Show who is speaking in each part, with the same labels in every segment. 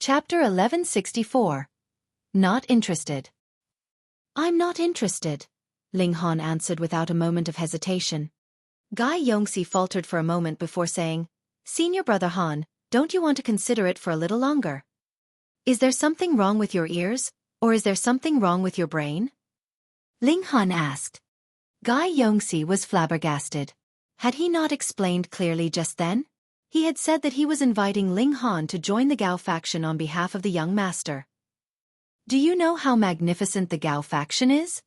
Speaker 1: Chapter 1164. Not interested. I'm not interested, Ling Han answered without a moment of hesitation. Guy Yongxi faltered for a moment before saying, Senior Brother Han, don't you want to consider it for a little longer? Is there something wrong with your ears, or is there something wrong with your brain? Ling Han asked. Guy Yongxi was flabbergasted. Had he not explained clearly just then? He had said that he was inviting Ling Han to join the Gao faction on behalf of the young master. Do you know how magnificent the Gao faction is?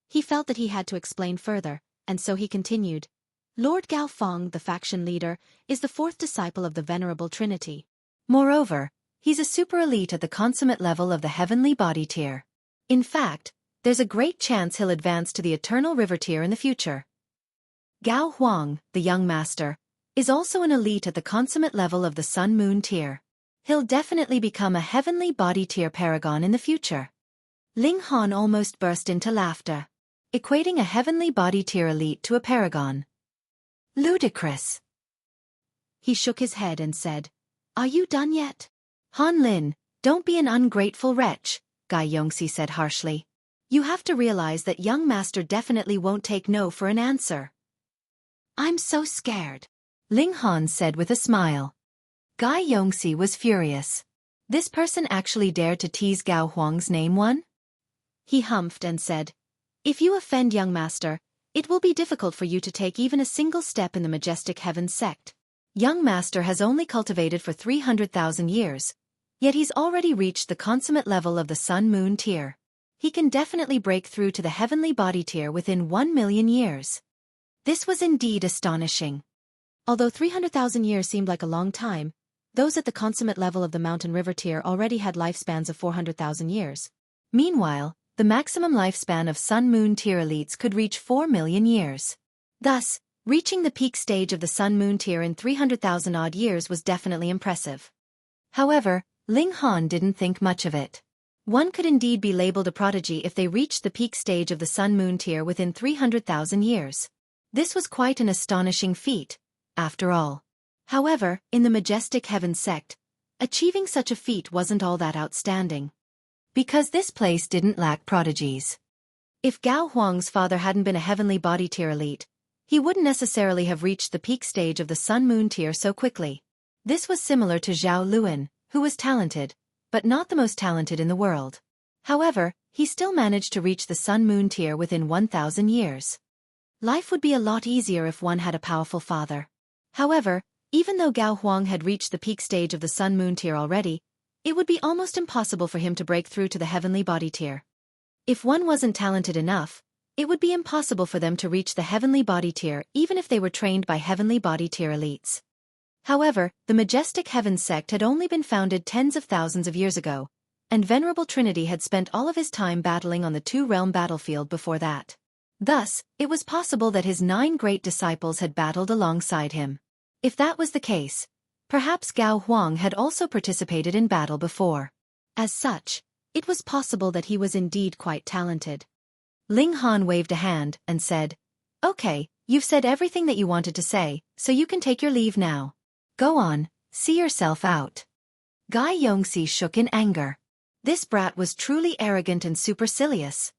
Speaker 1: He felt that he had to explain further, and so he continued. Lord Gao Feng, the faction leader, is the fourth disciple of the Venerable Trinity. Moreover, he's a super elite at the consummate level of the heavenly body tier. In fact, there's a great chance he'll advance to the eternal river tier in the future. Gao Huang, the young master, is also an elite at the consummate level of the sun-moon tier. He'll definitely become a heavenly body tier paragon in the future. Ling Han almost burst into laughter, equating a heavenly body tier elite to a paragon. Ludicrous. He shook his head and said, Are you done yet? Han Lin, don't be an ungrateful wretch, Guy Yongxi said harshly. You have to realize that young master definitely won't take no for an answer. I'm so scared, Ling Han said with a smile. Guy Yongxi was furious. This person actually dared to tease Gao Huang's name one? He humphed and said, If you offend young master, it will be difficult for you to take even a single step in the majestic heavens sect. Young master has only cultivated for 300,000 years, yet he's already reached the consummate level of the sun-moon tier. He can definitely break through to the heavenly body tier within 1 million years. This was indeed astonishing. Although 300,000 years seemed like a long time, those at the consummate level of the mountain river tier already had lifespans of 400,000 years. Meanwhile, the maximum lifespan of sun-moon tier elites could reach 4 million years. Thus, reaching the peak stage of the sun-moon tier in 300,000 odd years was definitely impressive. However, Ling Han didn't think much of it. One could indeed be labeled a prodigy if they reached the peak stage of the sun-moon tier within 300,000 years. This was quite an astonishing feat, after all. However, in the majestic heavens sect, achieving such a feat wasn't all that outstanding. Because this place didn't lack prodigies. If Gao Huang's father hadn't been a heavenly body tier elite, he wouldn't necessarily have reached the peak stage of the sun-moon tier so quickly. This was similar to Zhao Luan, who was talented, but not the most talented in the world. However, he still managed to reach the sun-moon tier within 1,000 years. Life would be a lot easier if one had a powerful father. However, even though Gao Huang had reached the peak stage of the sun-moon tier already, it would be almost impossible for him to break through to the heavenly body tier. If one wasn't talented enough, it would be impossible for them to reach the heavenly body tier even if they were trained by heavenly body tier elites. However, the majestic heavens sect had only been founded tens of thousands of years ago, and Venerable Trinity had spent all of his time battling on the two-realm battlefield before that. Thus, it was possible that his 9 great disciples had battled alongside him. If that was the case, perhaps Gao Huang had also participated in battle before. As such, it was possible that he was indeed quite talented. Ling Han waved a hand and said, Okay, you've said everything that you wanted to say, so you can take your leave now. Go on, see yourself out. Guy Yongxi shook in anger. This brat was truly arrogant and supercilious.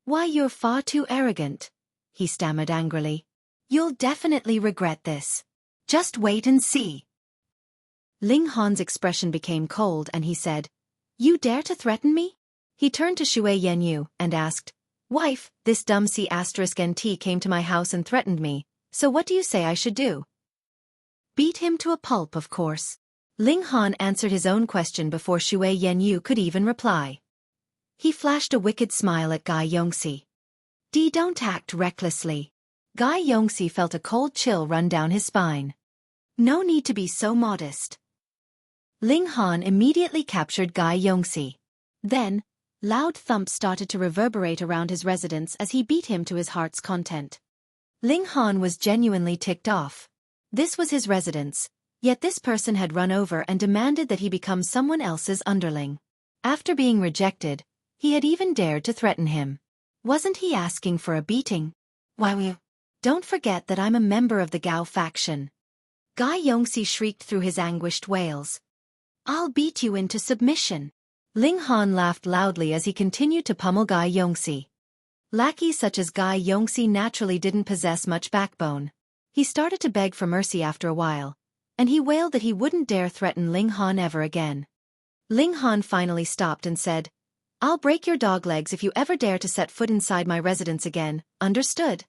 Speaker 1: Why, you're far too arrogant, he stammered angrily. You'll definitely regret this. Just wait and see. Ling Han's expression became cold and he said, You dare to threaten me? He turned to Shui Yanyu and asked, Wife, this dumb C*NT came to my house and threatened me, so what do you say I should do? Beat him to a pulp, of course. Ling Han answered his own question before Shui Yanyu could even reply. He flashed a wicked smile at Guy Yongxi. Don't act recklessly. Guy Yongxi felt a cold chill run down his spine. No need to be so modest. Ling Han immediately captured Guy Yongxi. Then, loud thumps started to reverberate around his residence as he beat him to his heart's content. Ling Han was genuinely ticked off. This was his residence, yet this person had run over and demanded that he become someone else's underling. After being rejected, he had even dared to threaten him. Wasn't he asking for a beating? Why, don't forget that I'm a member of the Gao faction. Guy Yongxi shrieked through his anguished wails. I'll beat you into submission. Ling Han laughed loudly as he continued to pummel Guy Yongxi. Lackeys such as Guy Yongxi naturally didn't possess much backbone. He started to beg for mercy after a while, and he wailed that he wouldn't dare threaten Ling Han ever again. Ling Han finally stopped and said, I'll break your dog legs if you ever dare to set foot inside my residence again, understood?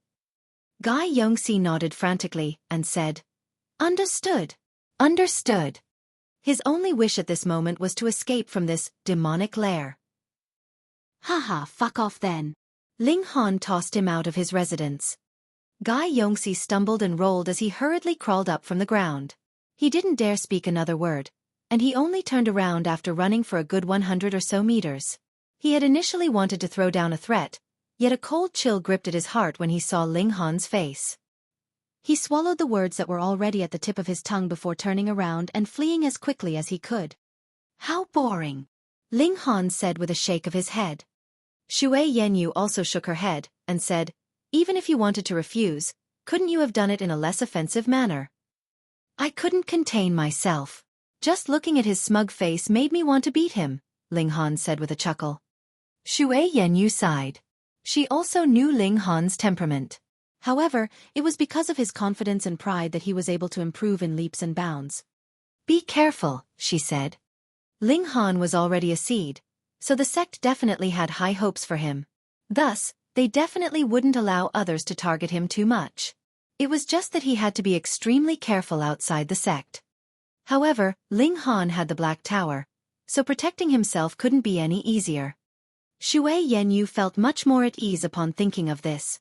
Speaker 1: Guy Yongxi nodded frantically and said, Understood. Understood. His only wish at this moment was to escape from this demonic lair. Haha, fuck off then. Ling Han tossed him out of his residence. Guy Yongxi stumbled and rolled as he hurriedly crawled up from the ground. He didn't dare speak another word, and he only turned around after running for a good 100 or so meters. He had initially wanted to throw down a threat, yet a cold chill gripped at his heart when he saw Ling Han's face. He swallowed the words that were already at the tip of his tongue before turning around and fleeing as quickly as he could. How boring, Ling Han said with a shake of his head. Shui Yenyu also shook her head and said, Even if you wanted to refuse, couldn't you have done it in a less offensive manner? I couldn't contain myself. Just looking at his smug face made me want to beat him, Ling Han said with a chuckle. Shui Yenyu sighed. She also knew Ling Han's temperament. However, it was because of his confidence and pride that he was able to improve in leaps and bounds. Be careful, she said. Ling Han was already a seed, so the sect definitely had high hopes for him. Thus, they definitely wouldn't allow others to target him too much. It was just that he had to be extremely careful outside the sect. However, Ling Han had the Black Tower, so protecting himself couldn't be any easier. Shui Yenyu felt much more at ease upon thinking of this.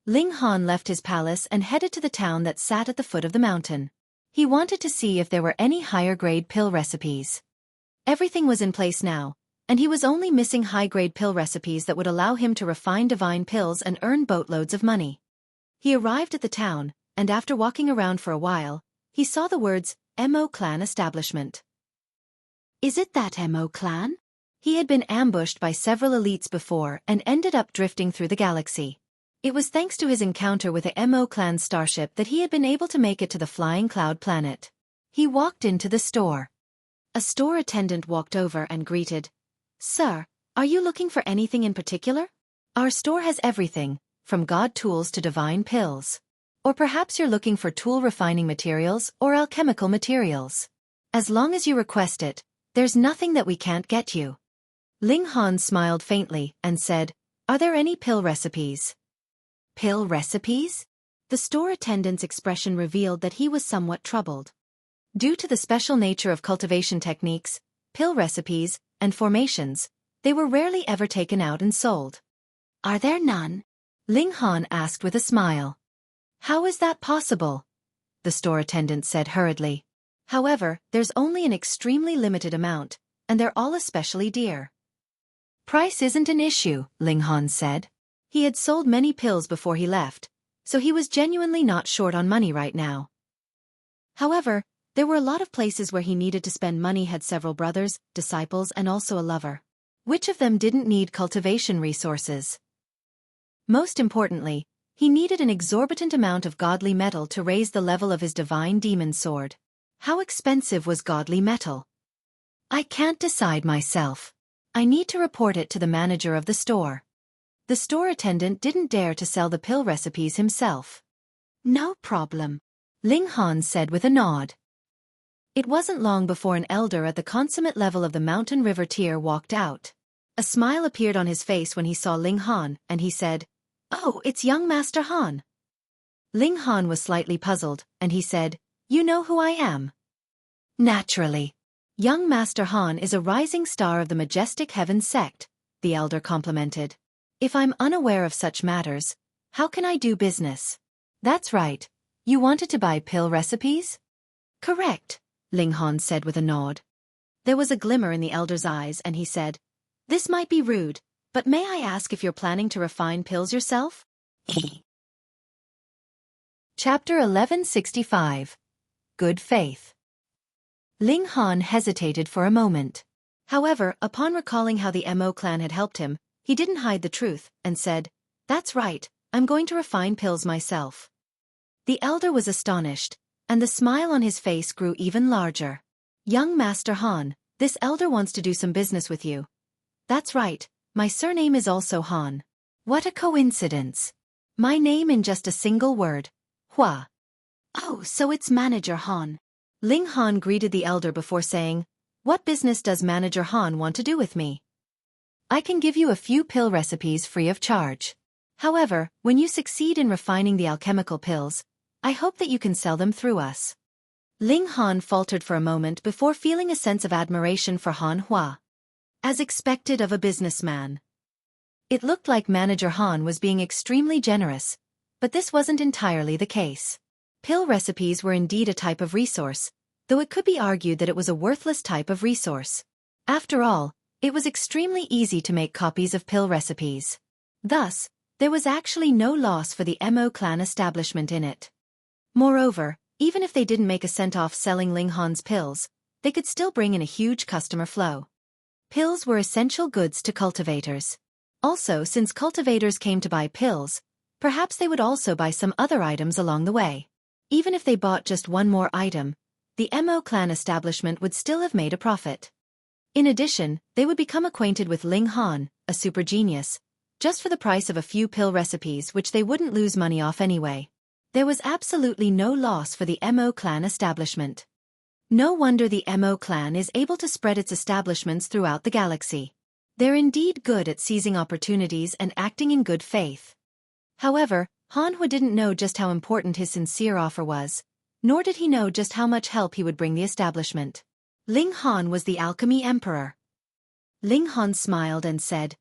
Speaker 1: Ling Han left his palace and headed to the town that sat at the foot of the mountain. He wanted to see if there were any higher-grade pill recipes. Everything was in place now, and he was only missing high-grade pill recipes that would allow him to refine divine pills and earn boatloads of money. He arrived at the town, and after walking around for a while, he saw the words, Mo Clan Establishment. Is it that Mo Clan? He had been ambushed by several elites before and ended up drifting through the galaxy. It was thanks to his encounter with the Mo Clan starship that he had been able to make it to the Flying Cloud planet. He walked into the store. A store attendant walked over and greeted, Sir, are you looking for anything in particular? Our store has everything, from god tools to divine pills. Or perhaps you're looking for tool refining materials or alchemical materials. As long as you request it, there's nothing that we can't get you. Ling Han smiled faintly and said, Are there any pill recipes? Pill recipes? The store attendant's expression revealed that he was somewhat troubled. Due to the special nature of cultivation techniques, pill recipes, and formations, they were rarely ever taken out and sold. Are there none? Ling Han asked with a smile. How is that possible? The store attendant said hurriedly. However, there's only an extremely limited amount, and they're all especially dear. Price isn't an issue, Ling Han said. He had sold many pills before he left, so he was genuinely not short on money right now. However, there were a lot of places where he needed to spend money, had several brothers, disciples, and also a lover. Which of them didn't need cultivation resources? Most importantly, he needed an exorbitant amount of godly metal to raise the level of his divine demon sword. How expensive was godly metal? I can't decide myself. I need to report it to the manager of the store. The store attendant didn't dare to sell the pill recipes himself. No problem, Ling Han said with a nod. It wasn't long before an elder at the consummate level of the Mountain River tier walked out. A smile appeared on his face when he saw Ling Han, and he said, Oh, it's young Master Han. Ling Han was slightly puzzled, and he said, You know who I am? Naturally. Young Master Han is a rising star of the Majestic Heaven sect, the elder complimented. If I'm unaware of such matters, how can I do business? That's right. You wanted to buy pill recipes? Correct, Ling Han said with a nod. There was a glimmer in the elder's eyes and he said, This might be rude, but may I ask if you're planning to refine pills yourself? Chapter 1165. Good Faith. Ling Han hesitated for a moment. However, upon recalling how the Mo clan had helped him, he didn't hide the truth, and said, That's right, I'm going to refine pills myself. The elder was astonished, and the smile on his face grew even larger. Young Master Han, this elder wants to do some business with you. That's right, my surname is also Han. What a coincidence. My name in just a single word. Hua. Oh, so it's Manager Han. Ling Han greeted the elder before saying, "What business does Manager Han want to do with me? I can give you a few pill recipes free of charge. However, when you succeed in refining the alchemical pills, I hope that you can sell them through us." Ling Han faltered for a moment before feeling a sense of admiration for Han Hua. As expected of a businessman. It looked like Manager Han was being extremely generous, but this wasn't entirely the case. Pill recipes were indeed a type of resource, though it could be argued that it was a worthless type of resource. After all, it was extremely easy to make copies of pill recipes. Thus, there was actually no loss for the Mo clan establishment in it. Moreover, even if they didn't make a cent off selling Ling Han's pills, they could still bring in a huge customer flow. Pills were essential goods to cultivators. Also, since cultivators came to buy pills, perhaps they would also buy some other items along the way. Even if they bought just one more item, the Mo clan establishment would still have made a profit. In addition, they would become acquainted with Ling Han, a super genius, just for the price of a few pill recipes which they wouldn't lose money off anyway. There was absolutely no loss for the Mo clan establishment. No wonder the Mo clan is able to spread its establishments throughout the galaxy. They're indeed good at seizing opportunities and acting in good faith. However, Han Hua didn't know just how important his sincere offer was, nor did he know just how much help he would bring the establishment. Ling Han was the alchemy emperor. Ling Han smiled and said,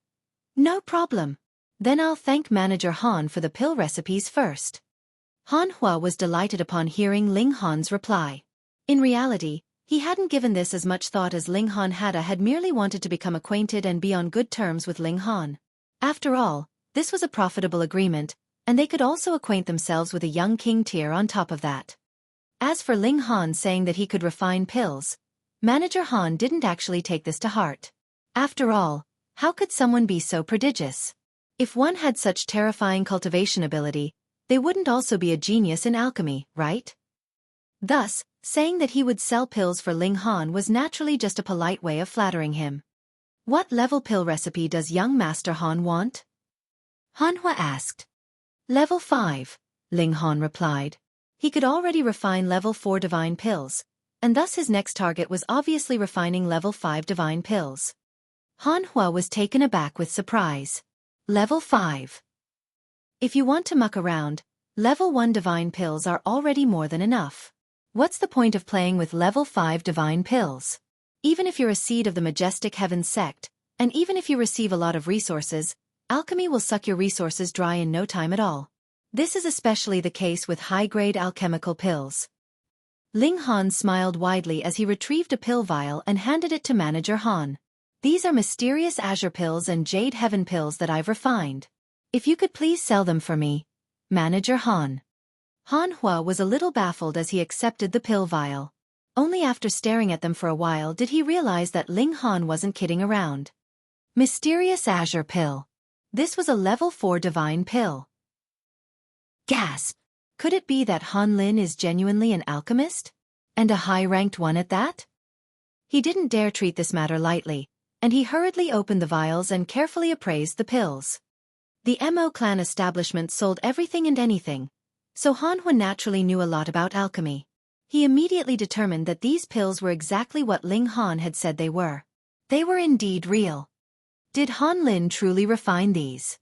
Speaker 1: "No problem. Then I'll thank Manager Han for the pill recipes first." Han Hua was delighted upon hearing Ling Han's reply. In reality, he hadn't given this as much thought as Ling Han had merely wanted to become acquainted and be on good terms with Ling Han. After all, this was a profitable agreement, and they could also acquaint themselves with a young king tier on top of that. As for Ling Han saying that he could refine pills, Manager Han didn't actually take this to heart. After all, how could someone be so prodigious? If one had such terrifying cultivation ability, they wouldn't also be a genius in alchemy, right? Thus, saying that he would sell pills for Ling Han was naturally just a polite way of flattering him. "What level pill recipe does young Master Han want?" Han Hua asked. "Level 5, Ling Han replied. He could already refine level 4 divine pills, and thus his next target was obviously refining level 5 divine pills. Han Hua was taken aback with surprise. Level 5. If you want to muck around, level 1 divine pills are already more than enough. What's the point of playing with level 5 divine pills? Even if you're a seed of the majestic heavens sect, and even if you receive a lot of resources, alchemy will suck your resources dry in no time at all. This is especially the case with high-grade alchemical pills." Ling Han smiled widely as he retrieved a pill vial and handed it to Manager Han. "These are mysterious azure pills and jade heaven pills that I've refined. If you could please sell them for me, Manager Han." Han Hua was a little baffled as he accepted the pill vial. Only after staring at them for a while did he realize that Ling Han wasn't kidding around. Mysterious azure pill. This was a level 4 divine pill. Gasp! Could it be that Han Lin is genuinely an alchemist? And a high-ranked one at that? He didn't dare treat this matter lightly, and he hurriedly opened the vials and carefully appraised the pills. The Mo clan establishment sold everything and anything, so Han Hua naturally knew a lot about alchemy. He immediately determined that these pills were exactly what Ling Han had said they were. They were indeed real. Did Han Lin truly refine these?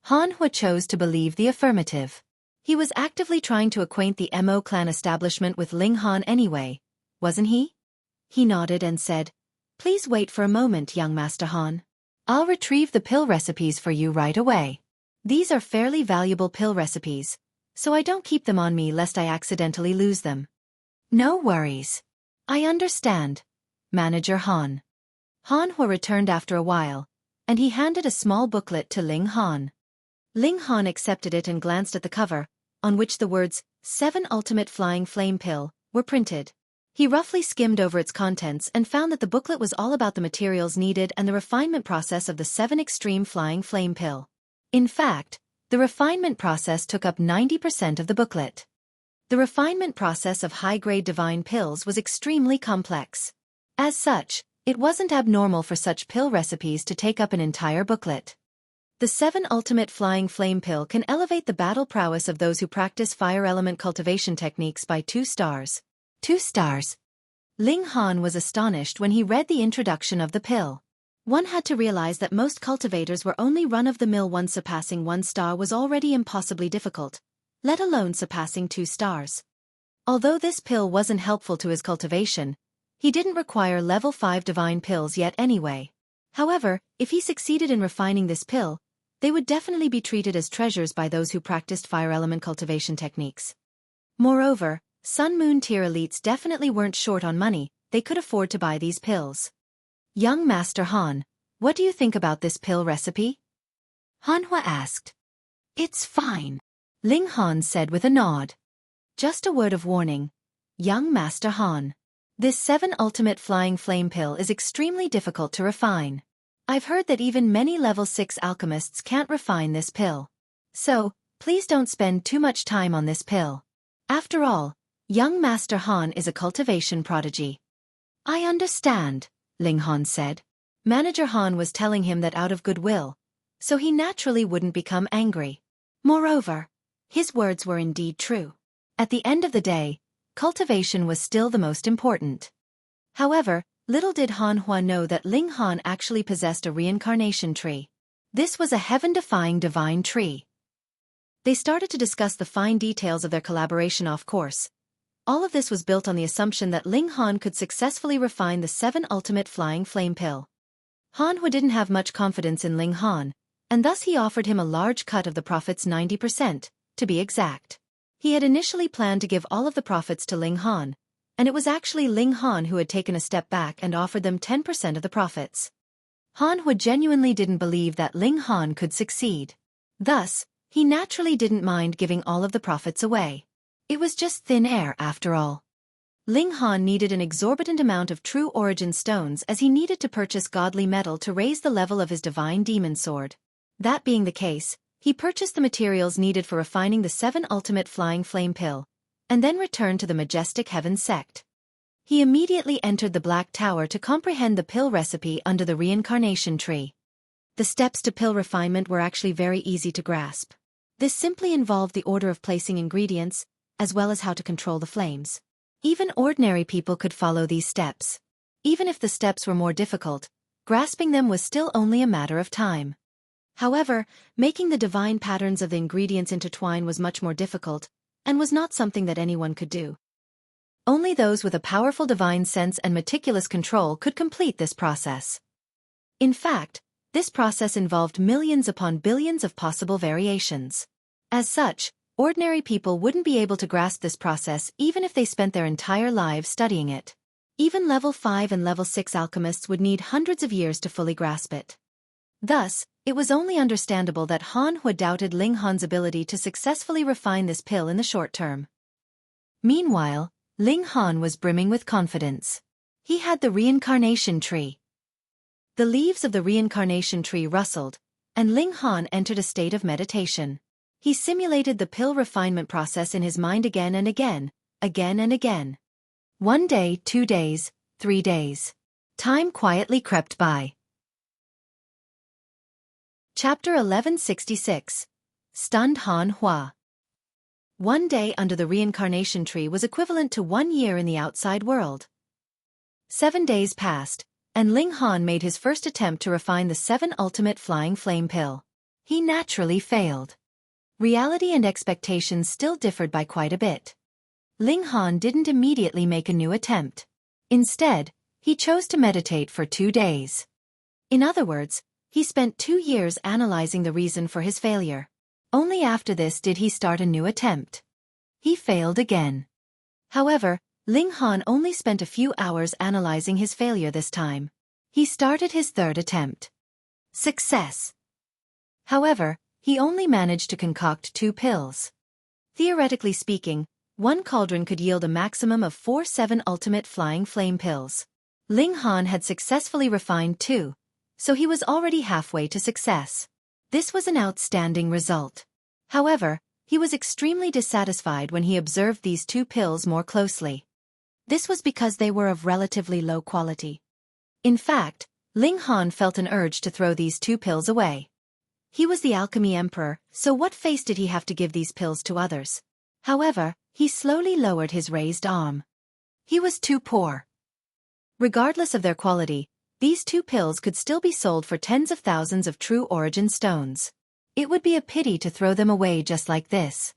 Speaker 1: Han Hua chose to believe the affirmative. He was actively trying to acquaint the Mo clan establishment with Ling Han anyway, wasn't he? He nodded and said, "Please wait for a moment, young Master Han. I'll retrieve the pill recipes for you right away. These are fairly valuable pill recipes, so I don't keep them on me lest I accidentally lose them." "No worries. I understand, Manager Han." Han Hua returned after a while, and he handed a small booklet to Ling Han. Ling Han accepted it and glanced at the cover, on which the words, 7 Ultimate Flying Flame Pill, were printed. He roughly skimmed over its contents and found that the booklet was all about the materials needed and the refinement process of the 7 Extreme Flying Flame Pill. In fact, the refinement process took up 90% of the booklet. The refinement process of high-grade divine pills was extremely complex. As such, it wasn't abnormal for such pill recipes to take up an entire booklet. The 7 Ultimate Flying Flame Pill can elevate the battle prowess of those who practice fire element cultivation techniques by 2 stars. 2 stars. Ling Han was astonished when he read the introduction of the pill. One had to realize that most cultivators were only run-of-the-mill. One surpassing 1 star was already impossibly difficult, let alone surpassing 2 stars. Although this pill wasn't helpful to his cultivation, he didn't require level 5 divine pills yet anyway. However, if he succeeded in refining this pill, they would definitely be treated as treasures by those who practiced fire element cultivation techniques. Moreover, Sun Moon tier elites definitely weren't short on money, they could afford to buy these pills. Young Master Han, what do you think about this pill recipe? Hanhua asked. It's fine, Ling Han said with a nod. Just a word of warning, young Master Han. This 7 Ultimate Flying Flame Pill is extremely difficult to refine. I've heard that even many level 6 alchemists can't refine this pill. So, please don't spend too much time on this pill. After all, young Master Han is a cultivation prodigy. I understand, Ling Han said. Manager Han was telling him that out of goodwill, so he naturally wouldn't become angry. Moreover, his words were indeed true. At the end of the day, cultivation was still the most important. However, little did Hanhua know that Ling Han actually possessed a reincarnation tree. This was a heaven-defying divine tree. They started to discuss the fine details of their collaboration off course. All of this was built on the assumption that Ling Han could successfully refine the 7 Ultimate Flying Flame Pill. Hanhua didn't have much confidence in Ling Han, and thus he offered him a large cut of the profits, 90%, to be exact. He had initially planned to give all of the profits to Ling Han, and it was actually Ling Han who had taken a step back and offered them 10% of the profits. Hanhua genuinely didn't believe that Ling Han could succeed. Thus, he naturally didn't mind giving all of the profits away. It was just thin air after all. Ling Han needed an exorbitant amount of true origin stones as he needed to purchase godly metal to raise the level of his divine demon sword. That being the case, he purchased the materials needed for refining the 7 Ultimate Flying Flame Pill, and then returned to the Majestic Heaven sect. He immediately entered the Black Tower to comprehend the pill recipe under the reincarnation tree. The steps to pill refinement were actually very easy to grasp. This simply involved the order of placing ingredients, as well as how to control the flames. Even ordinary people could follow these steps. Even if the steps were more difficult, grasping them was still only a matter of time. However, making the divine patterns of the ingredients intertwine was much more difficult, and was not something that anyone could do. Only those with a powerful divine sense and meticulous control could complete this process. In fact, this process involved millions upon billions of possible variations. As such, ordinary people wouldn't be able to grasp this process even if they spent their entire lives studying it. Even level 5 and level 6 alchemists would need hundreds of years to fully grasp it. Thus, it was only understandable that Hanhua doubted Ling Han's ability to successfully refine this pill in the short term. Meanwhile, Ling Han was brimming with confidence. He had the reincarnation tree. The leaves of the reincarnation tree rustled, and Ling Han entered a state of meditation. He simulated the pill refinement process in his mind again and again, again and again. 1 day, 2 days, 3 days. Time quietly crept by. Chapter 1166. Stunned Hanhua. 1 day under the reincarnation tree was equivalent to 1 year in the outside world. 7 days passed, and Ling Han made his first attempt to refine the 7 Ultimate Flying Flame Pill. He naturally failed. Reality and expectations still differed by quite a bit. Ling Han didn't immediately make a new attempt. Instead, he chose to meditate for 2 days. In other words, he spent 2 years analyzing the reason for his failure. Only after this did he start a new attempt. He failed again. However, Ling Han only spent a few hours analyzing his failure this time. He started his 3rd attempt. Success. However, he only managed to concoct 2 pills. Theoretically speaking, 1 cauldron could yield a maximum of 4 7 Ultimate Flying Flame Pills. Ling Han had successfully refined 2, so he was already halfway to success. This was an outstanding result. However, He was extremely dissatisfied when he observed these 2 pills more closely. This was because they were of relatively low quality. In fact, Ling Han felt an urge to throw these 2 pills away. He was the alchemy emperor, so what face did he have to give these pills to others? However, he slowly lowered his raised arm. He was too poor. Regardless of their quality, these 2 pills could still be sold for tens of thousands of true origin stones. It would be a pity to throw them away just like this.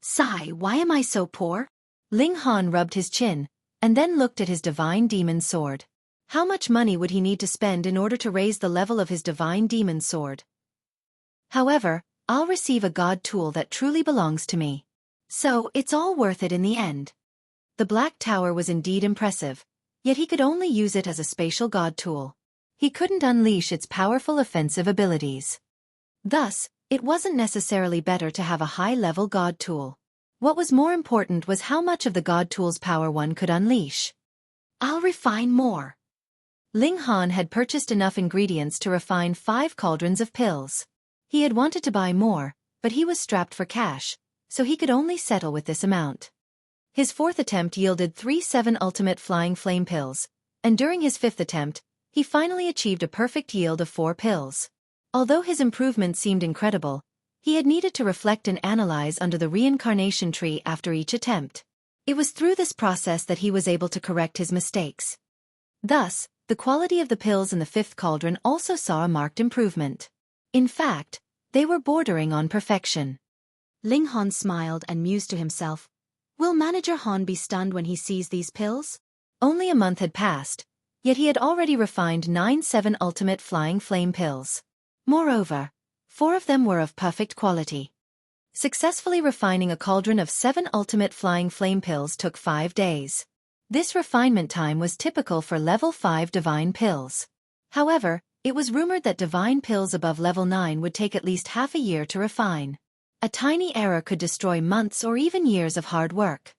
Speaker 1: Sigh, why am I so poor? Ling Han rubbed his chin, and then looked at his divine demon sword. How much money would he need to spend in order to raise the level of his divine demon sword? However, I'll receive a god tool that truly belongs to me. So, it's all worth it in the end. The Black Tower was indeed impressive, yet he could only use it as a spatial god tool. He couldn't unleash its powerful offensive abilities. Thus, it wasn't necessarily better to have a high-level god tool. What was more important was how much of the god tool's power one could unleash. I'll refine more. Ling Han had purchased enough ingredients to refine 5 cauldrons of pills. He had wanted to buy more, but he was strapped for cash, so he could only settle with this amount. His 4th attempt yielded 3 7 ultimate flying flame pills, and during his 5th attempt, he finally achieved a perfect yield of 4 pills. Although his improvement seemed incredible, he had needed to reflect and analyze under the reincarnation tree after each attempt. It was through this process that he was able to correct his mistakes. Thus, the quality of the pills in the 5th cauldron also saw a marked improvement. In fact, they were bordering on perfection. Ling Han smiled and mused to himself, will Manager Han be stunned when he sees these pills? Only a month had passed, yet he had already refined 9 7 ultimate flying flame pills. Moreover, 4 of them were of perfect quality. Successfully refining a cauldron of 7 ultimate flying flame pills took 5 days. This refinement time was typical for level 5 divine pills. However, it was rumored that divine pills above level 9 would take at least half a year to refine. A tiny error could destroy months or even years of hard work.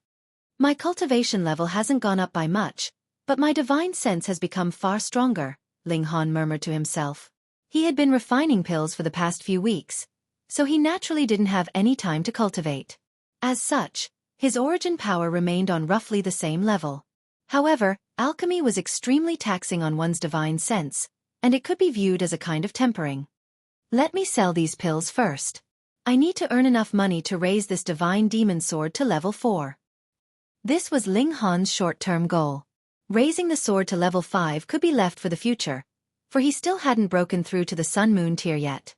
Speaker 1: My cultivation level hasn't gone up by much, but my divine sense has become far stronger, Ling Han murmured to himself. He had been refining pills for the past few weeks, so he naturally didn't have any time to cultivate. As such, his origin power remained on roughly the same level. However, alchemy was extremely taxing on one's divine sense, and it could be viewed as a kind of tempering. Let me sell these pills first. I need to earn enough money to raise this divine demon sword to level 4. This was Ling Han's short-term goal. Raising the sword to level 5 could be left for the future, for he still hadn't broken through to the Sun-Moon tier yet.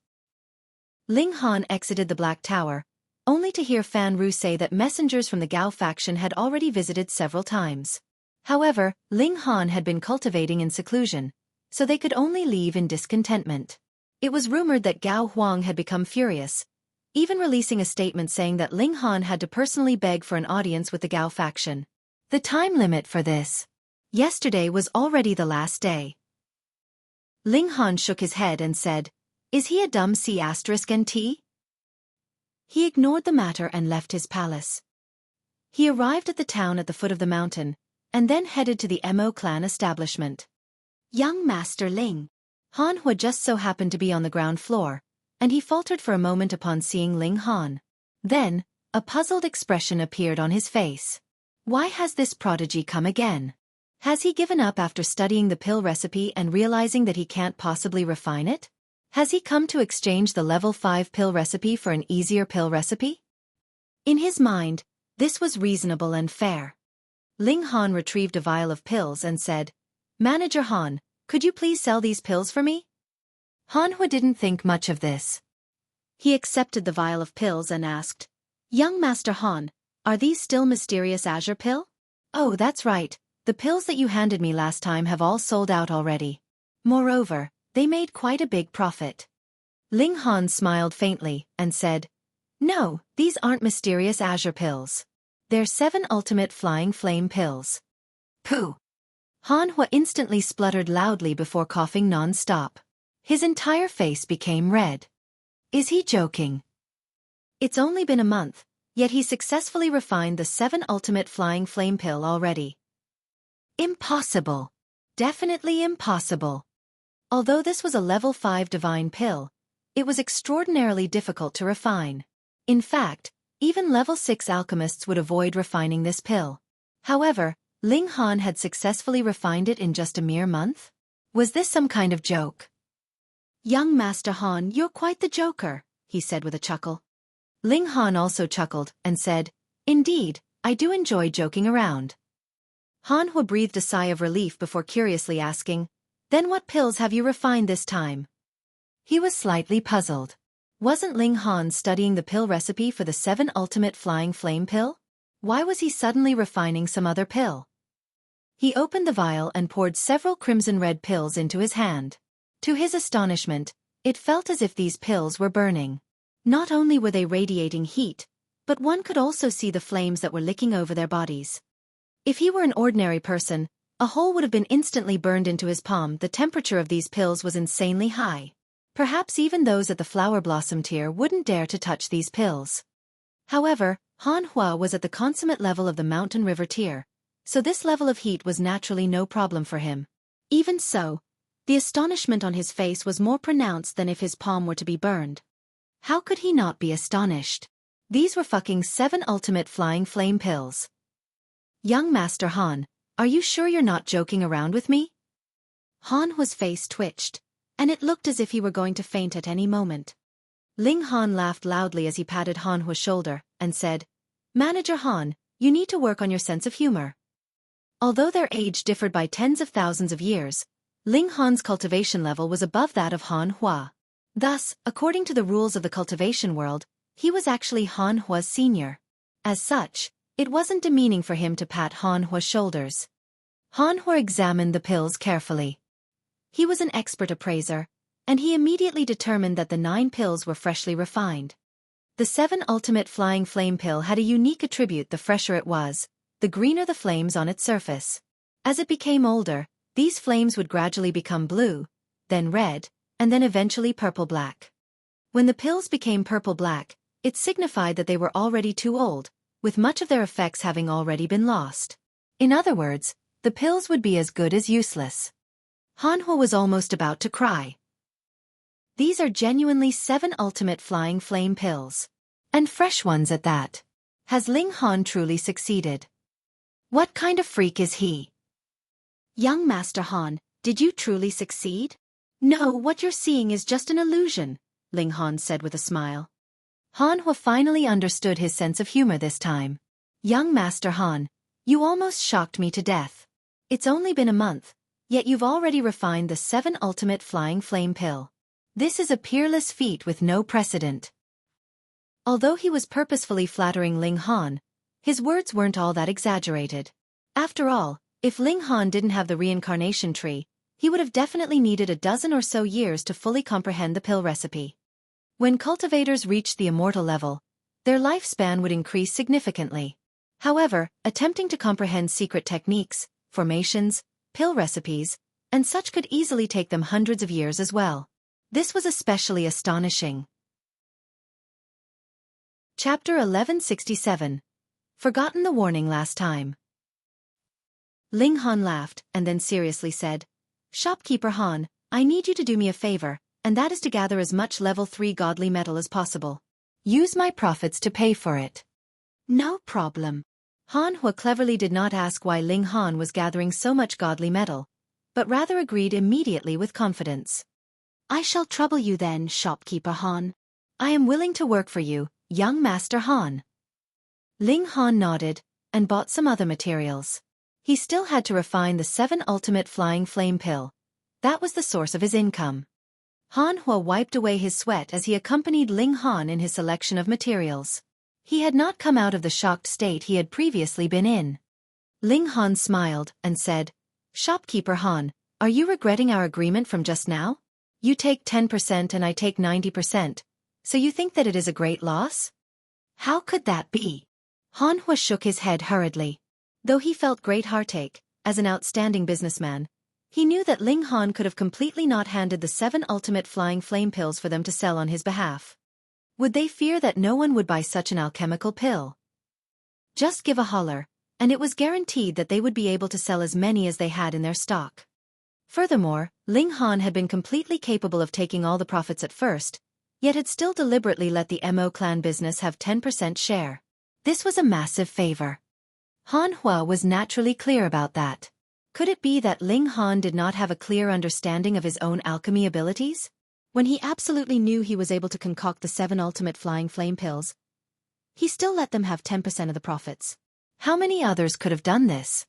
Speaker 1: Ling Han exited the Black Tower, only to hear Fan Ru say that messengers from the Gao faction had already visited several times. However, Ling Han had been cultivating in seclusion, so they could only leave in discontentment. It was rumored that Gao Huang had become furious, even releasing a statement saying that Ling Han had to personally beg for an audience with the Gao faction. The time limit for this. Yesterday was already the last day. Ling Han shook his head and said, is he a dumb C***NT? He ignored the matter and left his palace. He arrived at the town at the foot of the mountain, and then headed to the Mo clan establishment. Young Master Ling. Han Hua just so happened to be on the ground floor, and he faltered for a moment upon seeing Ling Han. Then, a puzzled expression appeared on his face. Why has this prodigy come again? Has he given up after studying the pill recipe and realizing that he can't possibly refine it? Has he come to exchange the level 5 pill recipe for an easier pill recipe? In his mind, this was reasonable and fair. Ling Han retrieved a vial of pills and said, Manager Han, could you please sell these pills for me? Han Hua didn't think much of this. He accepted the vial of pills and asked, Young Master Han, are these still mysterious azure pill? Oh, that's right, the pills that you handed me last time have all sold out already. Moreover, they made quite a big profit. Ling Han smiled faintly and said, No, these aren't mysterious azure pills. They're 7 ultimate flying flame pills. Pooh! Han Hua instantly spluttered loudly before coughing non-stop. His entire face became red. Is he joking? It's only been a month, yet he successfully refined the 7 ultimate flying flame pill already. Impossible. Definitely impossible. Although this was a level 5 divine pill, it was extraordinarily difficult to refine. In fact, Even level 6 alchemists would avoid refining this pill. However, Ling Han had successfully refined it in just a mere month? Was this some kind of joke? Young Master Han, you're quite the joker, he said with a chuckle. Ling Han also chuckled and said, Indeed, I do enjoy joking around. Han Hua breathed a sigh of relief before curiously asking, Then what pills have you refined this time? He was slightly puzzled. Wasn't Ling Han studying the pill recipe for the 7 ultimate flying flame pill? Why was he suddenly refining some other pill? He opened the vial and poured several crimson-red pills into his hand. To his astonishment, it felt as if these pills were burning. Not only were they radiating heat, but one could also see the flames that were licking over their bodies. If he were an ordinary person, a hole would have been instantly burned into his palm. The temperature of these pills was insanely high. Perhaps even those at the flower blossom tier wouldn't dare to touch these pills. However, Han Hua was at the consummate level of the mountain river tier, so this level of heat was naturally no problem for him. Even so, the astonishment on his face was more pronounced than if his palm were to be burned. How could he not be astonished? These were fucking 7 ultimate flying flame pills. Young Master Han, are you sure you're not joking around with me? Han Hua's face twitched, and it looked as if he were going to faint at any moment. Ling Han laughed loudly as he patted Han Hua's shoulder, and said, Manager Han, you need to work on your sense of humor. Although their age differed by tens of thousands of years, Ling Han's cultivation level was above that of Han Hua. Thus, according to the rules of the cultivation world, he was actually Han Hua's senior. As such, it wasn't demeaning for him to pat Han Hua's shoulders. Han Hua examined the pills carefully. He was an expert appraiser, and he immediately determined that the 9 pills were freshly refined. The 7 ultimate flying flame pill had a unique attribute: the fresher it was, the greener the flames on its surface. As it became older, these flames would gradually become blue, then red, and then eventually purple-black. When the pills became purple-black, it signified that they were already too old, with much of their effects having already been lost. In other words, the pills would be as good as useless. Han Hua was almost about to cry. These are genuinely 7 ultimate flying flame pills. And fresh ones at that. Has Ling Han truly succeeded? What kind of freak is he? Young Master Han, did you truly succeed? No, what you're seeing is just an illusion, Ling Han said with a smile. Han Hua finally understood his sense of humor this time. Young Master Han, you almost shocked me to death. It's only been a month, yet you've already refined the 7 ultimate flying flame pill. This is a peerless feat with no precedent. Although he was purposefully flattering Ling Han, his words weren't all that exaggerated. After all, if Ling Han didn't have the reincarnation tree, he would have definitely needed a dozen or so years to fully comprehend the pill recipe. When cultivators reached the immortal level, their lifespan would increase significantly. However, attempting to comprehend secret techniques, formations, pill recipes, and such could easily take them hundreds of years as well. This was especially astonishing. Chapter 1167. Forgotten the warning last time. Ling Han laughed, and then seriously said, Shopkeeper Han, I need you to do me a favor, and that is to gather as much level 3 godly metal as possible. Use my profits to pay for it. No problem. Han Hua cleverly did not ask why Ling Han was gathering so much godly metal, but rather agreed immediately with confidence. I shall trouble you then, Shopkeeper Han. I am willing to work for you, young Master Han. Ling Han nodded, and bought some other materials. He still had to refine the 7 ultimate flying flame pill. That was the source of his income. Han Hua wiped away his sweat as he accompanied Ling Han in his selection of materials. He had not come out of the shocked state he had previously been in. Ling Han smiled and said, Shopkeeper Han, are you regretting our agreement from just now? You take 10% and I take 90%, so you think that it is a great loss? How could that be? Han Hua shook his head hurriedly. Though he felt great heartache, as an outstanding businessman, he knew that Ling Han could have completely not handed the 7 ultimate flying flame pills for them to sell on his behalf. Would they fear that no one would buy such an alchemical pill? Just give a holler, and it was guaranteed that they would be able to sell as many as they had in their stock. Furthermore, Ling Han had been completely capable of taking all the profits at first, yet had still deliberately let the Mo clan business have 10% share. This was a massive favor. Han Hua was naturally clear about that. Could it be that Ling Han did not have a clear understanding of his own alchemy abilities? When he absolutely knew he was able to concoct the 7 ultimate flying flame pills, he still let them have 10% of the profits. How many others could have done this?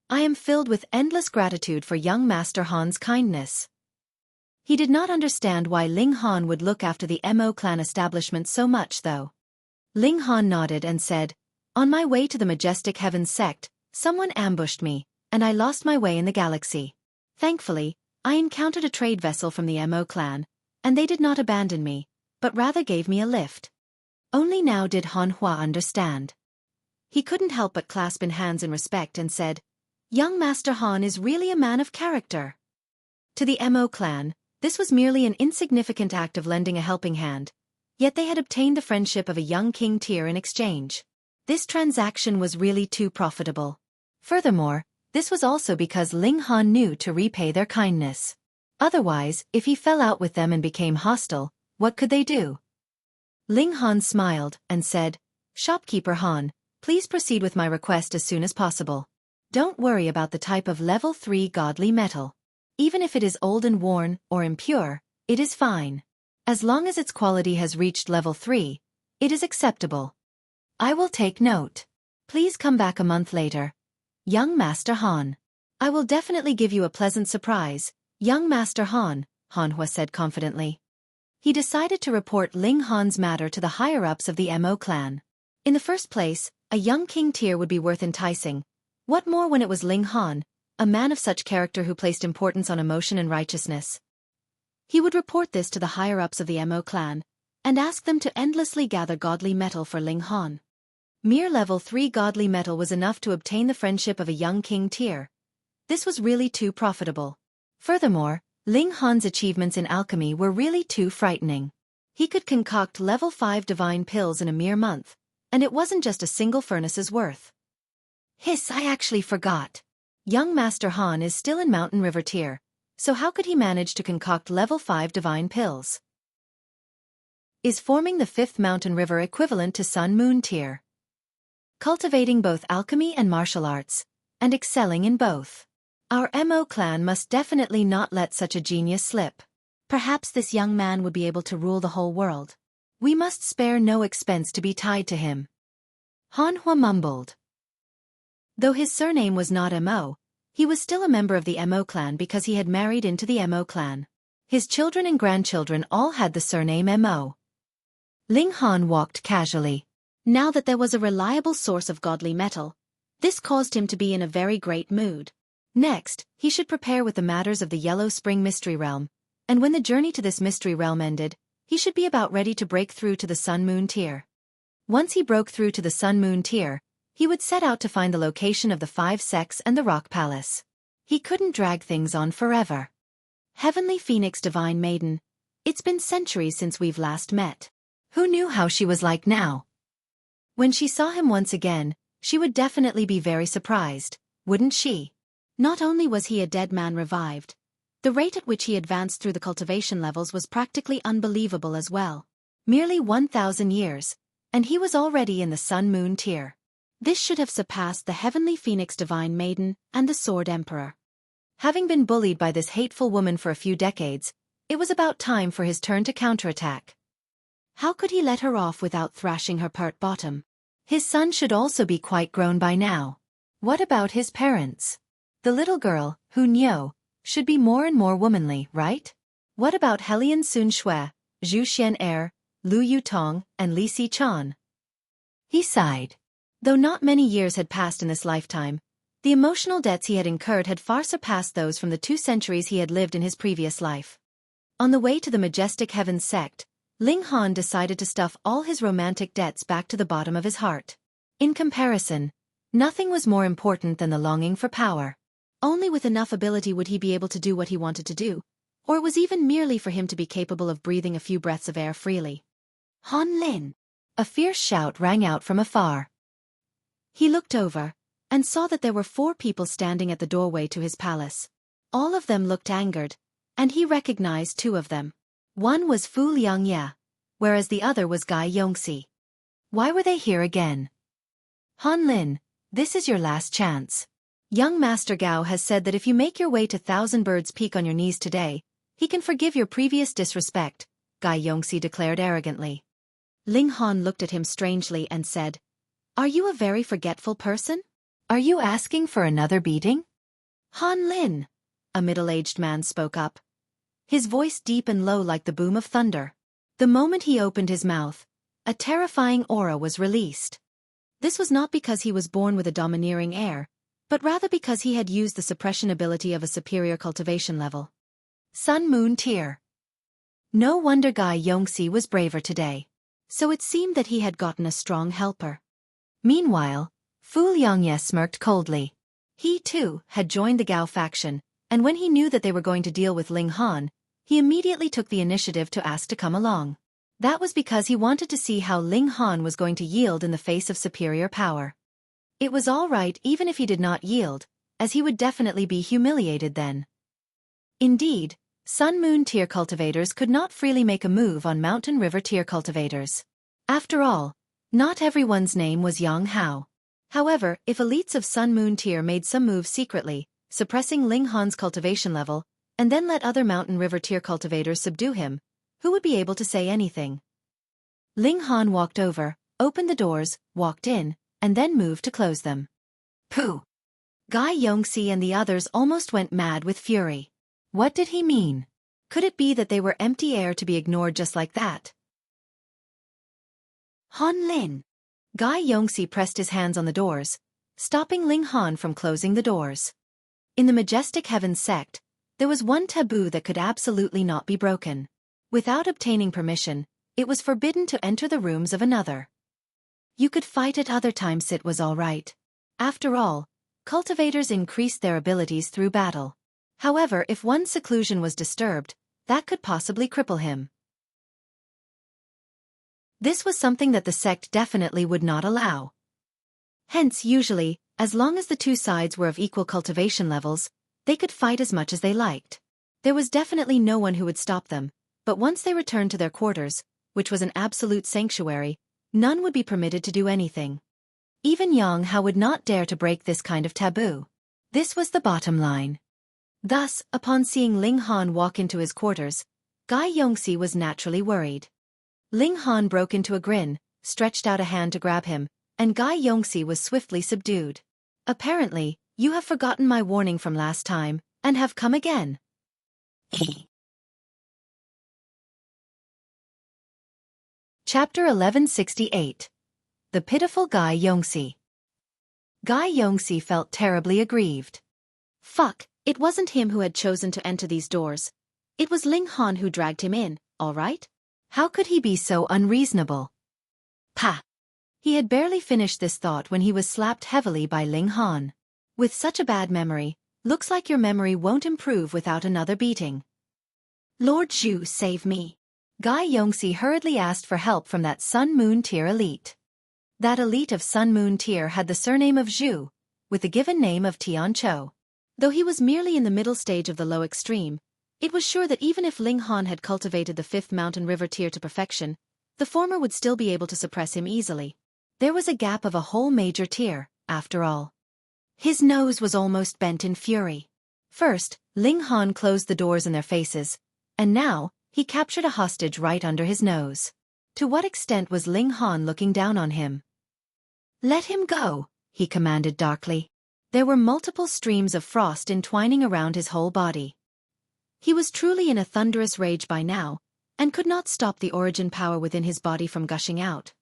Speaker 1: I am filled with endless gratitude for young Master Han's kindness. He did not understand why Ling Han would look after the Mo clan establishment so much though. Ling Han nodded and said, "On my way to the Majestic Heavens sect, someone ambushed me, and I lost my way in the galaxy. Thankfully, I encountered a trade vessel from the Mo clan, and they did not abandon me, but rather gave me a lift." Only now did Han Hua understand. He couldn't help but clasp in hands in respect and said, "Young Master Han is really a man of character." To the Mo clan, this was merely an insignificant act of lending a helping hand, yet they had obtained the friendship of a young king tier in exchange. This transaction was really too profitable. Furthermore, this was also because Ling Han knew to repay their kindness. Otherwise, if he fell out with them and became hostile, what could they do? Ling Han smiled and said, "Shopkeeper Han, please proceed with my request as soon as possible. Don't worry about the type of level 3 godly metal. Even if it is old and worn or impure, it is fine. As long as its quality has reached level 3, it is acceptable. I will take note. Please come back a month later. Young Master Han. I will definitely give you a pleasant surprise, young Master Han," Han Hua said confidently. He decided to report Ling Han's matter to the higher-ups of the Mo clan. In the first place, a young king tier would be worth enticing. What more when it was Ling Han, a man of such character who placed importance on emotion and righteousness. He would report this to the higher-ups of the Mo clan, and ask them to endlessly gather godly metal for Ling Han. Mere level 3 godly metal was enough to obtain the friendship of a young king tier. This was really too profitable. Furthermore, Ling Han's achievements in alchemy were really too frightening. He could concoct level 5 divine pills in a mere month, and it wasn't just a single furnace's worth. Hiss, I actually forgot. Young Master Han is still in Mountain River tier, so how could he manage to concoct level 5 divine pills? Is forming the 5th Mountain River equivalent to Sun Moon tier? Cultivating both alchemy and martial arts, and excelling in both. Our Mo clan must definitely not let such a genius slip. Perhaps this young man would be able to rule the whole world. We must spare no expense to be tied to him. Han Hua mumbled. Though his surname was not Mo, he was still a member of the Mo clan because he had married into the Mo clan. His children and grandchildren all had the surname Mo. Ling Han walked casually. Now that there was a reliable source of godly metal, this caused him to be in a very great mood. Next, he should prepare with the matters of the Yellow Spring Mystery Realm, and when the journey to this mystery realm ended, he should be about ready to break through to the Sun Moon tier. Once he broke through to the Sun Moon tier, he would set out to find the location of the 5 sects and the Rock Palace. He couldn't drag things on forever. Heavenly Phoenix Divine Maiden, it's been centuries since we've last met. Who knew how she was like now? When she saw him once again, she would definitely be very surprised, wouldn't she? Not only was he a dead man revived, the rate at which he advanced through the cultivation levels was practically unbelievable as well. Merely 1,000 years, and he was already in the Sun Moon tier. This should have surpassed the Heavenly Phoenix Divine Maiden and the Sword Emperor. Having been bullied by this hateful woman for a few decades, it was about time for his turn to counterattack. How could he let her off without thrashing her part bottom? His son should also be quite grown by now. What about his parents? The little girl, Hu Niu, should be more and more womanly, right? What about Helian Sun Shui, Zhu Xian Lu Yutong, and Li Si Chan? He sighed. Though not many years had passed in this lifetime, the emotional debts he had incurred had far surpassed those from the 2 centuries he had lived in his previous life. On the way to the Majestic Heavens sect, Ling Han decided to stuff all his romantic debts back to the bottom of his heart. In comparison, nothing was more important than the longing for power. Only with enough ability would he be able to do what he wanted to do, or it was even merely for him to be capable of breathing a few breaths of air freely. Han Lin! A fierce shout rang out from afar. He looked over, and saw that there were 4 people standing at the doorway to his palace. All of them looked angered, and he recognized 2 of them. One was Fu Liangye, whereas the other was Gai Yongxi. Why were they here again? Han Lin, this is your last chance. Young Master Gao has said that if you make your way to Thousand Birds Peak on your knees today, he can forgive your previous disrespect, Gai Yongxi declared arrogantly. Ling Han looked at him strangely and said, Are you a very forgetful person? Are you asking for another beating? Han Lin, a middle-aged man spoke up. His voice deep and low like the boom of thunder. The moment he opened his mouth, a terrifying aura was released. This was not because he was born with a domineering air, but rather because he had used the suppression ability of a superior cultivation level. Sun Moon Tear. No wonder Gai Yongxi was braver today. So it seemed that he had gotten a strong helper. Meanwhile, Fu Liangye smirked coldly. He, too, had joined the Gao faction, and when he knew that they were going to deal with Ling Han, he immediately took the initiative to ask to come along. That was because he wanted to see how Ling Han was going to yield in the face of superior power. It was all right even if he did not yield, as he would definitely be humiliated then. Indeed, Sun Moon tier cultivators could not freely make a move on Mountain River tier cultivators. After all, not everyone's name was Yang Hao. However, if elites of Sun Moon tier made some moves secretly, suppressing Ling Han's cultivation level, and then let other Mountain River tier cultivators subdue him, who would be able to say anything? Ling Han walked over, opened the doors, walked in, and then moved to close them. Pooh! Gai Yongxi and the others almost went mad with fury. What did he mean? Could it be that they were empty air to be ignored just like that? Han Lin. Gai Yongxi pressed his hands on the doors, stopping Ling Han from closing the doors. In the Majestic Heavens sect, there was one taboo that could absolutely not be broken. Without obtaining permission, it was forbidden to enter the rooms of another. You could fight at other times, it was all right. After all, cultivators increased their abilities through battle. However, if one's seclusion was disturbed, that could possibly cripple him. This was something that the sect definitely would not allow. Hence, usually, as long as the two sides were of equal cultivation levels, they could fight as much as they liked. There was definitely no one who would stop them, but once they returned to their quarters, which was an absolute sanctuary, none would be permitted to do anything. Even Yang Hao would not dare to break this kind of taboo. This was the bottom line. Thus, upon seeing Ling Han walk into his quarters, Gai Yongxi was naturally worried. Ling Han broke into a grin, stretched out a hand to grab him, and Gai Yongxi was swiftly subdued. Apparently, you have forgotten my warning from last time, and have come again. Chapter 1168. The Pitiful Gai Yongxi. Gai Yongxi felt terribly aggrieved. Fuck, it wasn't him who had chosen to enter these doors. It was Ling Han who dragged him in, all right? How could he be so unreasonable? Pah! He had barely finished this thought when he was slapped heavily by Ling Han. With such a bad memory, looks like your memory won't improve without another beating. Lord Zhu, save me. Gai Yongxi hurriedly asked for help from that Sun Moon tier elite. That elite of Sun Moon tier had the surname of Zhu, with the given name of Tian Chou. Though he was merely in the middle stage of the low extreme, it was sure that even if Ling Han had cultivated the 5th Mountain River tier to perfection, the former would still be able to suppress him easily. There was a gap of a whole major tier, after all. His nose was almost bent in fury. First, Ling Han closed the doors in their faces, and now, he captured a hostage right under his nose. To what extent was Ling Han looking down on him? Let him go, he commanded darkly. There were multiple streams of frost entwining around his whole body. He was truly in a thunderous rage by now, and could not stop the origin power within his body from gushing out.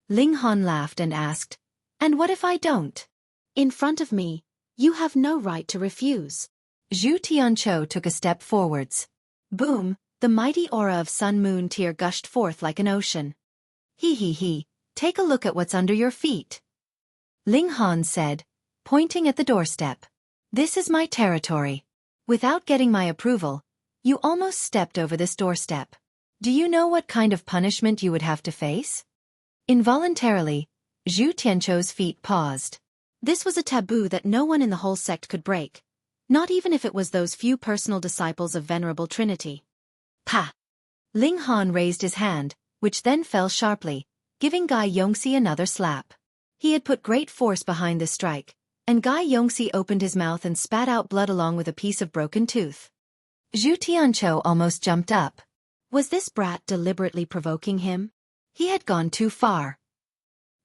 Speaker 1: Ling Han laughed and asked, "And what if I don't? In front of me, you have no right to refuse." Zhu Tianchou took a step forwards. Boom, the mighty aura of Sun Moon tier gushed forth like an ocean. He, take a look at what's under your feet. Ling Han said, pointing at the doorstep. This is my territory. Without getting my approval, you almost stepped over this doorstep. Do you know what kind of punishment you would have to face? Involuntarily, Zhu Tianchou's feet paused. This was a taboo that no one in the whole sect could break, not even if it was those few personal disciples of Venerable Trinity. Pah! Ling Han raised his hand, which then fell sharply, giving Gai Yongxi another slap. He had put great force behind this strike, and Gai Yongxi opened his mouth and spat out blood along with a piece of broken tooth. Zhu Tianqiu almost jumped up. Was this brat deliberately provoking him? He had gone too far.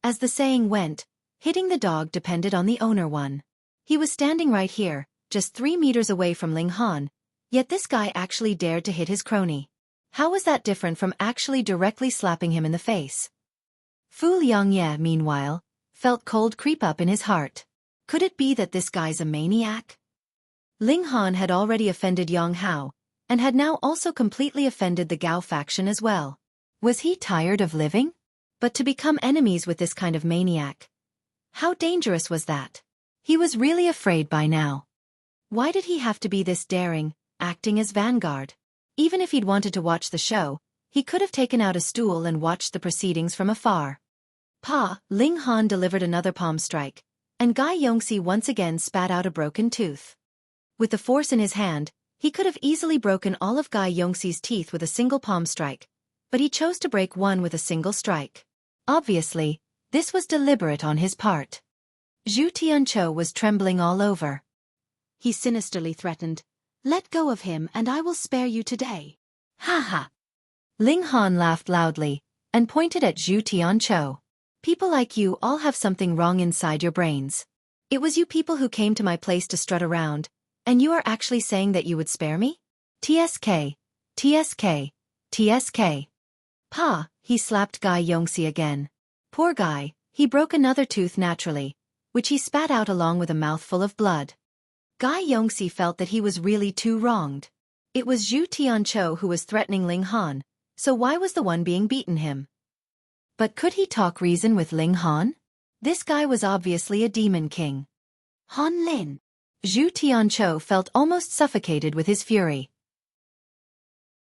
Speaker 1: As the saying went, hitting the dog depended on the owner one. He was standing right here, just 3 meters away from Ling Han, yet this guy actually dared to hit his crony. How was that different from actually directly slapping him in the face? Fu Liangye, meanwhile, felt cold creep up in his heart. Could it be that this guy's a maniac? Ling Han had already offended Yang Hao, and had now also completely offended the Gao faction as well. Was he tired of living? But to become enemies with this kind of maniac. How dangerous was that? He was really afraid by now. Why did he have to be this daring, acting as vanguard? Even if he'd wanted to watch the show, he could have taken out a stool and watched the proceedings from afar. Pa, Ling Han delivered another palm strike, and Gai Yongxi once again spat out a broken tooth. With the force in his hand, he could have easily broken all of Gai Yongxi's teeth with a single palm strike, but he chose to break one with a single strike. Obviously, this was deliberate on his part. Zhu Tianqiu was trembling all over. He sinisterly threatened, "Let go of him and I will spare you today." Ha ha! Ling Han laughed loudly, and pointed at Zhu Tianqiu. People like you all have something wrong inside your brains. It was you people who came to my place to strut around, and you are actually saying that you would spare me? TSK, TSK, TSK. Pa, he slapped Gai Yongxi again. Poor guy, he broke another tooth naturally, which he spat out along with a mouthful of blood. Gai Yongxi felt that he was really too wronged. It was Zhu Tianqiu who was threatening Ling Han, so why was the one being beaten him? But could he talk reason with Ling Han? This guy was obviously a demon king. Han Lin. Zhu Tianqiu felt almost suffocated with his fury.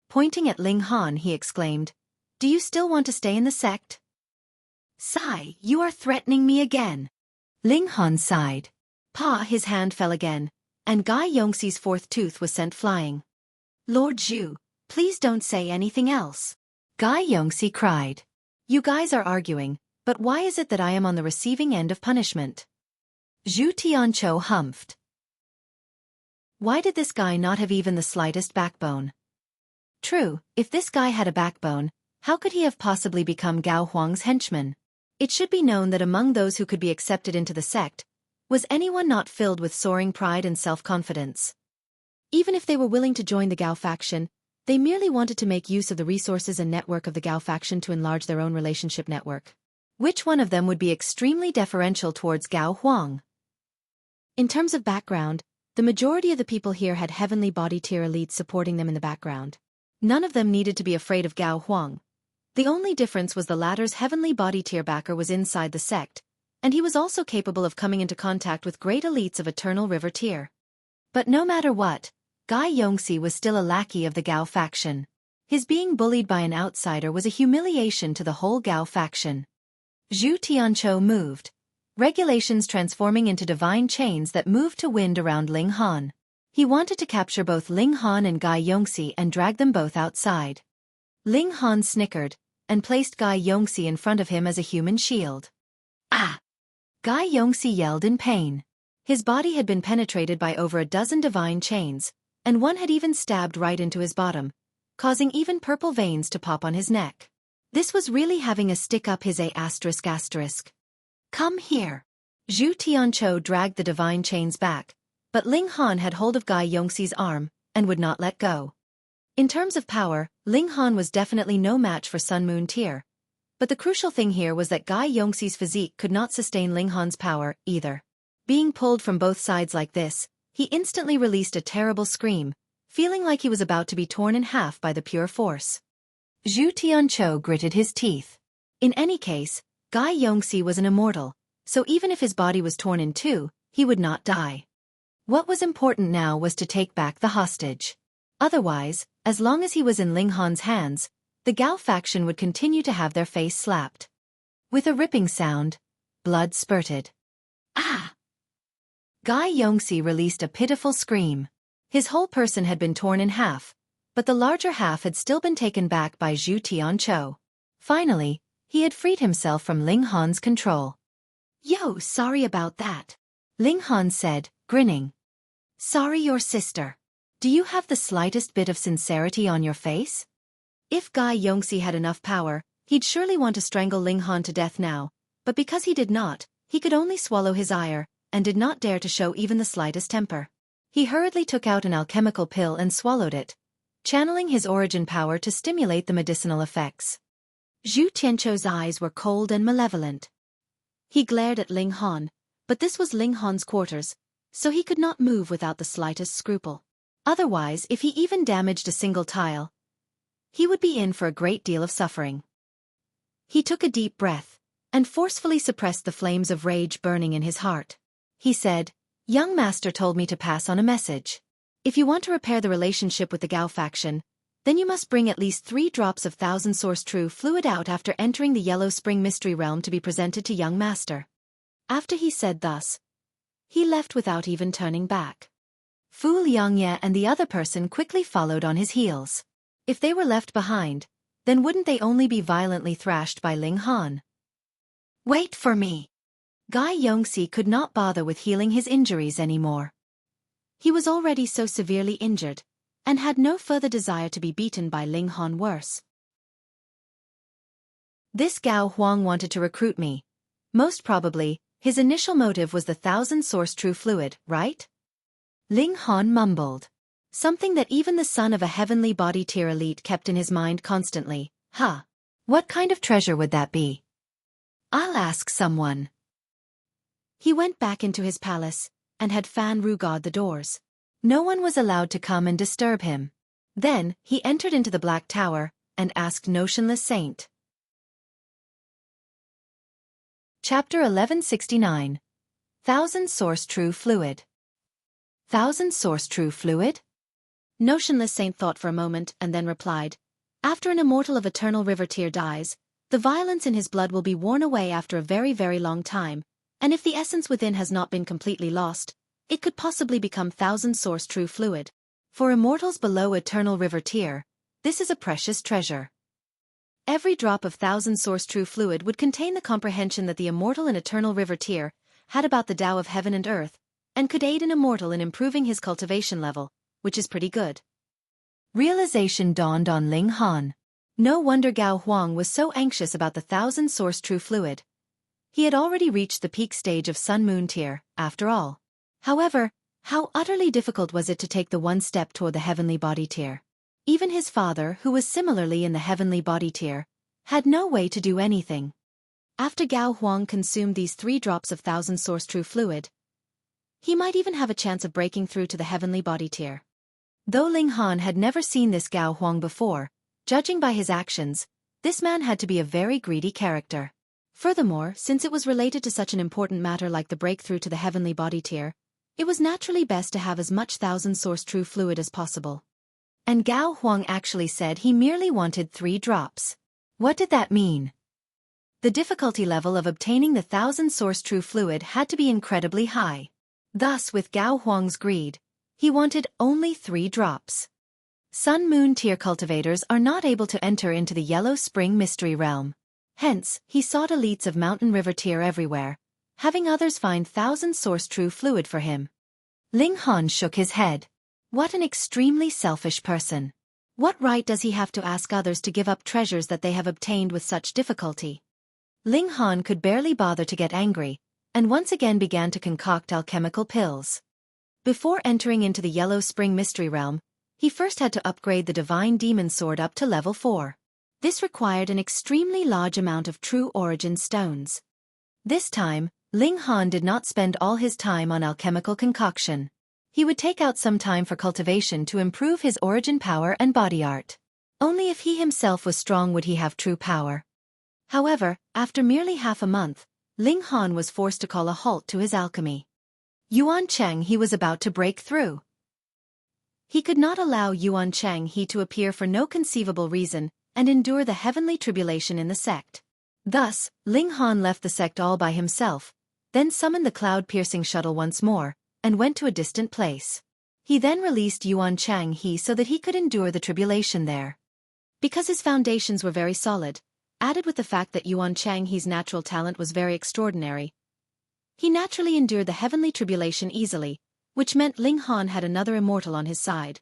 Speaker 1: Pointing at Ling Han, he exclaimed, "Do you still want to stay in the sect?" "Sigh, you are threatening me again." Ling Han sighed. Pa, his hand fell again, and Gai Yongxi's fourth tooth was sent flying. "Lord Zhu, please don't say anything else." Gai Yongxi cried. "You guys are arguing, but why is it that I am on the receiving end of punishment?" Zhu Tianqiu humphed. Why did this guy not have even the slightest backbone? True, if this guy had a backbone, how could he have possibly become Gao Huang's henchman? It should be known that among those who could be accepted into the sect, was anyone not filled with soaring pride and self-confidence. Even if they were willing to join the Gao faction, they merely wanted to make use of the resources and network of the Gao faction to enlarge their own relationship network. Which one of them would be extremely deferential towards Gao Huang? In terms of background, the majority of the people here had heavenly body tier elites supporting them in the background. None of them needed to be afraid of Gao Huang. The only difference was the latter's heavenly body tier backer was inside the sect, and he was also capable of coming into contact with great elites of Eternal River tier. But no matter what, Gai Yongxi was still a lackey of the Gao faction. His being bullied by an outsider was a humiliation to the whole Gao faction. Zhu Tianqiu moved, regulations transforming into divine chains that moved to wind around Ling Han. He wanted to capture both Ling Han and Gai Yongxi and drag them both outside. Ling Han snickered, and placed Gai Yongxi in front of him as a human shield. Ah! Gai Yongxi yelled in pain. His body had been penetrated by over a dozen divine chains, and one had even stabbed right into his bottom, causing even purple veins to pop on his neck. This was really having a stick up his ***. Come here. Zhu Tianqiu dragged the divine chains back, but Ling Han had hold of Gai Yongxi's arm, and would not let go. In terms of power, Ling Han was definitely no match for Sun Moon tier, but the crucial thing here was that Gai Yongxi's physique could not sustain Ling Han's power, either. Being pulled from both sides like this, he instantly released a terrible scream, feeling like he was about to be torn in half by the pure force. Zhu Tianqiu gritted his teeth. In any case, Gai Yongxi was an immortal, so even if his body was torn in two, he would not die. What was important now was to take back the hostage. Otherwise, as long as he was in Ling Han's hands, the Gao faction would continue to have their face slapped. With a ripping sound, blood spurted. Ah! Gai Yongxi released a pitiful scream. His whole person had been torn in half, but the larger half had still been taken back by Zhu Tianqiu. Finally, he had freed himself from Ling Han's control. "Yo, sorry about that," Ling Han said, grinning. "Sorry, your sister. Do you have the slightest bit of sincerity on your face?" If Guy Yongxi had enough power, he'd surely want to strangle Ling Han to death now, but because he did not, he could only swallow his ire, and did not dare to show even the slightest temper. He hurriedly took out an alchemical pill and swallowed it, channeling his origin power to stimulate the medicinal effects. Zhu Tianqiu's eyes were cold and malevolent. He glared at Ling Han, but this was Ling Han's quarters, so he could not move without the slightest scruple. Otherwise, if he even damaged a single tile, he would be in for a great deal of suffering. He took a deep breath, and forcefully suppressed the flames of rage burning in his heart. He said, "Young master told me to pass on a message. If you want to repair the relationship with the Gao faction, then you must bring at least 3 drops of thousand source true fluid out after entering the Yellow Spring Mystery Realm to be presented to young master." After he said thus, he left without even turning back. Fu Liangye and the other person quickly followed on his heels. If they were left behind, then wouldn't they only be violently thrashed by Ling Han? "Wait for me." Guy Yongxi could not bother with healing his injuries anymore. He was already so severely injured, and had no further desire to be beaten by Ling Han worse. "This Gao Huang wanted to recruit me. Most probably, his initial motive was the thousand source true fluid, right?" Ling Han mumbled. Something that even the son of a heavenly body tier elite kept in his mind constantly. What kind of treasure would that be? I'll ask someone. He went back into his palace, and had Fan Ru guard the doors. No one was allowed to come and disturb him. Then, he entered into the Black Tower, and asked Notionless Saint. Chapter 1169. Thousand Source True Fluid. Thousand Source True Fluid? Notionless Saint thought for a moment and then replied, "After an immortal of eternal river tier dies, the violence in his blood will be worn away after a very, very long time, and if the essence within has not been completely lost, it could possibly become thousand source true fluid. For immortals below eternal river tier, this is a precious treasure. Every drop of thousand source true fluid would contain the comprehension that the immortal in eternal river tier had about the Tao of heaven and earth, and could aid an immortal in improving his cultivation level, which is pretty good." Realization dawned on Ling Han. No wonder Gao Huang was so anxious about the thousand source true fluid. He had already reached the peak stage of Sun Moon tier, after all. However, how utterly difficult was it to take the one step toward the heavenly body tier? Even his father, who was similarly in the heavenly body tier, had no way to do anything. After Gao Huang consumed these 3 drops of thousand source true fluid, he might even have a chance of breaking through to the heavenly body tier. Though Ling Han had never seen this Gao Huang before, judging by his actions, this man had to be a very greedy character. Furthermore, since it was related to such an important matter like the breakthrough to the heavenly body tier, it was naturally best to have as much thousand source true fluid as possible. And Gao Huang actually said he merely wanted 3 drops. What did that mean? The difficulty level of obtaining the thousand source true fluid had to be incredibly high. Thus, with Gao Huang's greed, he wanted only 3 drops. Sun Moon tier cultivators are not able to enter into the Yellow Spring Mystery Realm. Hence, he sought elites of Mountain River tier everywhere, having others find thousand source true fluid for him. Ling Han shook his head. What an extremely selfish person. What right does he have to ask others to give up treasures that they have obtained with such difficulty? Ling Han could barely bother to get angry, and once again began to concoct alchemical pills. Before entering into the Yellow Spring Mystery Realm, he first had to upgrade the Divine Demon Sword up to level 4. This required an extremely large amount of true origin stones. This time, Ling Han did not spend all his time on alchemical concoction. He would take out some time for cultivation to improve his origin power and body art. Only if he himself was strong would he have true power. However, after merely half a month, Ling Han was forced to call a halt to his alchemy. Yuan Cheng he was about to break through. He could not allow Yuan Cheng he to appear for no conceivable reason, and endure the heavenly tribulation in the sect. Thus, Ling Han left the sect all by himself, then summoned the cloud-piercing shuttle once more, and went to a distant place. He then released Yuan Changhe so that he could endure the tribulation there. Because his foundations were very solid, added with the fact that Yuan Changhe's natural talent was very extraordinary, he naturally endured the heavenly tribulation easily, which meant Ling Han had another immortal on his side.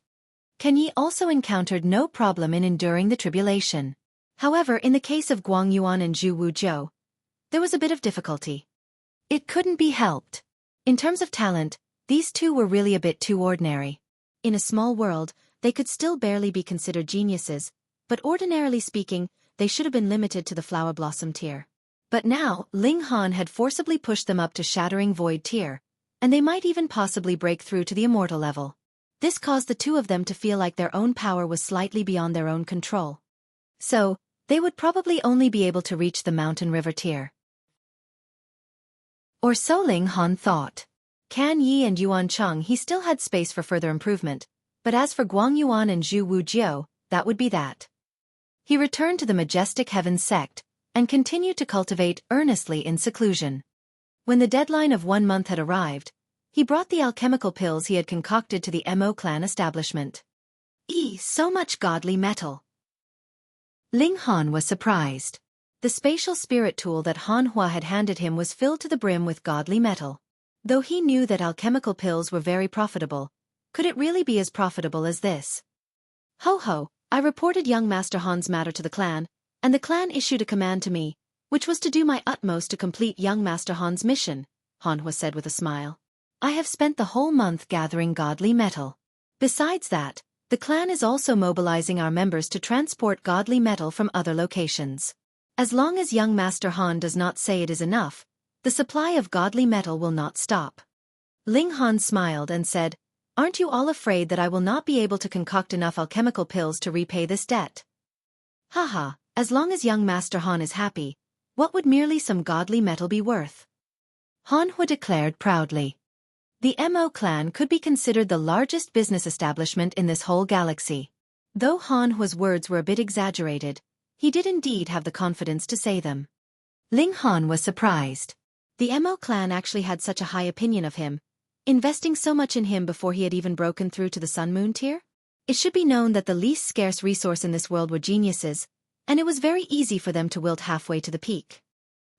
Speaker 1: Ken Yi also encountered no problem in enduring the tribulation. However, in the case of Guang Yuan and Zhu Wuzhou, there was a bit of difficulty. It couldn't be helped. In terms of talent, these two were really a bit too ordinary. In a small world, they could still barely be considered geniuses, but ordinarily speaking, they should have been limited to the flower blossom tier. But now, Ling Han had forcibly pushed them up to shattering void tier, and they might even possibly break through to the immortal level. This caused the two of them to feel like their own power was slightly beyond their own control. So, they would probably only be able to reach the mountain river tier. Or so Ling Han thought. Kan Yi and Yuan Cheng he still had space for further improvement, but as for Guang Yuan and Zhu Wuzhou, that would be that. He returned to the majestic heavens sect, and continued to cultivate earnestly in seclusion. When the deadline of 1 month had arrived, he brought the alchemical pills he had concocted to the Mo clan establishment. So much godly metal! Ling Han was surprised. The spatial spirit tool that Han Hua had handed him was filled to the brim with godly metal. Though he knew that alchemical pills were very profitable, could it really be as profitable as this? Ho ho, I reported young Master Han's matter to the clan, and the clan issued a command to me, which was to do my utmost to complete young Master Han's mission, Han Hua said with a smile. I have spent the whole month gathering godly metal. Besides that, the clan is also mobilizing our members to transport godly metal from other locations. As long as young Master Han does not say it is enough, the supply of godly metal will not stop. Ling Han smiled and said, Aren't you all afraid that I will not be able to concoct enough alchemical pills to repay this debt? Haha, as long as young Master Han is happy, what would merely some godly metal be worth? Han Hua declared proudly. The Mo clan could be considered the largest business establishment in this whole galaxy. Though Han Hua's words were a bit exaggerated, he did indeed have the confidence to say them. Ling Han was surprised. The Mo clan actually had such a high opinion of him, investing so much in him before he had even broken through to the Sun-Moon tier? It should be known that the least scarce resource in this world were geniuses, and it was very easy for them to wilt halfway to the peak.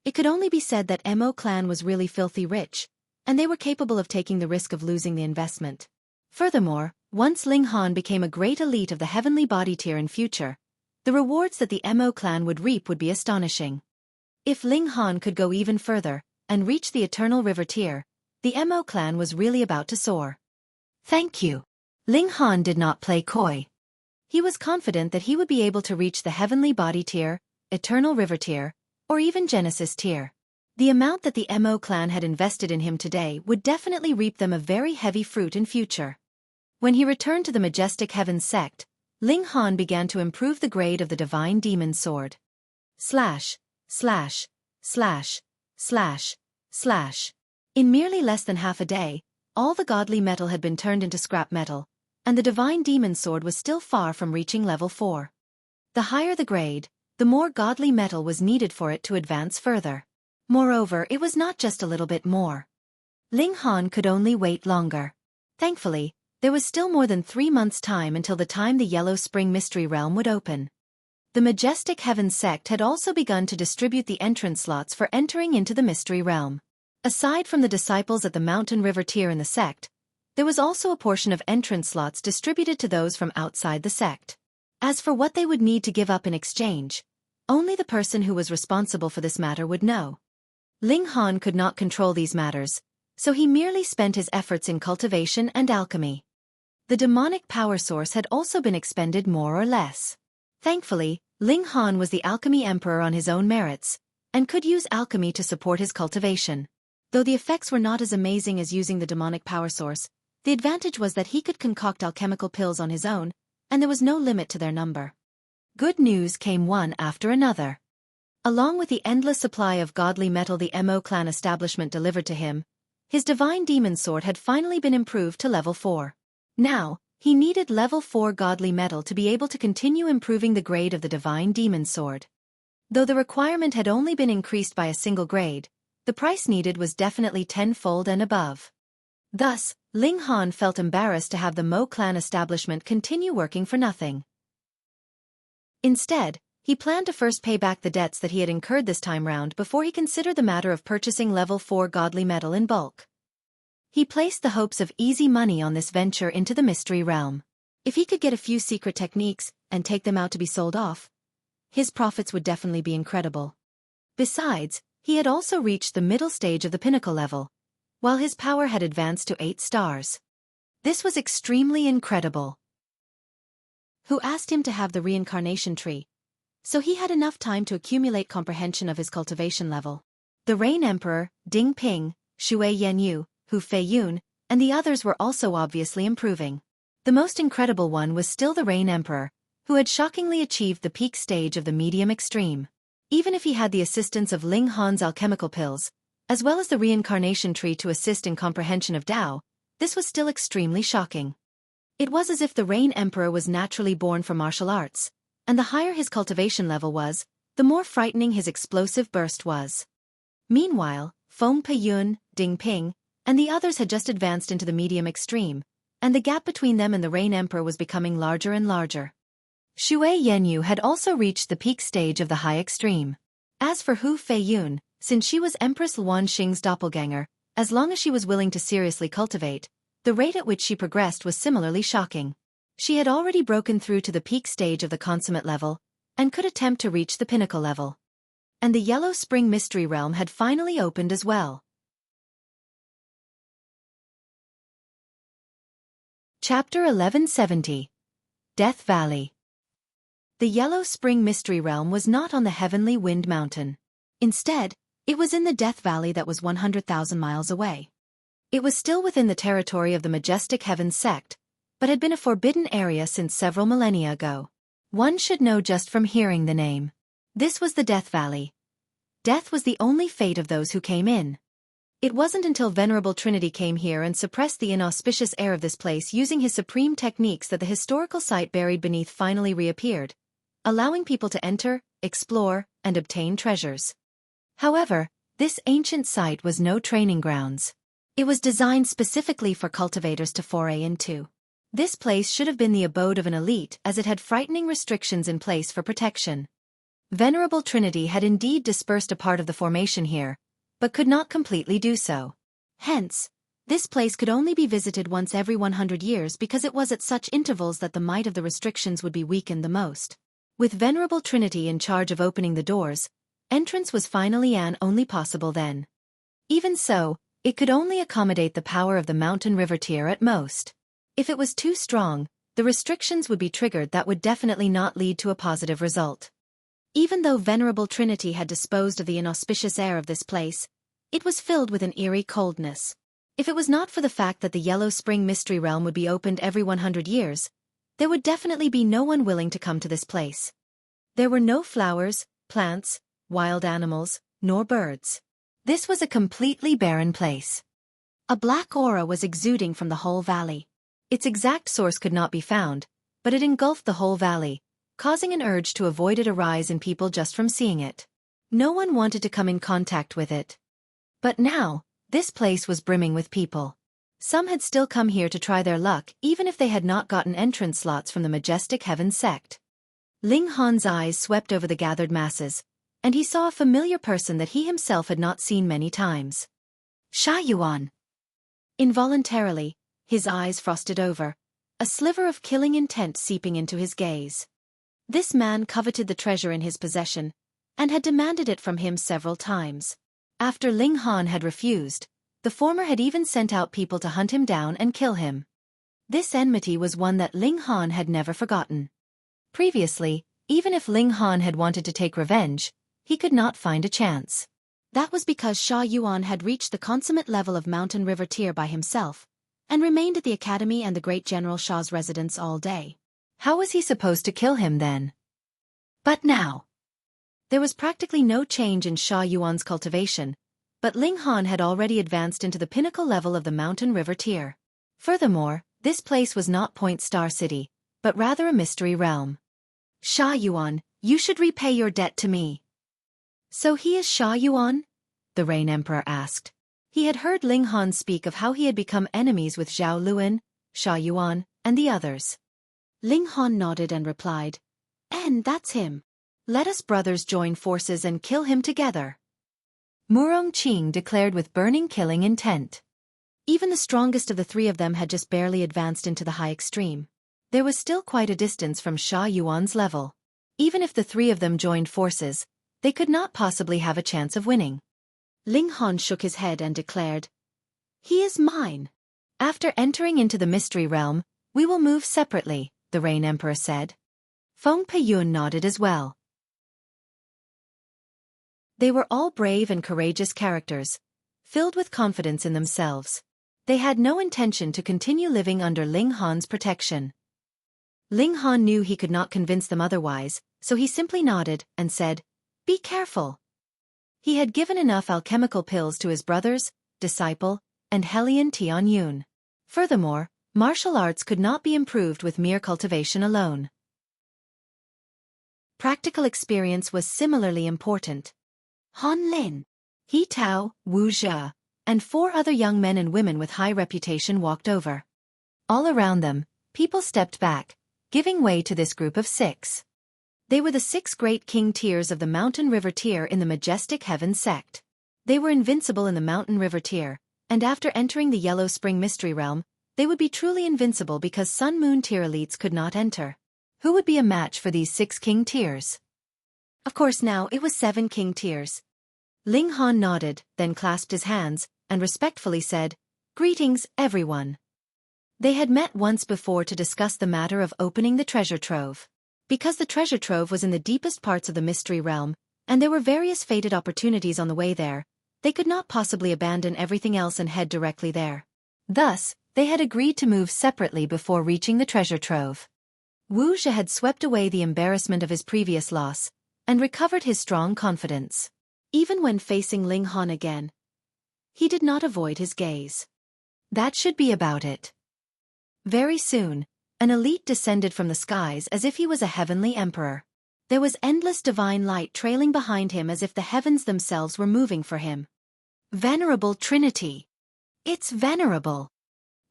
Speaker 1: It could only be said that Mo clan was really filthy rich, and they were capable of taking the risk of losing the investment. Furthermore, once Ling Han became a great elite of the heavenly body tier in future, the rewards that the Mo clan would reap would be astonishing. If Ling Han could go even further, and reach the eternal river tier, the Mo clan was really about to soar. Thank you. Ling Han did not play coy. He was confident that he would be able to reach the heavenly body tier, eternal river tier, or even Genesis tier. The amount that the Mo clan had invested in him today would definitely reap them a very heavy fruit in future. When he returned to the majestic heavens sect, Ling Han began to improve the grade of the divine demon sword. Slash, slash, slash, slash, slash. In merely less than half a day, all the godly metal had been turned into scrap metal, and the divine demon sword was still far from reaching level 4. The higher the grade, the more godly metal was needed for it to advance further. Moreover, it was not just a little bit more. Ling Han could only wait longer. Thankfully, there was still more than 3 months' time until the time the Yellow Spring Mystery Realm would open. The majestic heavens sect had also begun to distribute the entrance slots for entering into the Mystery Realm. Aside from the disciples at the Mountain River tier in the sect, there was also a portion of entrance slots distributed to those from outside the sect. As for what they would need to give up in exchange, only the person who was responsible for this matter would know. Ling Han could not control these matters, so he merely spent his efforts in cultivation and alchemy. The demonic power source had also been expended more or less. Thankfully, Ling Han was the alchemy emperor on his own merits, and could use alchemy to support his cultivation. Though the effects were not as amazing as using the demonic power source, the advantage was that he could concoct alchemical pills on his own, and there was no limit to their number. Good news came one after another. Along with the endless supply of godly metal the Mo clan establishment delivered to him, his divine demon sword had finally been improved to level 4. Now, he needed level 4 godly metal to be able to continue improving the grade of the divine demon sword. Though the requirement had only been increased by a single grade, the price needed was definitely tenfold and above. Thus, Ling Han felt embarrassed to have the Mo clan establishment continue working for nothing. Instead, he planned to first pay back the debts that he had incurred this time round before he considered the matter of purchasing level 4 godly metal in bulk. He placed the hopes of easy money on this venture into the mystery realm. If he could get a few secret techniques and take them out to be sold off, his profits would definitely be incredible. Besides, he had also reached the middle stage of the pinnacle level, while his power had advanced to 8 stars. This was extremely incredible. Who asked him to have the reincarnation tree, so he had enough time to accumulate comprehension of his cultivation level. The Rain Emperor, Ding Ping, Shui Yanyu, Hu Feiyun, and the others were also obviously improving. The most incredible one was still the Rain Emperor, who had shockingly achieved the peak stage of the medium extreme. Even if he had the assistance of Ling Han's alchemical pills, as well as the reincarnation tree to assist in comprehension of Tao, this was still extremely shocking. It was as if the Rain Emperor was naturally born for martial arts, and the higher his cultivation level was, the more frightening his explosive burst was. Meanwhile, Feng Peiyun, Ding Ping, and the others had just advanced into the medium extreme, and the gap between them and the Rain Emperor was becoming larger and larger. Shui Yanyu had also reached the peak stage of the high extreme. As for Hu Feiyun, since she was Empress Luan Xing's doppelganger, as long as she was willing to seriously cultivate, the rate at which she progressed was similarly shocking. She had already broken through to the peak stage of the consummate level, and could attempt to reach the pinnacle level. And the Yellow Spring Mystery Realm had finally opened as well. Chapter 1170. Death Valley. The Yellow Spring Mystery Realm was not on the heavenly Wind Mountain. Instead, it was in the Death Valley that was 100,000 miles away. It was still within the territory of the Majestic Heavens sect, but had been a forbidden area since several millennia ago. One should know just from hearing the name. This was the Death Valley. Death was the only fate of those who came in. It wasn't until Venerable Trinity came here and suppressed the inauspicious air of this place using his supreme techniques that the historical site buried beneath finally reappeared, allowing people to enter, explore, and obtain treasures. However, this ancient site was no training grounds. It was designed specifically for cultivators to foray into. This place should have been the abode of an elite as it had frightening restrictions in place for protection. Venerable Trinity had indeed dispersed a part of the formation here, but could not completely do so. Hence, this place could only be visited once every 100 years because it was at such intervals that the might of the restrictions would be weakened the most. With Venerable Trinity in charge of opening the doors, entrance was finally and only possible then. Even so, it could only accommodate the power of the mountain river tier at most. If it was too strong, the restrictions would be triggered that would definitely not lead to a positive result. Even though Venerable Trinity had disposed of the inauspicious air of this place, it was filled with an eerie coldness. If it was not for the fact that the Yellow Spring Mystery Realm would be opened every 100 years, there would definitely be no one willing to come to this place. There were no flowers, plants, wild animals, nor birds. This was a completely barren place. A black aura was exuding from the whole valley. Its exact source could not be found, but it engulfed the whole valley, causing an urge to avoid it arise in people just from seeing it. No one wanted to come in contact with it. But now, this place was brimming with people. Some had still come here to try their luck even if they had not gotten entrance slots from the Majestic Heavens sect. Ling Han's eyes swept over the gathered masses, and he saw a familiar person that he himself had not seen many times. Xiaofan. Involuntarily, his eyes frosted over, a sliver of killing intent seeping into his gaze. This man coveted the treasure in his possession, and had demanded it from him several times. After Ling Han had refused, the former had even sent out people to hunt him down and kill him. This enmity was one that Ling Han had never forgotten. Previously, even if Ling Han had wanted to take revenge, he could not find a chance. That was because Xiaofan had reached the consummate level of Mountain River tier by himself, and remained at the academy and the great General Sha's residence all day. How was he supposed to kill him then? But now, there was practically no change in Xiaofan's cultivation, but Ling Han had already advanced into the pinnacle level of the Mountain River tier. Furthermore, this place was not Point Star City, but rather a mystery realm. Xiaofan, you should repay your debt to me. So he is Xiaofan? The Rain Emperor asked. He had heard Ling Han speak of how he had become enemies with Zhao Luan, Sha Yuan, and the others. Ling Han nodded and replied, "And that's him. Let us brothers join forces and kill him together." Murong Qing declared with burning killing intent. Even the strongest of the three of them had just barely advanced into the high extreme. There was still quite a distance from Sha Yuan's level. Even if the three of them joined forces, they could not possibly have a chance of winning. Ling Han shook his head and declared, "He is mine. After entering into the mystery realm, we will move separately," the Rain Emperor said. Feng Peiyun nodded as well. They were all brave and courageous characters, filled with confidence in themselves. They had no intention to continue living under Ling Han's protection. Ling Han knew he could not convince them otherwise, so he simply nodded and said, "Be careful." He had given enough alchemical pills to his brothers, disciple, and Hellion Tianyun. Furthermore, martial arts could not be improved with mere cultivation alone. Practical experience was similarly important. Han Lin, He Tao, Wuxia, and 4 other young men and women with high reputation walked over. All around them, people stepped back, giving way to this group of 6. They were the 6 great king tiers of the Mountain River tier in the Majestic Heaven sect. They were invincible in the Mountain River tier, and after entering the Yellow Spring Mystery Realm, they would be truly invincible because Sun Moon tier elites could not enter. Who would be a match for these 6 king tiers? Of course now it was 7 king tiers. Ling Han nodded, then clasped his hands, and respectfully said, "Greetings, everyone." They had met once before to discuss the matter of opening the treasure trove. Because the treasure trove was in the deepest parts of the mystery realm, and there were various fated opportunities on the way there, they could not possibly abandon everything else and head directly there. Thus, they had agreed to move separately before reaching the treasure trove. Wu Zhe had swept away the embarrassment of his previous loss, and recovered his strong confidence. Even when facing Ling Han again, he did not avoid his gaze. That should be about it. Very soon, an elite descended from the skies as if he was a heavenly emperor. There was endless divine light trailing behind him as if the heavens themselves were moving for him. Venerable Trinity! It's venerable!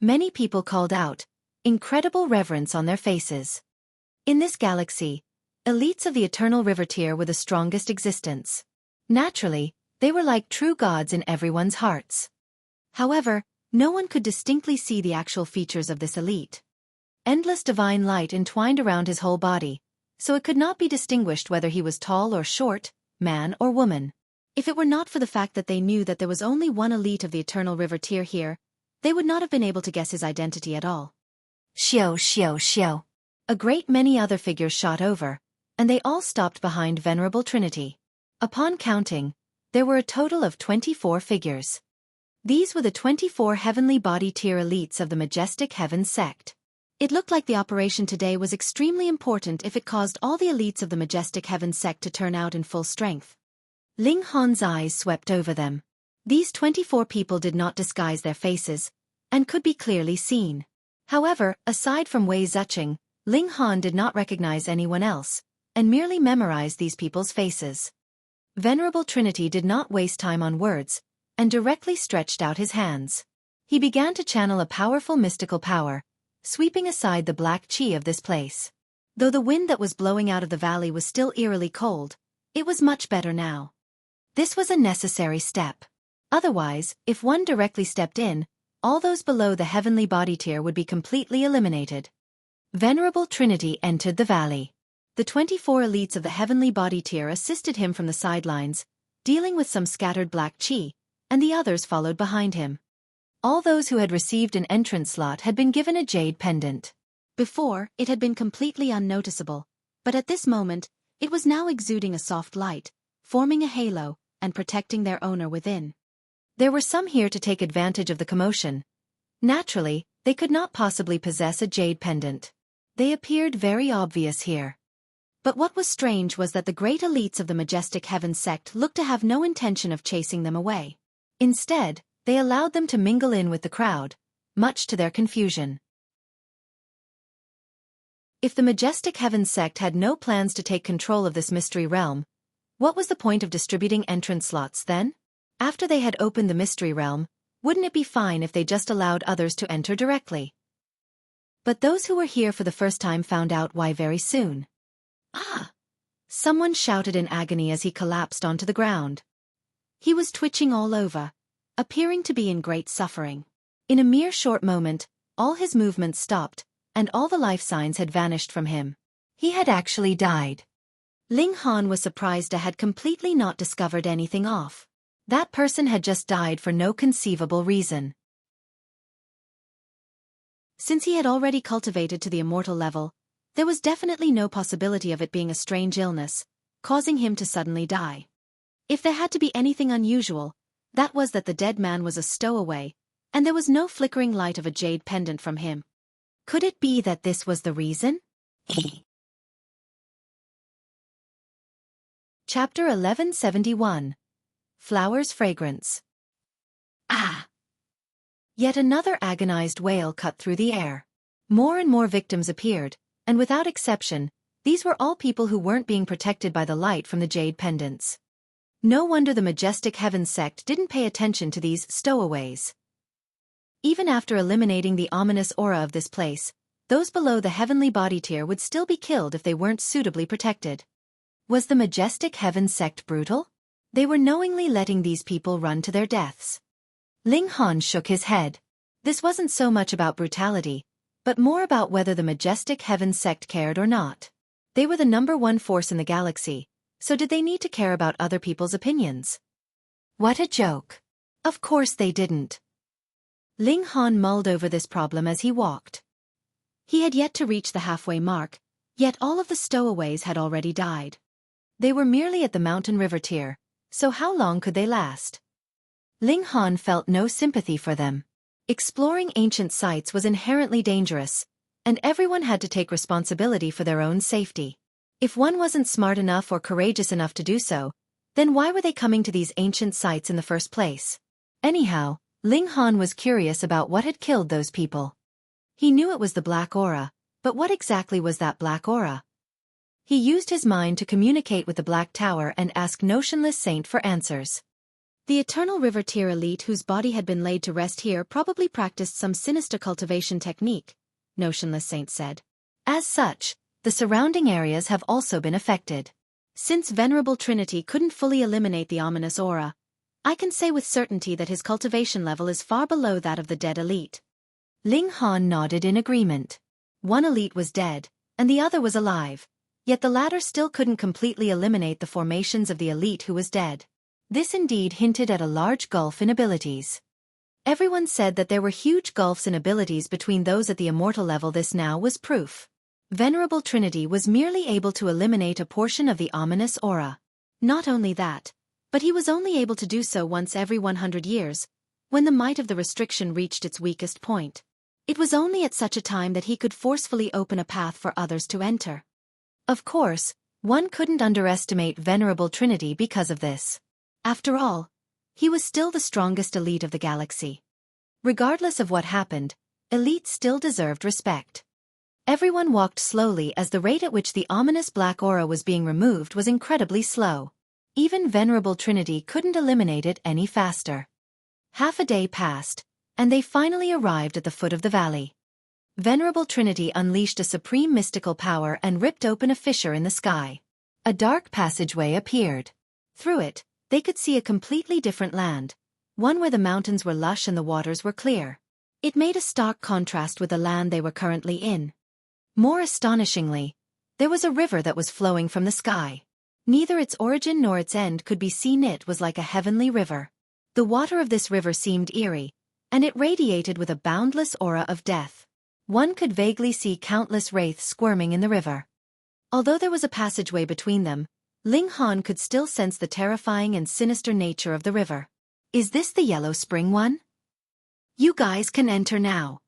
Speaker 1: Many people called out, incredible reverence on their faces. In this galaxy, elites of the Eternal River tier were the strongest existence. Naturally, they were like true gods in everyone's hearts. However, no one could distinctly see the actual features of this elite. Endless divine light entwined around his whole body, so it could not be distinguished whether he was tall or short, man or woman. If it were not for the fact that they knew that there was only one elite of the Eternal River tier here, they would not have been able to guess his identity at all. Xiao. A great many other figures shot over, and they all stopped behind Venerable Trinity. Upon counting, there were a total of 24 figures. These were the 24 heavenly body tier elites of the Majestic Heaven sect. It looked like the operation today was extremely important if it caused all the elites of the Majestic Heaven sect to turn out in full strength. Ling Han's eyes swept over them. These 24 people did not disguise their faces, and could be clearly seen. However, aside from Wei Zucheng, Ling Han did not recognize anyone else, and merely memorized these people's faces. Venerable Trinity did not waste time on words, and directly stretched out his hands. He began to channel a powerful mystical power, sweeping aside the black qi of this place. Though the wind that was blowing out of the valley was still eerily cold, it was much better now. This was a necessary step. Otherwise, if one directly stepped in, all those below the heavenly body tier would be completely eliminated. Venerable Trinity entered the valley. The 24 elites of the heavenly body tier assisted him from the sidelines, dealing with some scattered black qi, and the others followed behind him. All those who had received an entrance slot had been given a jade pendant. Before, it had been completely unnoticeable, but at this moment, it was now exuding a soft light, forming a halo, and protecting their owner within. There were some here to take advantage of the commotion. Naturally, they could not possibly possess a jade pendant. They appeared very obvious here. But what was strange was that the great elites of the Majestic Heaven sect looked to have no intention of chasing them away. Instead, they allowed them to mingle in with the crowd, much to their confusion. If the Majestic Heaven sect had no plans to take control of this mystery realm, what was the point of distributing entrance slots then? After they had opened the mystery realm, wouldn't it be fine if they just allowed others to enter directly? But those who were here for the first time found out why very soon. Ah! Someone shouted in agony as he collapsed onto the ground. He was twitching all over, appearing to be in great suffering. In a mere short moment, all his movements stopped, and all the life signs had vanished from him. He had actually died. Ling Han was surprised I had completely not discovered anything off. That person had just died for no conceivable reason. Since he had already cultivated to the immortal level, there was definitely no possibility of it being a strange illness, causing him to suddenly die. If there had to be anything unusual, that was that the dead man was a stowaway, and there was no flickering light of a jade pendant from him. Could it be that this was the reason? Chapter 1171. Flowers' Fragrance. Ah! Yet another agonized wail cut through the air. More and more victims appeared, and without exception, these were all people who weren't being protected by the light from the jade pendants. No wonder the majestic Heavens sect didn't pay attention to these stowaways. Even after eliminating the ominous aura of this place, those below the heavenly body tier would still be killed if they weren't suitably protected. Was the majestic Heavens sect brutal? They were knowingly letting these people run to their deaths. Ling Han shook his head. This wasn't so much about brutality, but more about whether the majestic Heavens sect cared or not. They were the #1 force in the galaxy, so did they need to care about other people's opinions? What a joke. Of course they didn't. Ling Han mulled over this problem as he walked. He had yet to reach the halfway mark, yet all of the stowaways had already died. They were merely at the mountain river tier, so how long could they last? Ling Han felt no sympathy for them. Exploring ancient sites was inherently dangerous, and everyone had to take responsibility for their own safety. If one wasn't smart enough or courageous enough to do so, then why were they coming to these ancient sites in the first place? Anyhow, Ling Han was curious about what had killed those people. He knew it was the black aura, but what exactly was that black aura? He used his mind to communicate with the Black Tower and ask Notionless Saint for answers. The Eternal River Tier elite whose body had been laid to rest here probably practiced some sinister cultivation technique, Notionless Saint said. As such, the surrounding areas have also been affected. Since Venerable Trinity couldn't fully eliminate the ominous aura, I can say with certainty that his cultivation level is far below that of the dead elite. Ling Han nodded in agreement. One elite was dead, and the other was alive. Yet the latter still couldn't completely eliminate the formations of the elite who was dead. This indeed hinted at a large gulf in abilities. Everyone said that there were huge gulfs in abilities between those at the immortal level. This now was proof. Venerable Trinity was merely able to eliminate a portion of the ominous aura. Not only that, but he was only able to do so once every 100 years, when the might of the restriction reached its weakest point. It was only at such a time that he could forcefully open a path for others to enter. Of course, one couldn't underestimate Venerable Trinity because of this. After all, he was still the strongest elite of the galaxy. Regardless of what happened, elite still deserved respect. Everyone walked slowly as the rate at which the ominous black aura was being removed was incredibly slow. Even Venerable Trinity couldn't eliminate it any faster. Half a day passed, and they finally arrived at the foot of the valley. Venerable Trinity unleashed a supreme mystical power and ripped open a fissure in the sky. A dark passageway appeared. Through it, they could see a completely different land, one where the mountains were lush and the waters were clear. It made a stark contrast with the land they were currently in. More astonishingly, there was a river that was flowing from the sky. Neither its origin nor its end could be seen. It was like a heavenly river. The water of this river seemed eerie, and it radiated with a boundless aura of death. One could vaguely see countless wraiths squirming in the river. Although there was a passageway between them, Ling Han could still sense the terrifying and sinister nature of the river. Is this the Yellow Spring one? You guys can enter now.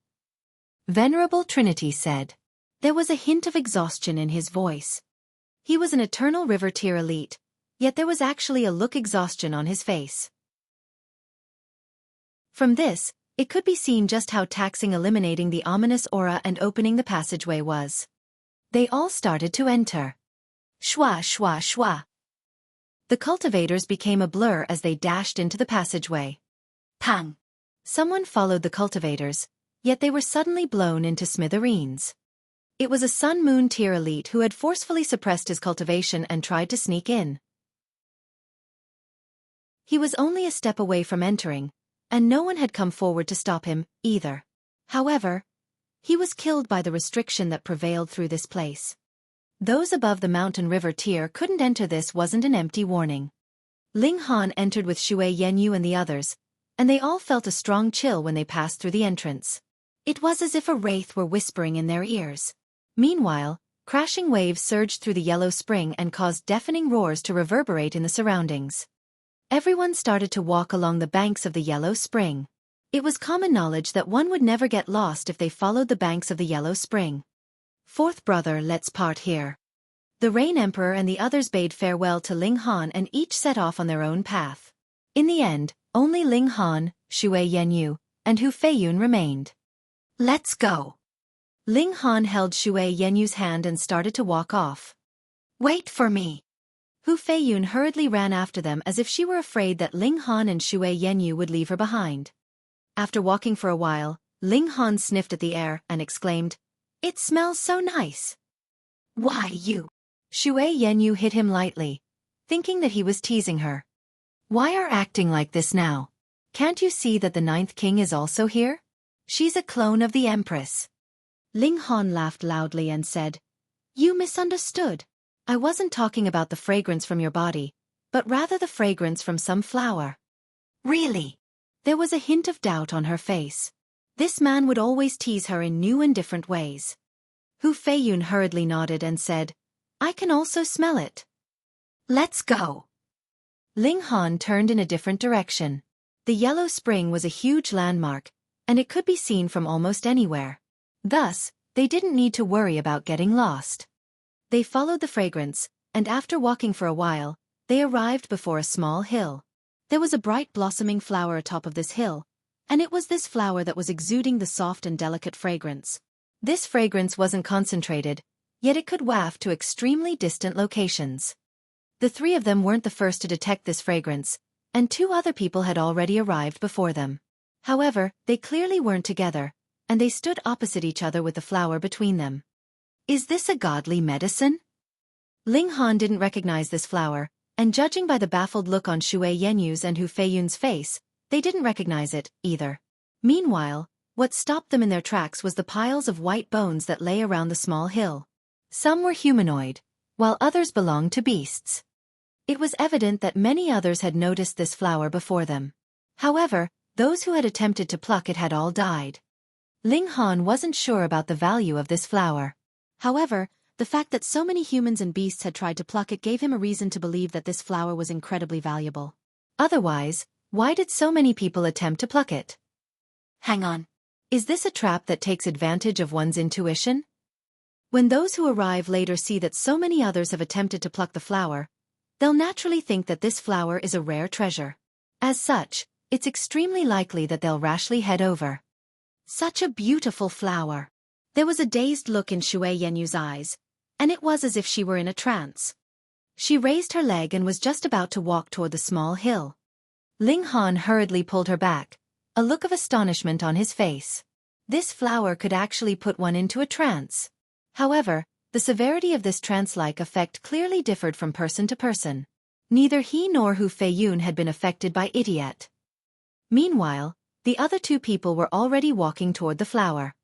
Speaker 1: Venerable Trinity said. There was a hint of exhaustion in his voice. He was an Eternal River Tier elite, yet there was actually a look exhaustion on his face. From this, it could be seen just how taxing eliminating the ominous aura and opening the passageway was. They all started to enter. Shwa shwa shwa. The cultivators became a blur as they dashed into the passageway. Pang! Someone followed the cultivators, yet they were suddenly blown into smithereens. It was a Sun Moon tier elite who had forcefully suppressed his cultivation and tried to sneak in. He was only a step away from entering, and no one had come forward to stop him, either. However, he was killed by the restriction that prevailed through this place. Those above the mountain river tier couldn't enter. This wasn't an empty warning. Ling Han entered with Xue Yanyu and the others, and they all felt a strong chill when they passed through the entrance. It was as if a wraith were whispering in their ears. Meanwhile, crashing waves surged through the yellow spring and caused deafening roars to reverberate in the surroundings. Everyone started to walk along the banks of the yellow spring. It was common knowledge that one would never get lost if they followed the banks of the yellow spring. Fourth brother, let's part here. The Rain Emperor and the others bade farewell to Ling Han and each set off on their own path. In the end, only Ling Han, Xue Yanyu, and Hu Feiyun remained. Let's go. Ling Han held Xue Yanyu's hand and started to walk off. Wait for me. Hu Feiyun hurriedly ran after them as if she were afraid that Ling Han and Xue Yanyu would leave her behind. After walking for a while, Ling Han sniffed at the air and exclaimed, "It smells so nice." Why you? Xue Yanyu hit him lightly, thinking that he was teasing her. Why are acting like this now? Can't you see that the ninth king is also here? She's a clone of the Empress. Ling Han laughed loudly and said, "You misunderstood. I wasn't talking about the fragrance from your body, but rather the fragrance from some flower." Really? There was a hint of doubt on her face. This man would always tease her in new and different ways. Hu Feiyun hurriedly nodded and said, "I can also smell it. Let's go." Ling Han turned in a different direction. The yellow spring was a huge landmark, and it could be seen from almost anywhere. Thus, they didn't need to worry about getting lost. They followed the fragrance, and after walking for a while, they arrived before a small hill. There was a bright blossoming flower atop of this hill, and it was this flower that was exuding the soft and delicate fragrance. This fragrance wasn't concentrated, yet it could waft to extremely distant locations. The three of them weren't the first to detect this fragrance, and two other people had already arrived before them. However, they clearly weren't together, and they stood opposite each other with the flower between them. Is this a godly medicine? Ling Han didn't recognize this flower, and judging by the baffled look on Xue Yenyu's and Hu Feiyun's face, they didn't recognize it, either. Meanwhile, what stopped them in their tracks was the piles of white bones that lay around the small hill. Some were humanoid, while others belonged to beasts. It was evident that many others had noticed this flower before them. However, those who had attempted to pluck it had all died. Ling Han wasn't sure about the value of this flower. However, the fact that so many humans and beasts had tried to pluck it gave him a reason to believe that this flower was incredibly valuable. Otherwise, why did so many people attempt to pluck it? Hang on. Is this a trap that takes advantage of one's intuition? When those who arrive later see that so many others have attempted to pluck the flower, they'll naturally think that this flower is a rare treasure. As such, it's extremely likely that they'll rashly head over. Such a beautiful flower. There was a dazed look in Xue Yenyu's eyes, and it was as if she were in a trance. She raised her leg and was just about to walk toward the small hill. Ling Han hurriedly pulled her back, a look of astonishment on his face. This flower could actually put one into a trance. However, the severity of this trance-like effect clearly differed from person to person. Neither he nor Hu Feiyun had been affected by it yet. Meanwhile, the other two people were already walking toward the flower.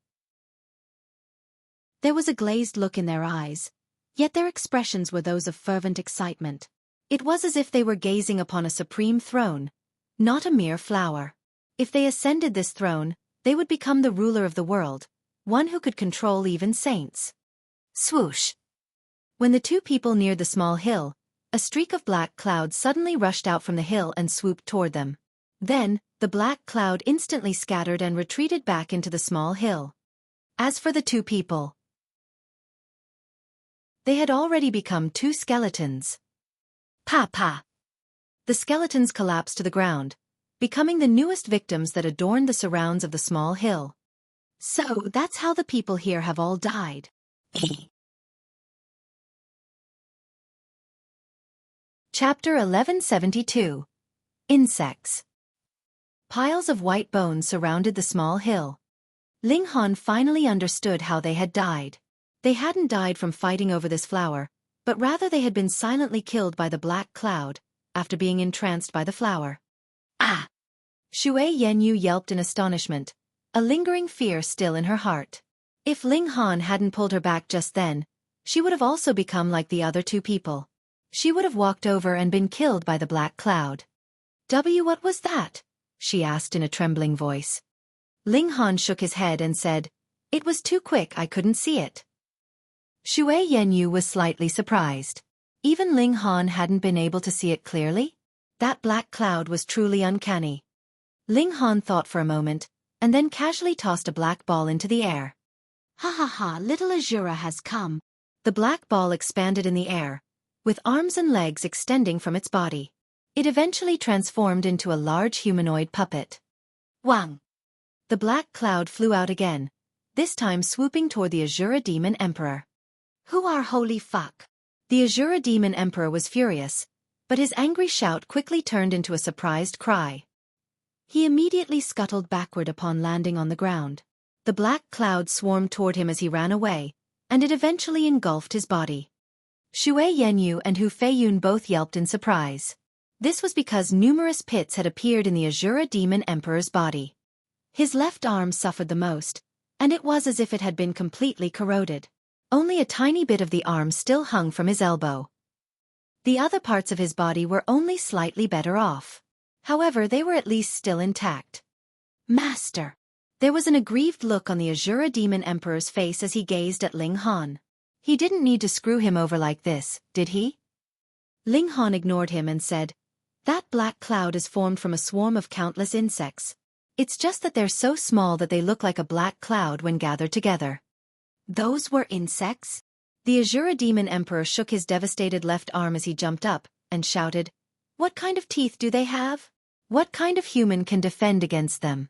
Speaker 1: There was a glazed look in their eyes, yet their expressions were those of fervent excitement. It was as if they were gazing upon a supreme throne, not a mere flower. If they ascended this throne, they would become the ruler of the world, one who could control even saints. Swoosh! When the two people neared the small hill, a streak of black cloud suddenly rushed out from the hill and swooped toward them. Then, the black cloud instantly scattered and retreated back into the small hill. As for the two people, they had already become two skeletons. Pa! The skeletons collapsed to the ground, becoming the newest victims that adorned the surrounds of the small hill. So that's how the people here have all died. Chapter 1172. Insects. Piles of white bones surrounded the small hill. Ling Han finally understood how they had died. They hadn't died from fighting over this flower, but rather they had been silently killed by the black cloud, after being entranced by the flower. Ah! Shui Yanyu yelped in astonishment, a lingering fear still in her heart. If Ling Han hadn't pulled her back just then, she would have also become like the other two people. She would have walked over and been killed by the black cloud. What was that? She asked in a trembling voice. Ling Han shook his head and said, "It was too quick, I couldn't see it." Shui Yanyu was slightly surprised. Even Ling Han hadn't been able to see it clearly? That black cloud was truly uncanny. Ling Han thought for a moment, and then casually tossed a black ball into the air. "Ha ha ha, little Azura has come." The black ball expanded in the air, with arms and legs extending from its body. It eventually transformed into a large humanoid puppet. Wang! The black cloud flew out again, this time swooping toward the Azura Demon Emperor. "Who are holy fuck?" The Azura Demon Emperor was furious, but his angry shout quickly turned into a surprised cry. He immediately scuttled backward upon landing on the ground. The black cloud swarmed toward him as he ran away, and it eventually engulfed his body. Shui Yanyu and Hu Feiyun both yelped in surprise. This was because numerous pits had appeared in the Azura Demon Emperor's body. His left arm suffered the most, and it was as if it had been completely corroded. Only a tiny bit of the arm still hung from his elbow. The other parts of his body were only slightly better off. However, they were at least still intact. "Master!" There was an aggrieved look on the Azura Demon Emperor's face as he gazed at Ling Han. He didn't need to screw him over like this, did he? Ling Han ignored him and said, "That black cloud is formed from a swarm of countless insects. It's just that they're so small that they look like a black cloud when gathered together." "Those were insects?" The Azura Demon Emperor shook his devastated left arm as he jumped up, and shouted, "What kind of teeth do they have? What kind of human can defend against them?"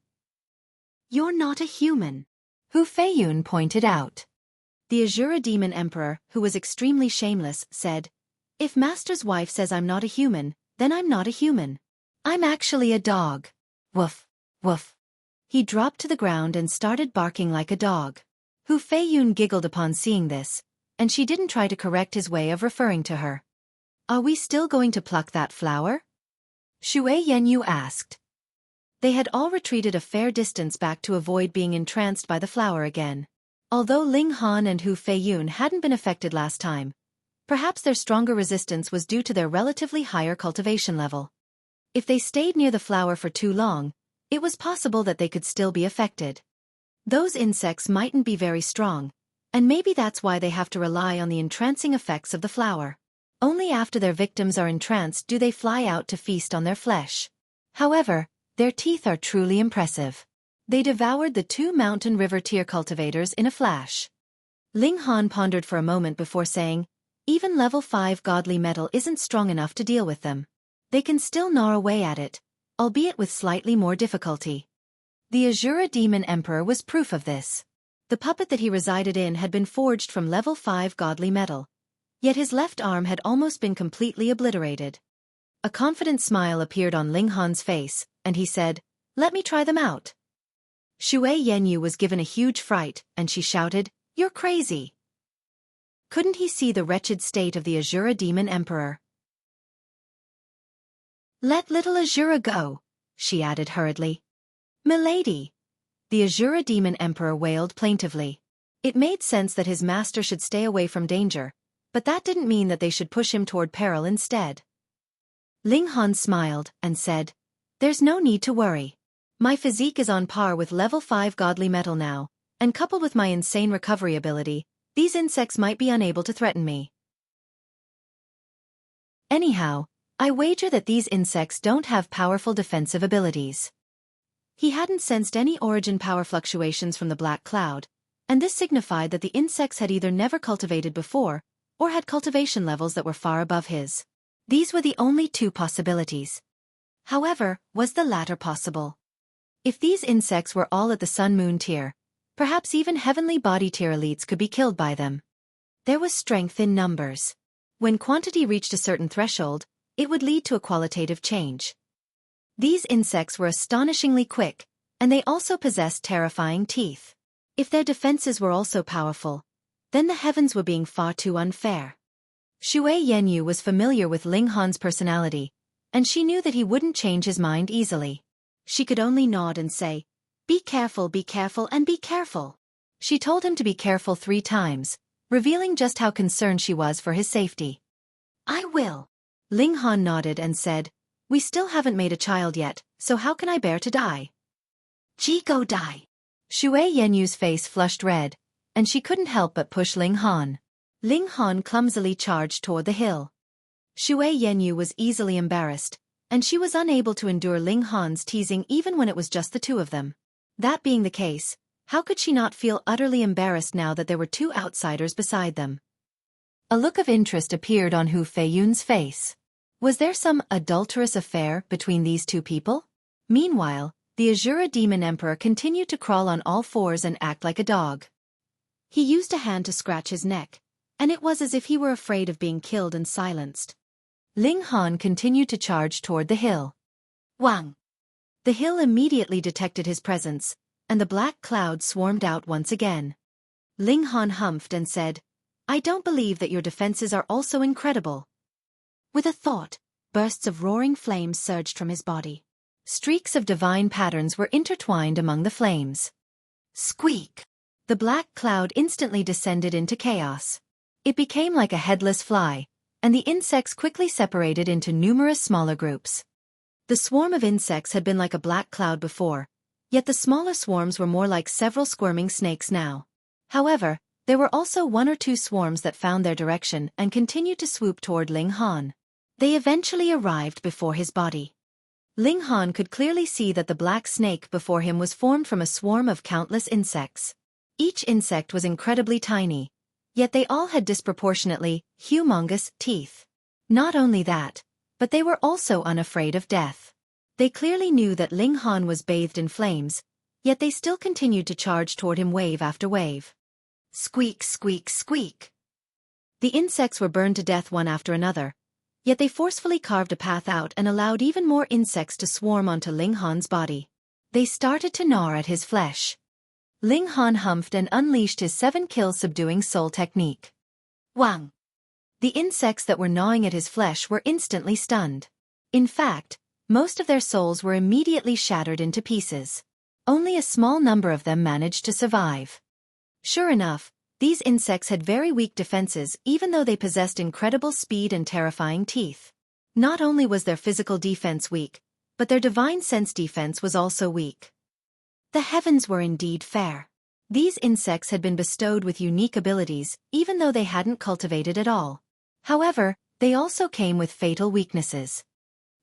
Speaker 1: "You're not a human," Hu Feiyun pointed out. The Azura Demon Emperor, who was extremely shameless, said, "If Master's wife says I'm not a human, then I'm not a human. I'm actually a dog. Woof, woof." He dropped to the ground and started barking like a dog. Hu Feiyun giggled upon seeing this, and she didn't try to correct his way of referring to her. "Are we still going to pluck that flower?" Shui Yanyu asked. They had all retreated a fair distance back to avoid being entranced by the flower again. Although Ling Han and Hu Feiyun hadn't been affected last time, perhaps their stronger resistance was due to their relatively higher cultivation level. If they stayed near the flower for too long, it was possible that they could still be affected. Those insects mightn't be very strong, and maybe that's why they have to rely on the entrancing effects of the flower. Only after their victims are entranced do they fly out to feast on their flesh. However, their teeth are truly impressive. They devoured the two mountain river tier cultivators in a flash. Ling Han pondered for a moment before saying, "Even level 5 godly metal isn't strong enough to deal with them. They can still gnaw away at it, albeit with slightly more difficulty." The Azura Demon Emperor was proof of this. The puppet that he resided in had been forged from level 5 godly metal, yet his left arm had almost been completely obliterated. A confident smile appeared on Ling Han's face, and he said, "Let me try them out." Shui Yanyu was given a huge fright, and she shouted, "You're crazy!" Couldn't he see the wretched state of the Azura Demon Emperor? "Let little Azura go," she added hurriedly. "Milady!" The Azura Demon Emperor wailed plaintively. It made sense that his master should stay away from danger, but that didn't mean that they should push him toward peril instead. Ling Han smiled and said, "There's no need to worry. My physique is on par with level 5 godly metal now, and coupled with my insane recovery ability, these insects might be unable to threaten me. Anyhow, I wager that these insects don't have powerful defensive abilities." He hadn't sensed any origin power fluctuations from the black cloud, and this signified that the insects had either never cultivated before, or had cultivation levels that were far above his. These were the only two possibilities. However, was the latter possible? If these insects were all at the Sun-Moon tier, perhaps even heavenly body tier elites could be killed by them. There was strength in numbers. When quantity reached a certain threshold, it would lead to a qualitative change. These insects were astonishingly quick, and they also possessed terrifying teeth. If their defenses were also powerful, then the heavens were being far too unfair. Shui Yanyu was familiar with Ling Han's personality, and she knew that he wouldn't change his mind easily. She could only nod and say, be careful, and be careful." She told him to be careful 3 times, revealing just how concerned she was for his safety. "I will." Ling Han nodded and said, "We still haven't made a child yet, so how can I bear to die?" "Ji go die." Shui Yenyu's face flushed red, and she couldn't help but push Ling Han. Ling Han clumsily charged toward the hill. Shui Yenyu was easily embarrassed, and she was unable to endure Ling Han's teasing even when it was just the 2 of them. That being the case, how could she not feel utterly embarrassed now that there were 2 outsiders beside them? A look of interest appeared on Hu Feiyun's face. Was there some adulterous affair between these 2 people? Meanwhile, the Azura Demon Emperor continued to crawl on all 4s and act like a dog. He used a hand to scratch his neck, and it was as if he were afraid of being killed and silenced. Ling Han continued to charge toward the hill. Wang! The hill immediately detected his presence, and the black cloud swarmed out once again. Ling Han humphed and said, "I don't believe that your defenses are also incredible." With a thought, bursts of roaring flames surged from his body. Streaks of divine patterns were intertwined among the flames. Squeak! The black cloud instantly descended into chaos. It became like a headless fly, and the insects quickly separated into numerous smaller groups. The swarm of insects had been like a black cloud before, yet the smaller swarms were more like several squirming snakes now. However, there were also 1 or 2 swarms that found their direction and continued to swoop toward Ling Han. They eventually arrived before his body. Ling Han could clearly see that the black snake before him was formed from a swarm of countless insects. Each insect was incredibly tiny, yet they all had disproportionately humongous teeth. Not only that, but they were also unafraid of death. They clearly knew that Ling Han was bathed in flames, yet they still continued to charge toward him wave after wave. Squeak, squeak, squeak. The insects were burned to death one after another, yet they forcefully carved a path out and allowed even more insects to swarm onto Ling Han's body. They started to gnaw at his flesh. Ling Han humphed and unleashed his 7-kill subduing soul technique. Wang! The insects that were gnawing at his flesh were instantly stunned. In fact, most of their souls were immediately shattered into pieces. Only a small number of them managed to survive. Sure enough, these insects had very weak defenses even though they possessed incredible speed and terrifying teeth. Not only was their physical defense weak, but their divine sense defense was also weak. The heavens were indeed fair. These insects had been bestowed with unique abilities even though they hadn't cultivated at all. However, they also came with fatal weaknesses.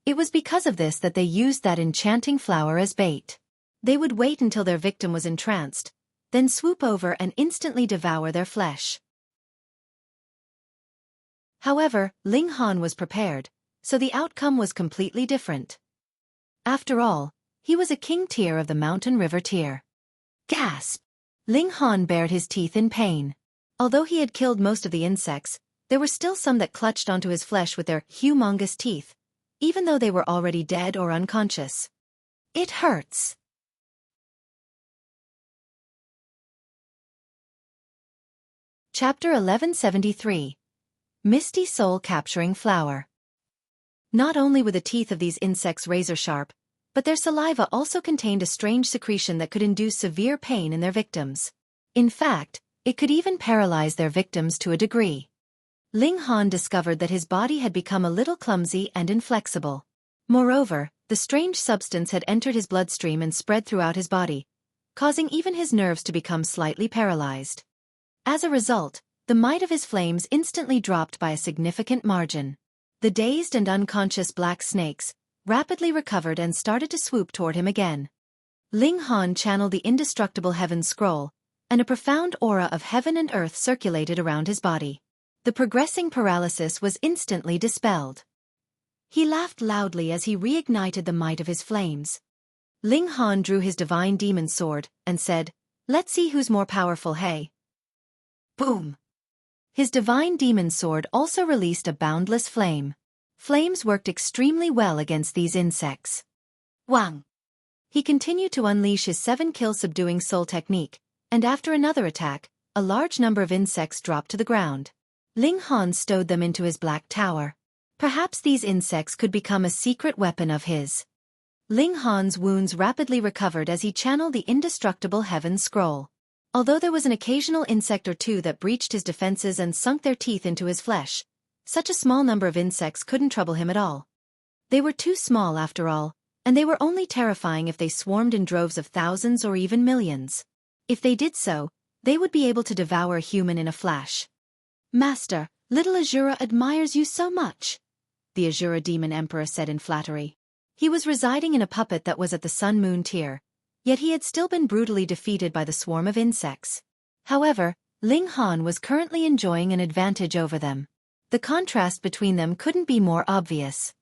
Speaker 1: It was because of this that they used that enchanting flower as bait. They would wait until their victim was entranced, then swoop over and instantly devour their flesh. However, Ling Han was prepared, so the outcome was completely different. After all, he was a king tier of the mountain river tier. Gasp! Ling Han bared his teeth in pain. Although he had killed most of the insects, there were still some that clutched onto his flesh with their humongous teeth, even though they were already dead or unconscious. It hurts. Chapter 1173. Misty Soul Capturing Flower. Not only were the teeth of these insects razor-sharp, but their saliva also contained a strange secretion that could induce severe pain in their victims. In fact, it could even paralyze their victims to a degree. Ling Han discovered that his body had become a little clumsy and inflexible. Moreover, the strange substance had entered his bloodstream and spread throughout his body, causing even his nerves to become slightly paralyzed. As a result, the might of his flames instantly dropped by a significant margin. The dazed and unconscious black snakes rapidly recovered and started to swoop toward him again. Ling Han channeled the indestructible heaven scroll, and a profound aura of heaven and earth circulated around his body. The progressing paralysis was instantly dispelled. He laughed loudly as he reignited the might of his flames. Ling Han drew his divine demon sword and said, "Let's see who's more powerful, hey?" Boom! His divine demon sword also released a boundless flame. Flames worked extremely well against these insects. Wang! He continued to unleash his 7-kill subduing soul technique, and after another attack, a large number of insects dropped to the ground. Ling Han stowed them into his black tower. Perhaps these insects could become a secret weapon of his. Ling Han's wounds rapidly recovered as he channeled the indestructible Heaven Scroll. Although there was an occasional insect or two that breached his defenses and sunk their teeth into his flesh, such a small number of insects couldn't trouble him at all. They were too small after all, and they were only terrifying if they swarmed in droves of thousands or even millions. If they did so, they would be able to devour a human in a flash. Master, little Azura admires you so much, the Azura Demon Emperor said in flattery. He was residing in a puppet that was at the Sun-Moon tier, yet he had still been brutally defeated by the swarm of insects. However, Ling Han was currently enjoying an advantage over them. The contrast between them couldn't be more obvious.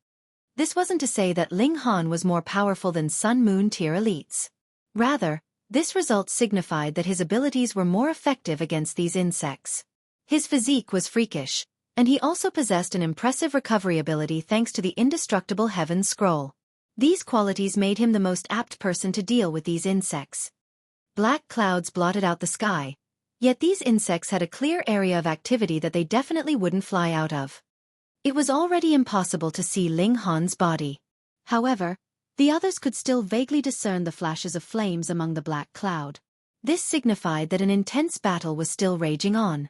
Speaker 1: This wasn't to say that Ling Han was more powerful than Sun-Moon tier elites. Rather, this result signified that his abilities were more effective against these insects. His physique was freakish, and he also possessed an impressive recovery ability thanks to the indestructible Heaven Scroll. These qualities made him the most apt person to deal with these insects. Black clouds blotted out the sky, yet these insects had a clear area of activity that they definitely wouldn't fly out of. It was already impossible to see Ling Han's body. However, the others could still vaguely discern the flashes of flames among the black cloud. This signified that an intense battle was still raging on.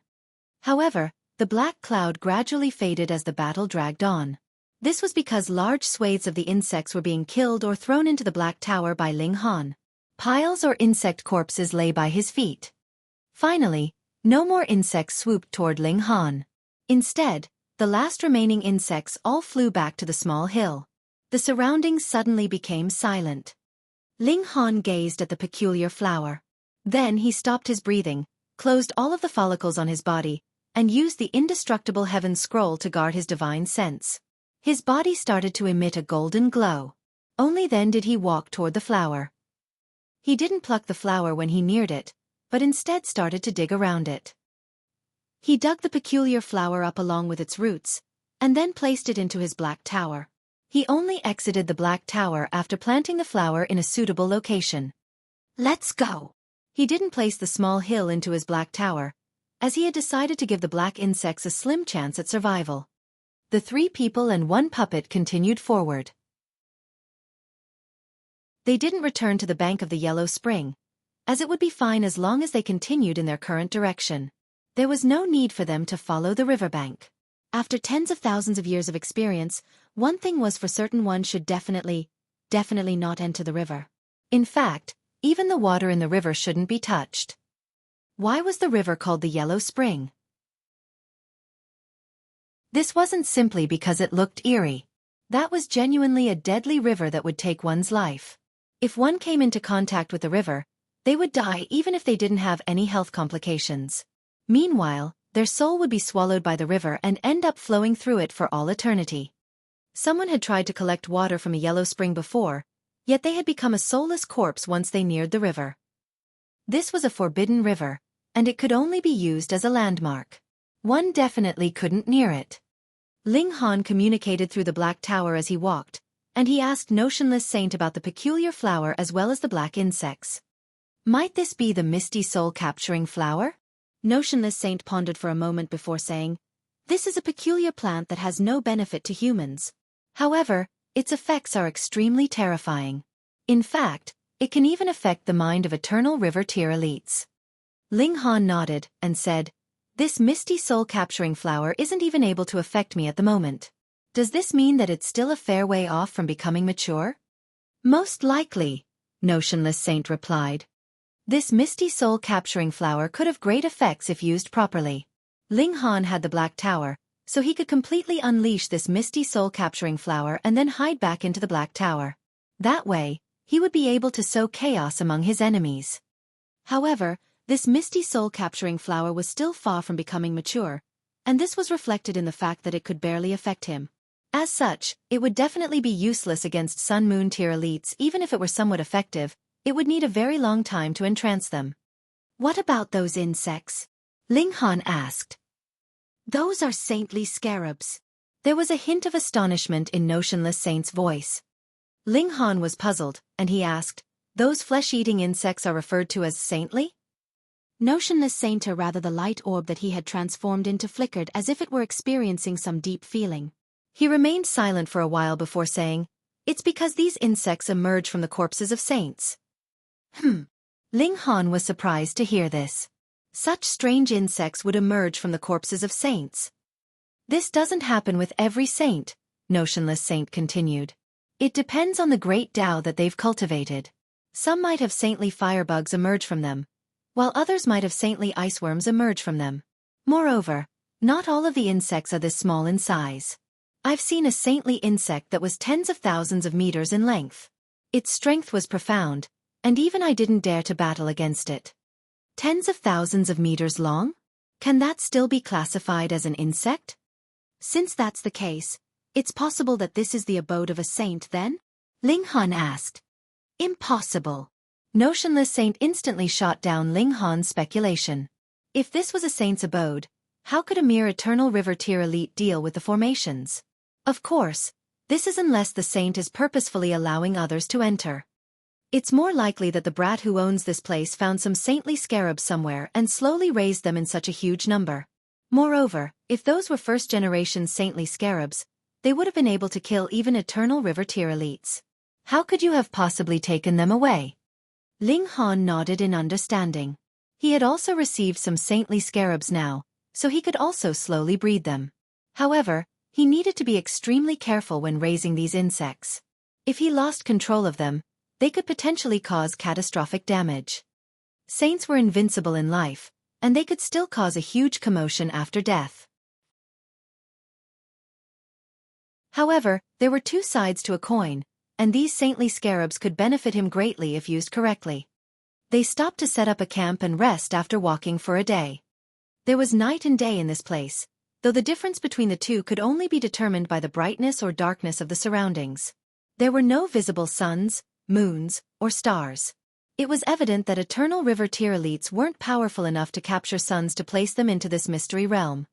Speaker 1: However, the black cloud gradually faded as the battle dragged on. This was because large swathes of the insects were being killed or thrown into the black tower by Ling Han. Piles or insect corpses lay by his feet. Finally, no more insects swooped toward Ling Han. Instead, the last remaining insects all flew back to the small hill. The surroundings suddenly became silent. Ling Han gazed at the peculiar flower. Then he stopped his breathing, closed all of the follicles on his body, and used the indestructible Heaven Scroll to guard his divine sense. His body started to emit a golden glow. Only then did he walk toward the flower. He didn't pluck the flower when he neared it, but instead started to dig around it. He dug the peculiar flower up along with its roots, and then placed it into his black tower. He only exited the black tower after planting the flower in a suitable location. Let's go! He didn't place the small hill into his black tower, as he had decided to give the black insects a slim chance at survival. The 3 people and 1 puppet continued forward. They didn't return to the bank of the Yellow Spring, as it would be fine as long as they continued in their current direction. There was no need for them to follow the riverbank. After tens of thousands of years of experience, one thing was for certain: one should definitely not enter the river. In fact, even the water in the river shouldn't be touched. Why was the river called the Yellow Spring? This wasn't simply because it looked eerie. That was genuinely a deadly river that would take one's life. If one came into contact with the river, they would die even if they didn't have any health complications. Meanwhile, their soul would be swallowed by the river and end up flowing through it for all eternity. Someone had tried to collect water from a yellow spring before, yet they had become a soulless corpse once they neared the river. This was a forbidden river, and it could only be used as a landmark. One definitely couldn't near it. Ling Han communicated through the black tower as he walked, and he asked Notionless Saint about the peculiar flower as well as the black insects. Might this be the misty soul-capturing flower? Notionless Saint pondered for a moment before saying, "This is a peculiar plant that has no benefit to humans. However, its effects are extremely terrifying. In fact, it can even affect the mind of eternal river tier elites." Ling Han nodded and said, "This misty soul-capturing flower isn't even able to affect me at the moment. Does this mean that it's still a fair way off from becoming mature?" "Most likely," Notionless Saint replied. This misty soul-capturing flower could have great effects if used properly. Ling Han had the black tower, so he could completely unleash this misty soul-capturing flower and then hide back into the black tower. That way, he would be able to sow chaos among his enemies. However, this misty soul-capturing flower was still far from becoming mature, and this was reflected in the fact that it could barely affect him. As such, it would definitely be useless against Sun-Moon tier elites. Even if it were somewhat effective, it would need a very long time to entrance them. "What about those insects?" Ling Han asked. "Those are saintly scarabs. There was a hint of astonishment in Notionless Saint's voice. Ling Han was puzzled, and he asked, "Those flesh-eating insects are referred to as saintly?" Notionless Saint, or rather the light orb that he had transformed into, flickered as if it were experiencing some deep feeling. He remained silent for a while before saying, "It's because these insects emerge from the corpses of saints." Ling Han was surprised to hear this. Such strange insects would emerge from the corpses of saints. "This doesn't happen with every saint," Notionless Saint continued. "It depends on the great Tao that they've cultivated. Some might have saintly firebugs emerge from them, while others might have saintly iceworms emerge from them. Moreover, not all of the insects are this small in size. I've seen a saintly insect that was tens of thousands of meters in length. Its strength was profound, and even I didn't dare to battle against it." Tens of thousands of meters long? Can that still be classified as an insect? Since that's the case, it's possible that this is the abode of a saint then? Ling Han asked. Impossible. Notionless Saint instantly shot down Ling Han's speculation. If this was a saint's abode, how could a mere eternal river tier elite deal with the formations? Of course, this is unless the saint is purposefully allowing others to enter. It's more likely that the brat who owns this place found some saintly scarabs somewhere and slowly raised them in such a huge number. Moreover, if those were first-generation saintly scarabs, they would have been able to kill even eternal river tier elites. How could you have possibly taken them away? Ling Han nodded in understanding. He had also received some saintly scarabs now, so he could also slowly breed them. However, he needed to be extremely careful when raising these insects. If he lost control of them, they could potentially cause catastrophic damage. Saints were invincible in life, and they could still cause a huge commotion after death. However, there were two sides to a coin, and these saintly scarabs could benefit him greatly if used correctly. They stopped to set up a camp and rest after walking for a day. There was night and day in this place, though the difference between the two could only be determined by the brightness or darkness of the surroundings. There were no visible suns, moons, or stars. It was evident that eternal river tier elites weren't powerful enough to capture suns to place them into this mystery realm.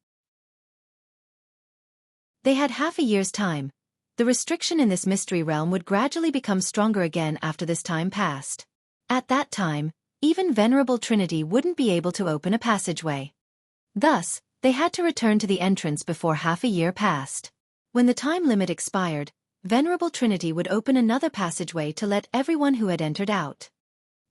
Speaker 1: They had half a year's time. The restriction in this mystery realm would gradually become stronger again after this time passed. At that time, even Venerable Trinity wouldn't be able to open a passageway. Thus, they had to return to the entrance before half a year passed. When the time limit expired, Venerable Trinity would open another passageway to let everyone who had entered out.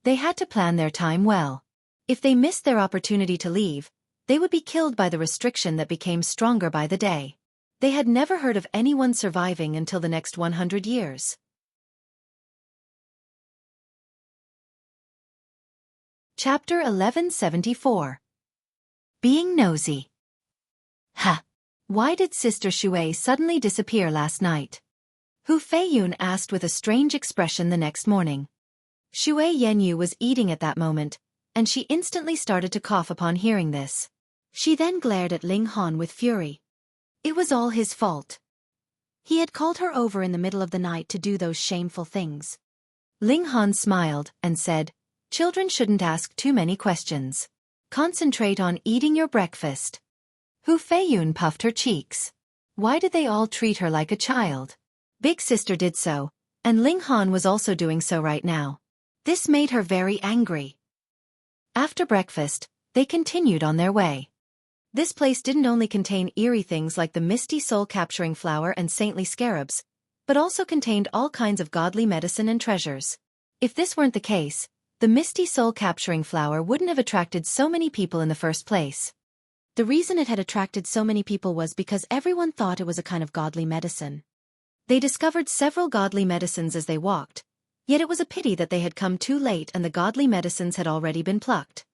Speaker 1: They had to plan their time well. If they missed their opportunity to leave, they would be killed by the restriction that became stronger by the day. They had never heard of anyone surviving until the next 100 years. Chapter 1174. Being Nosy. Ha! Why did Sister Shui suddenly disappear last night? Hu Feiyun asked with a strange expression the next morning. Shui Yenyu was eating at that moment, and she instantly started to cough upon hearing this. She then glared at Ling Han with fury. It was all his fault. He had called her over in the middle of the night to do those shameful things. Ling Han smiled and said, "Children shouldn't ask too many questions. Concentrate on eating your breakfast." Hu Feiyun puffed her cheeks. Why did they all treat her like a child? Big Sister did so, and Ling Han was also doing so right now. This made her very angry. After breakfast, they continued on their way. This place didn't only contain eerie things like the misty soul-capturing flower and saintly scarabs, but also contained all kinds of godly medicine and treasures. If this weren't the case, the misty soul-capturing flower wouldn't have attracted so many people in the first place. The reason it had attracted so many people was because everyone thought it was a kind of godly medicine. They discovered several godly medicines as they walked, yet it was a pity that they had come too late and the godly medicines had already been plucked.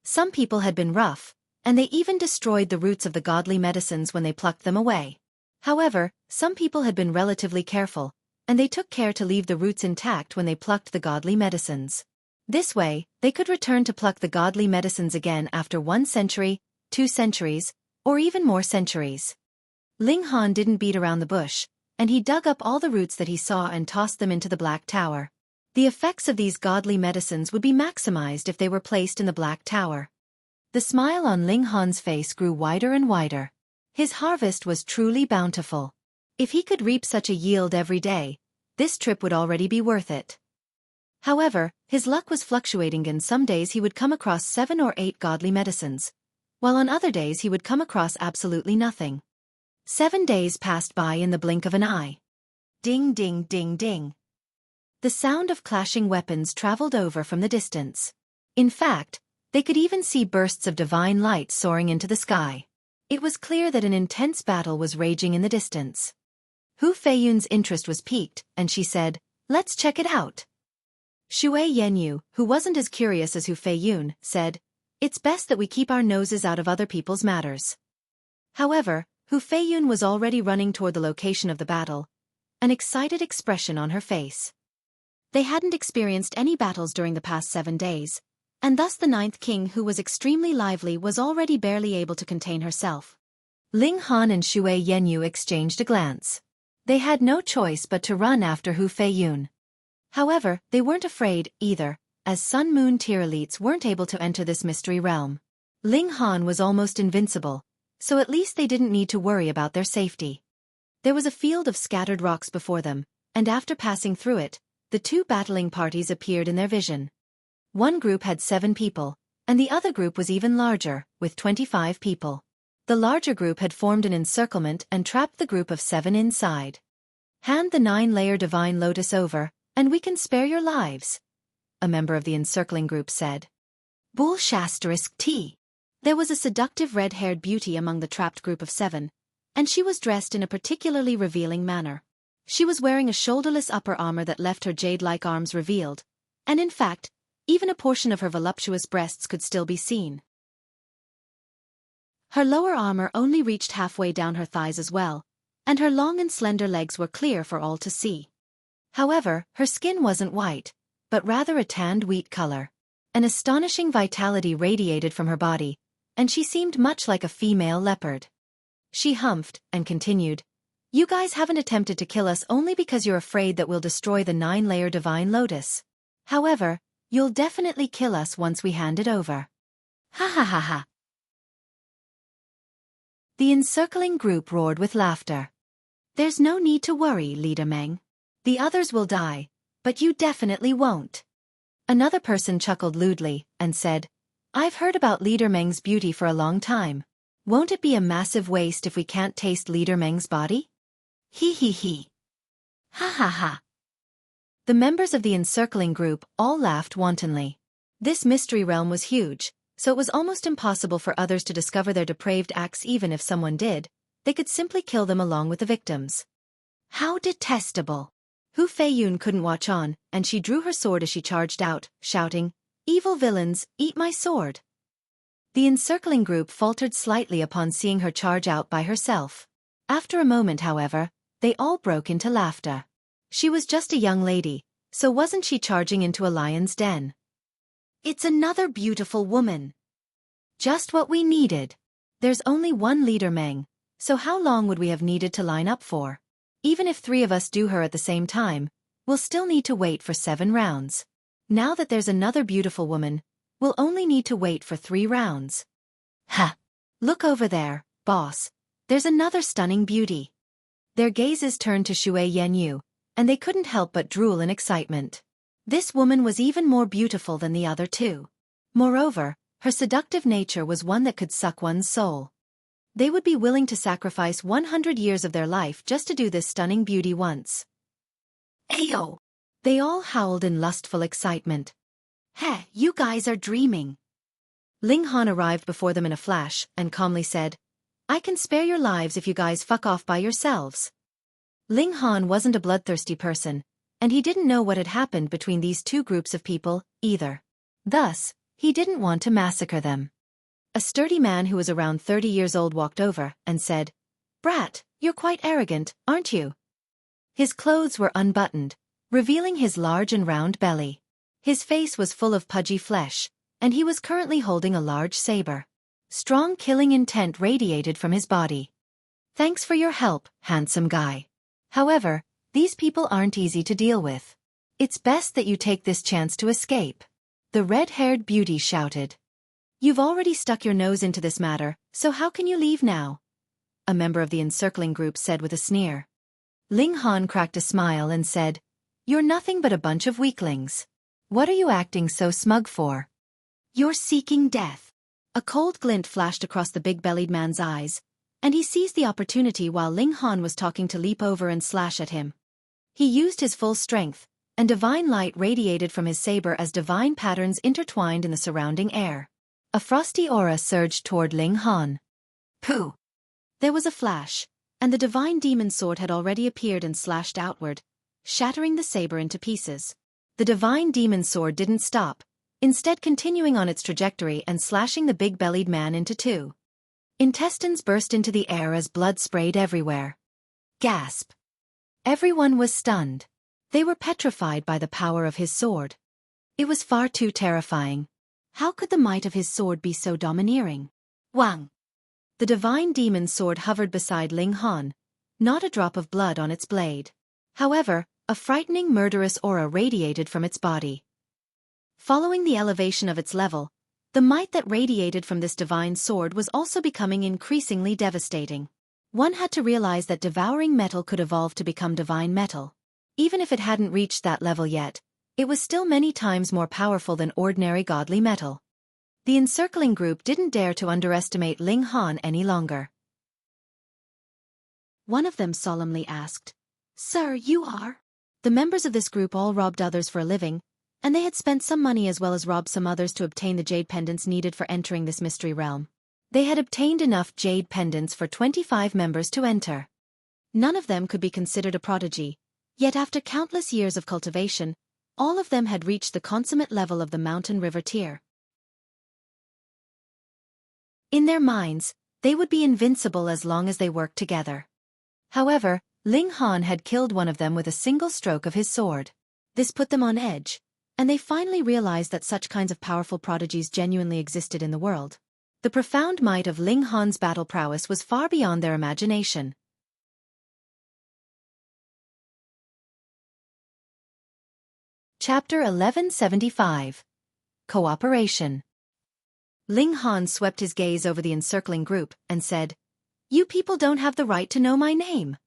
Speaker 1: Some people had been rough, and they even destroyed the roots of the godly medicines when they plucked them away. However, some people had been relatively careful, and they took care to leave the roots intact when they plucked the godly medicines. This way, they could return to pluck the godly medicines again after 1 century, 2 centuries, or even more centuries. Ling Han didn't beat around the bush, and he dug up all the roots that he saw and tossed them into the Black Tower. The effects of these godly medicines would be maximized if they were placed in the Black Tower. The smile on Ling Han's face grew wider and wider. His harvest was truly bountiful. If he could reap such a yield every day, this trip would already be worth it. However, his luck was fluctuating, and some days he would come across 7 or 8 godly medicines, while on other days he would come across absolutely nothing. 7 days passed by in the blink of an eye. Ding ding ding ding. The sound of clashing weapons traveled over from the distance. In fact, they could even see bursts of divine light soaring into the sky. It was clear that an intense battle was raging in the distance. Hu Feiyun's interest was piqued, and she said, "Let's check it out." Shui Yenyu, who wasn't as curious as Hu Feiyun, said, "It's best that we keep our noses out of other people's matters." However, Hu Feiyun was already running toward the location of the battle, an excited expression on her face. They hadn't experienced any battles during the past 7 days, and thus the 9th king, who was extremely lively, was already barely able to contain herself. Ling Han and Shui Yenyu exchanged a glance. They had no choice but to run after Hu Feiyun. However, they weren't afraid, either, as Sun Moon tier elites weren't able to enter this mystery realm. Ling Han was almost invincible, so at least they didn't need to worry about their safety. There was a field of scattered rocks before them, and after passing through it, the 2 battling parties appeared in their vision. One group had 7 people, and the other group was even larger, with 25 people. The larger group had formed an encirclement and trapped the group of 7 inside. "Hand the 9-layer divine lotus over, and we can spare your lives," a member of the encircling group said. Bull ****. There was a seductive red-haired beauty among the trapped group of 7, and she was dressed in a particularly revealing manner. She was wearing a shoulderless upper armor that left her jade-like arms revealed, and in fact, even a portion of her voluptuous breasts could still be seen. Her lower armor only reached halfway down her thighs as well, and her long and slender legs were clear for all to see. However, her skin wasn't white, but rather a tanned wheat color. An astonishing vitality radiated from her body, and she seemed much like a female leopard. She humphed and continued, "You guys haven't attempted to kill us only because you're afraid that we'll destroy the 9-layer divine lotus. However, you'll definitely kill us once we hand it over." Ha ha ha ha. The encircling group roared with laughter. "There's no need to worry, Leader Meng. The others will die, but you definitely won't." Another person chuckled lewdly and said, "I've heard about Leader Meng's beauty for a long time. Won't it be a massive waste if we can't taste Leader Meng's body?" He. Ha ha ha. The members of the encircling group all laughed wantonly. This mystery realm was huge, so it was almost impossible for others to discover their depraved acts. Even if someone did, they could simply kill them along with the victims. How detestable! Hu Feiyun couldn't watch on, and she drew her sword as she charged out, shouting, "Evil villains, eat my sword!" The encircling group faltered slightly upon seeing her charge out by herself. After a moment, however, they all broke into laughter. She was just a young lady, so wasn't she charging into a lion's den? It's another beautiful woman. Just what we needed. There's only one Leader Meng, so how long would we have needed to line up for? Even if 3 of us do her at the same time, we'll still need to wait for 7 rounds. Now that there's another beautiful woman, we'll only need to wait for 3 rounds. Ha! Look over there, boss. There's another stunning beauty. Their gazes turned to Shui Yenyu, and they couldn't help but drool in excitement. This woman was even more beautiful than the other 2. Moreover, her seductive nature was one that could suck one's soul. They would be willing to sacrifice 100 years of their life just to do this stunning beauty once. Ayo! They all howled in lustful excitement. Heh, you guys are dreaming. Ling Han arrived before them in a flash and calmly said, "I can spare your lives if you guys fuck off by yourselves." Ling Han wasn't a bloodthirsty person, and he didn't know what had happened between these 2 groups of people, either. Thus, he didn't want to massacre them. A sturdy man who was around 30 years old walked over and said, "Brat, you're quite arrogant, aren't you?" His clothes were unbuttoned, revealing his large and round belly. His face was full of pudgy flesh, and he was currently holding a large saber. Strong killing intent radiated from his body. "Thanks for your help, handsome guy. However, these people aren't easy to deal with. It's best that you take this chance to escape," the red-haired beauty shouted. "You've already stuck your nose into this matter, so how can you leave now?" a member of the encircling group said with a sneer. Ling Han cracked a smile and said, "You're nothing but a bunch of weaklings. What are you acting so smug for? You're seeking death." A cold glint flashed across the big-bellied man's eyes, and he seized the opportunity while Ling Han was talking to leap over and slash at him. He used his full strength, and divine light radiated from his saber as divine patterns intertwined in the surrounding air. A frosty aura surged toward Ling Han. Pooh! There was a flash, and the divine demon sword had already appeared and slashed outward, shattering the saber into pieces. The divine demon sword didn't stop, instead continuing on its trajectory and slashing the big-bellied man into two. Intestines burst into the air as blood sprayed everywhere. Gasp! Everyone was stunned. They were petrified by the power of his sword. It was far too terrifying. How could the might of his sword be so domineering? Wang! The divine demon sword hovered beside Ling Han, not a drop of blood on its blade. However, a frightening murderous aura radiated from its body. Following the elevation of its level, the might that radiated from this divine sword was also becoming increasingly devastating. One had to realize that devouring metal could evolve to become divine metal. Even if it hadn't reached that level yet, it was still many times more powerful than ordinary godly metal. The encircling group didn't dare to underestimate Ling Han any longer. One of them solemnly asked, "Sir, you are?" The members of this group all robbed others for a living, and they had spent some money as well as robbed some others to obtain the jade pendants needed for entering this mystery realm. They had obtained enough jade pendants for 25 members to enter. None of them could be considered a prodigy, yet after countless years of cultivation, all of them had reached the consummate level of the mountain river tier. In their minds, they would be invincible as long as they worked together. However, Ling Han had killed one of them with a single stroke of his sword. This put them on edge, and they finally realized that such kinds of powerful prodigies genuinely existed in the world. The profound might of Ling Han's battle prowess was far beyond their imagination. Chapter 1175. Cooperation. Ling Han swept his gaze over the encircling group and said, "You people don't have the right to know my name.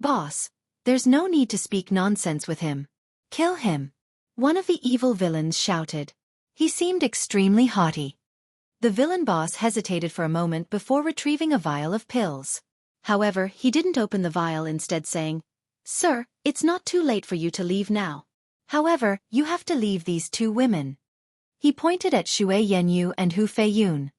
Speaker 1: Boss, there's no need to speak nonsense with him. Kill him." One of the evil villains shouted. He seemed extremely haughty. The villain boss hesitated for a moment before retrieving a vial of pills. However, he didn't open the vial, instead saying, "Sir, it's not too late for you to leave now. However, you have to leave these two women." He pointed at Xue Yanyu and Hu Feiyun.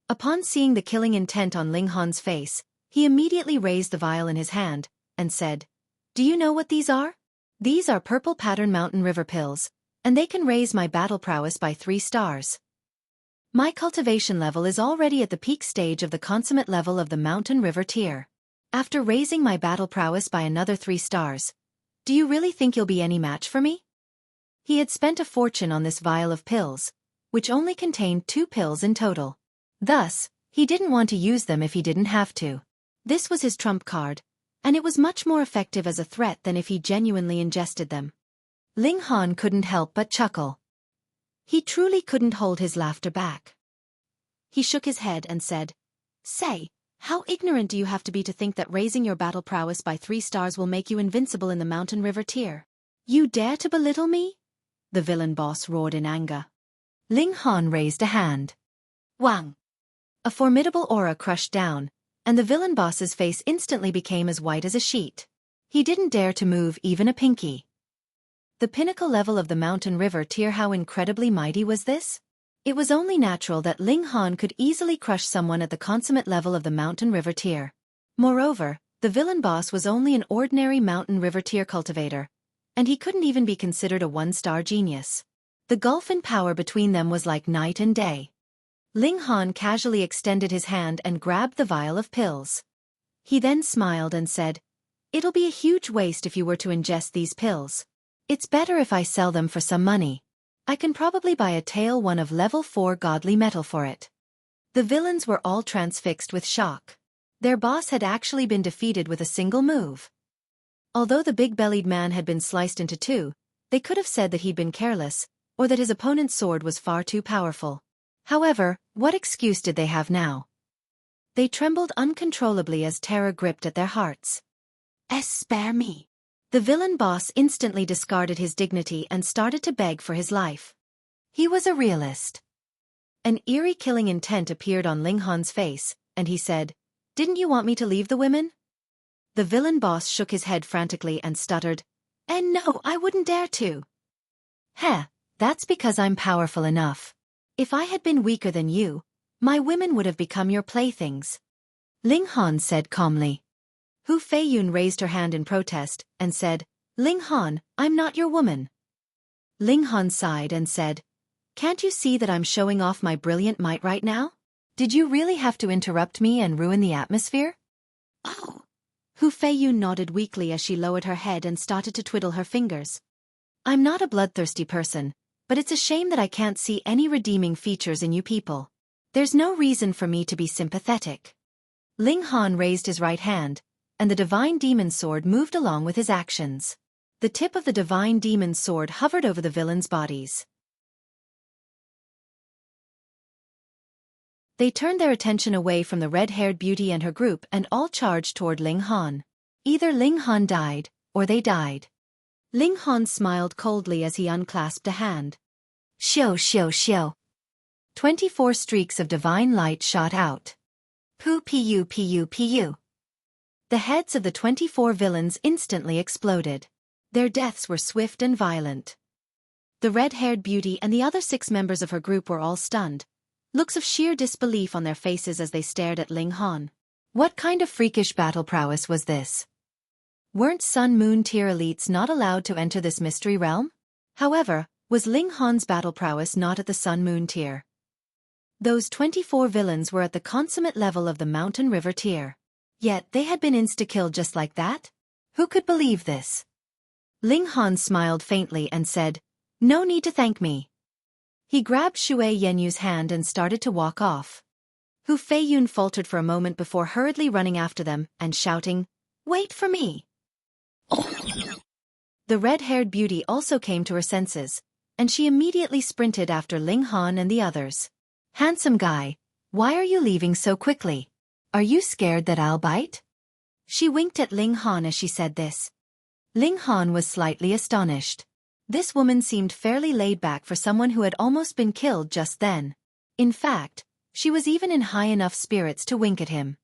Speaker 1: Upon seeing the killing intent on Ling Han's face, he immediately raised the vial in his hand and said, "Do you know what these are? These are purple pattern mountain river pills, and they can raise my battle prowess by 3 stars. My cultivation level is already at the peak stage of the consummate level of the mountain river tier. After raising my battle prowess by another 3 stars, do you really think you'll be any match for me?" He had spent a fortune on this vial of pills, which only contained 2 pills in total. Thus, he didn't want to use them if he didn't have to. This was his trump card, and it was much more effective as a threat than if he genuinely ingested them. Ling Han couldn't help but chuckle. He truly couldn't hold his laughter back. He shook his head and said, "Say, how ignorant do you have to be to think that raising your battle prowess by 3 stars will make you invincible in the mountain river tier? You dare to belittle me?" The villain boss roared in anger. Ling Han raised a hand. Wang! A formidable aura crushed down, and the villain boss's face instantly became as white as a sheet. He didn't dare to move even a pinky. The pinnacle level of the mountain river tier, how incredibly mighty was this? It was only natural that Ling Han could easily crush someone at the consummate level of the mountain river tier. Moreover, the villain boss was only an ordinary mountain river tier cultivator, and he couldn't even be considered a 1-star genius. The gulf in power between them was like night and day. Ling Han casually extended his hand and grabbed the vial of pills. He then smiled and said, "It'll be a huge waste if you were to ingest these pills. It's better if I sell them for some money. I can probably buy a tail 1 of level 4 godly metal for it." The villains were all transfixed with shock. Their boss had actually been defeated with a single move. Although the big-bellied man had been sliced into 2, they could have said that he'd been careless, or that his opponent's sword was far too powerful. However, what excuse did they have now? They trembled uncontrollably as terror gripped at their hearts. Spare me. The villain boss instantly discarded his dignity and started to beg for his life. He was a realist. An eerie killing intent appeared on Ling Han's face, and he said, "Didn't you want me to leave the women?" The villain boss shook his head frantically and stuttered, "And no, I wouldn't dare to." "Heh, that's because I'm powerful enough. If I had been weaker than you, my women would have become your playthings," Ling Han said calmly. Hu Feiyun raised her hand in protest and said, "Ling Han, I'm not your woman." Ling Han sighed and said, "Can't you see that I'm showing off my brilliant might right now? Did you really have to interrupt me and ruin the atmosphere?" "Oh." Hu Feiyun nodded weakly as she lowered her head and started to twiddle her fingers. "I'm not a bloodthirsty person, but it's a shame that I can't see any redeeming features in you people. There's no reason for me to be sympathetic." Ling Han raised his right hand, and the divine demon sword moved along with his actions. The tip of the divine demon sword hovered over the villains' bodies. They turned their attention away from the red-haired beauty and her group and all charged toward Ling Han. Either Ling Han died, or they died. Ling Han smiled coldly as he unclasped a hand. Xiao xiao xiao. 24 streaks of divine light shot out. Pu pu pu pu. The heads of the 24 villains instantly exploded. Their deaths were swift and violent. The red-haired beauty and the other 6 members of her group were all stunned, looks of sheer disbelief on their faces as they stared at Ling Han. What kind of freakish battle prowess was this? Weren't Sun-Moon tier elites not allowed to enter this mystery realm? However, was Ling Han's battle prowess not at the Sun-Moon tier? Those 24 villains were at the consummate level of the Mountain River tier. Yet they had been insta-killed just like that? Who could believe this? Ling Han smiled faintly and said, "No need to thank me." He grabbed Shui Yenyu's hand and started to walk off. Hu Feiyun faltered for a moment before hurriedly running after them and shouting, "Wait for me!" The red-haired beauty also came to her senses, and she immediately sprinted after Ling Han and the others. "Handsome guy, why are you leaving so quickly? Are you scared that I'll bite?" She winked at Ling Han as she said this. Ling Han was slightly astonished. This woman seemed fairly laid back for someone who had almost been killed just then. In fact, she was even in high enough spirits to wink at him.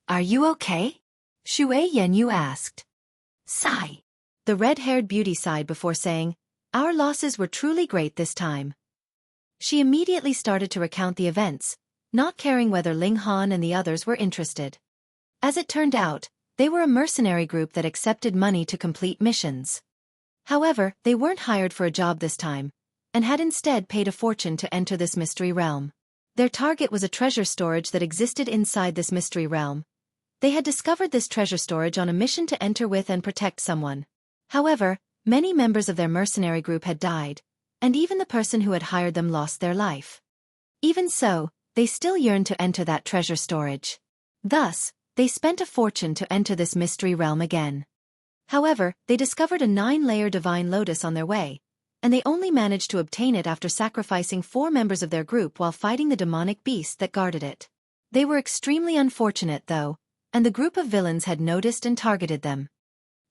Speaker 1: "Are you okay?" Shui Yenyu asked. "Sigh." The red-haired beauty sighed before saying, "Our losses were truly great this time." She immediately started to recount the events, not caring whether Ling Han and the others were interested. As it turned out, they were a mercenary group that accepted money to complete missions. However, they weren't hired for a job this time, and had instead paid a fortune to enter this mystery realm. Their target was a treasure storage that existed inside this mystery realm. They had discovered this treasure storage on a mission to enter with and protect someone. However, many members of their mercenary group had died, and even the person who had hired them lost their life. Even so, they still yearned to enter that treasure storage. Thus, they spent a fortune to enter this mystery realm again. However, they discovered a 9-layer divine lotus on their way, and they only managed to obtain it after sacrificing 4 members of their group while fighting the demonic beast that guarded it. They were extremely unfortunate though, and the group of villains had noticed and targeted them.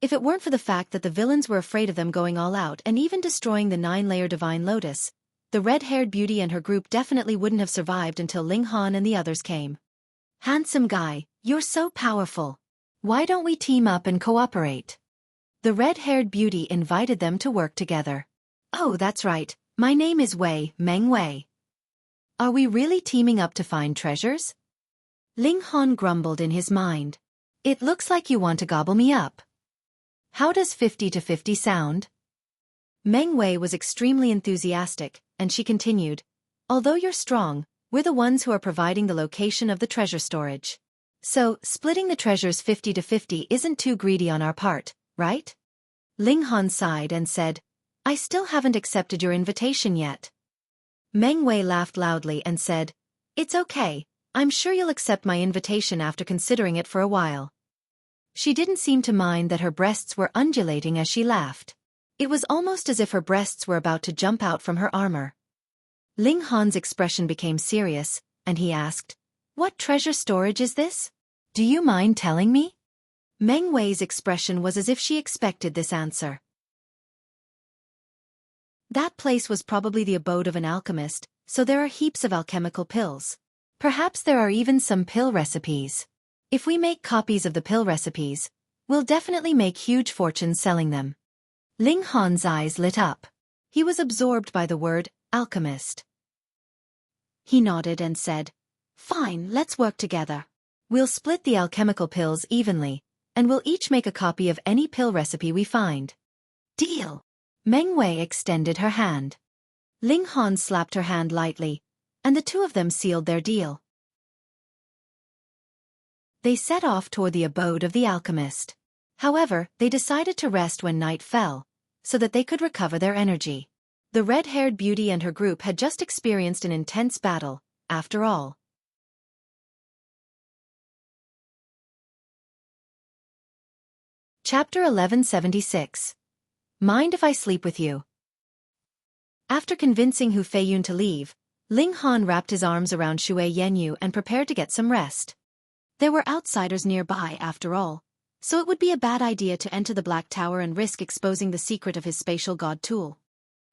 Speaker 1: If it weren't for the fact that the villains were afraid of them going all out and even destroying the 9-layer divine lotus, the red-haired beauty and her group definitely wouldn't have survived until Ling Han and the others came. "Handsome guy, you're so powerful. Why don't we team up and cooperate?" The red-haired beauty invited them to work together. "Oh, that's right, my name is Meng Wei. Are we really teaming up to find treasures?" Ling Han grumbled in his mind. "It looks like you want to gobble me up. How does 50 to 50 sound?" Meng Wei was extremely enthusiastic, and she continued, "Although you're strong, we're the ones who are providing the location of the treasure storage. So, splitting the treasures 50 to 50 isn't too greedy on our part, right?" Ling Han sighed and said, "I still haven't accepted your invitation yet." Meng Wei laughed loudly and said, "It's okay, I'm sure you'll accept my invitation after considering it for a while." She didn't seem to mind that her breasts were undulating as she laughed. It was almost as if her breasts were about to jump out from her armor. Ling Han's expression became serious, and he asked, What treasure storage is this? Do you mind telling me? Meng Wei's expression was as if she expected this answer. That place was probably the abode of an alchemist, so there are heaps of alchemical pills. Perhaps there are even some pill recipes. If we make copies of the pill recipes, we'll definitely make huge fortunes selling them. Ling Han's eyes lit up. He was absorbed by the word alchemist. He nodded and said, "Fine, let's work together. We'll split the alchemical pills evenly, and we'll each make a copy of any pill recipe we find." Deal. Meng Wei extended her hand. Ling Han slapped her hand lightly, and the two of them sealed their deal. They set off toward the abode of the alchemist. However, they decided to rest when night fell, so that they could recover their energy. The red-haired beauty and her group had just experienced an intense battle, after all. Chapter 1176. Mind if I sleep with you? After convincing Hu Feiyun to leave, Ling Han wrapped his arms around Shui Yenyu and prepared to get some rest. There were outsiders nearby, after all, so it would be a bad idea to enter the Black Tower and risk exposing the secret of his spatial god tool.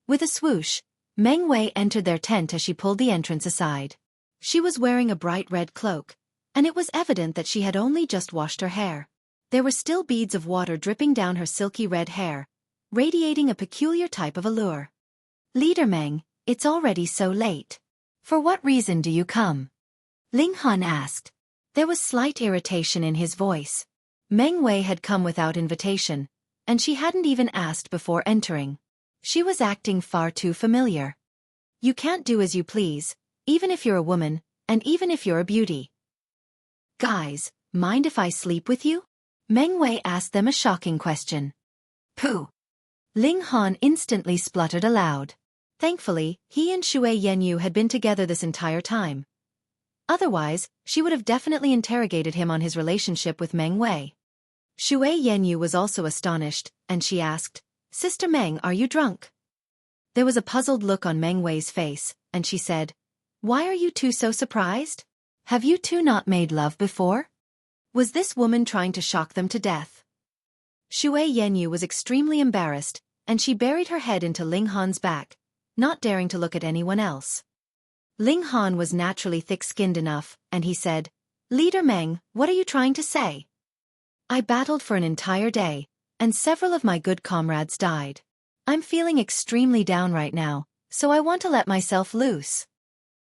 Speaker 1: With a swoosh, Meng Wei entered their tent as she pulled the entrance aside. She was wearing a bright red cloak, and it was evident that she had only just washed her hair. There were still beads of water dripping down her silky red hair, radiating a peculiar type of allure. "Leader Meng, it's already so late. For what reason do you come?" Ling Han asked. There was slight irritation in his voice. Meng Wei had come without invitation, and she hadn't even asked before entering. She was acting far too familiar. "You can't do as you please, even if you're a woman, and even if you're a beauty." "Guys, mind if I sleep with you?" Meng Wei asked them a shocking question. "Pooh!" Ling Han instantly spluttered aloud. Thankfully, he and Shui Yenyu had been together this entire time. Otherwise, she would have definitely interrogated him on his relationship with Meng Wei. Shui Yenyu was also astonished, and she asked, "Sister Meng, are you drunk?" There was a puzzled look on Meng Wei's face, and she said, "Why are you two so surprised? Have you two not made love before?" Was this woman trying to shock them to death? Shui Yenyu was extremely embarrassed, and she buried her head into Ling Han's back, not daring to look at anyone else. Ling Han was naturally thick-skinned enough, and he said, "Leader Meng, what are you trying to say?" "I battled for an entire day, and several of my good comrades died. I'm feeling extremely down right now, so I want to let myself loose."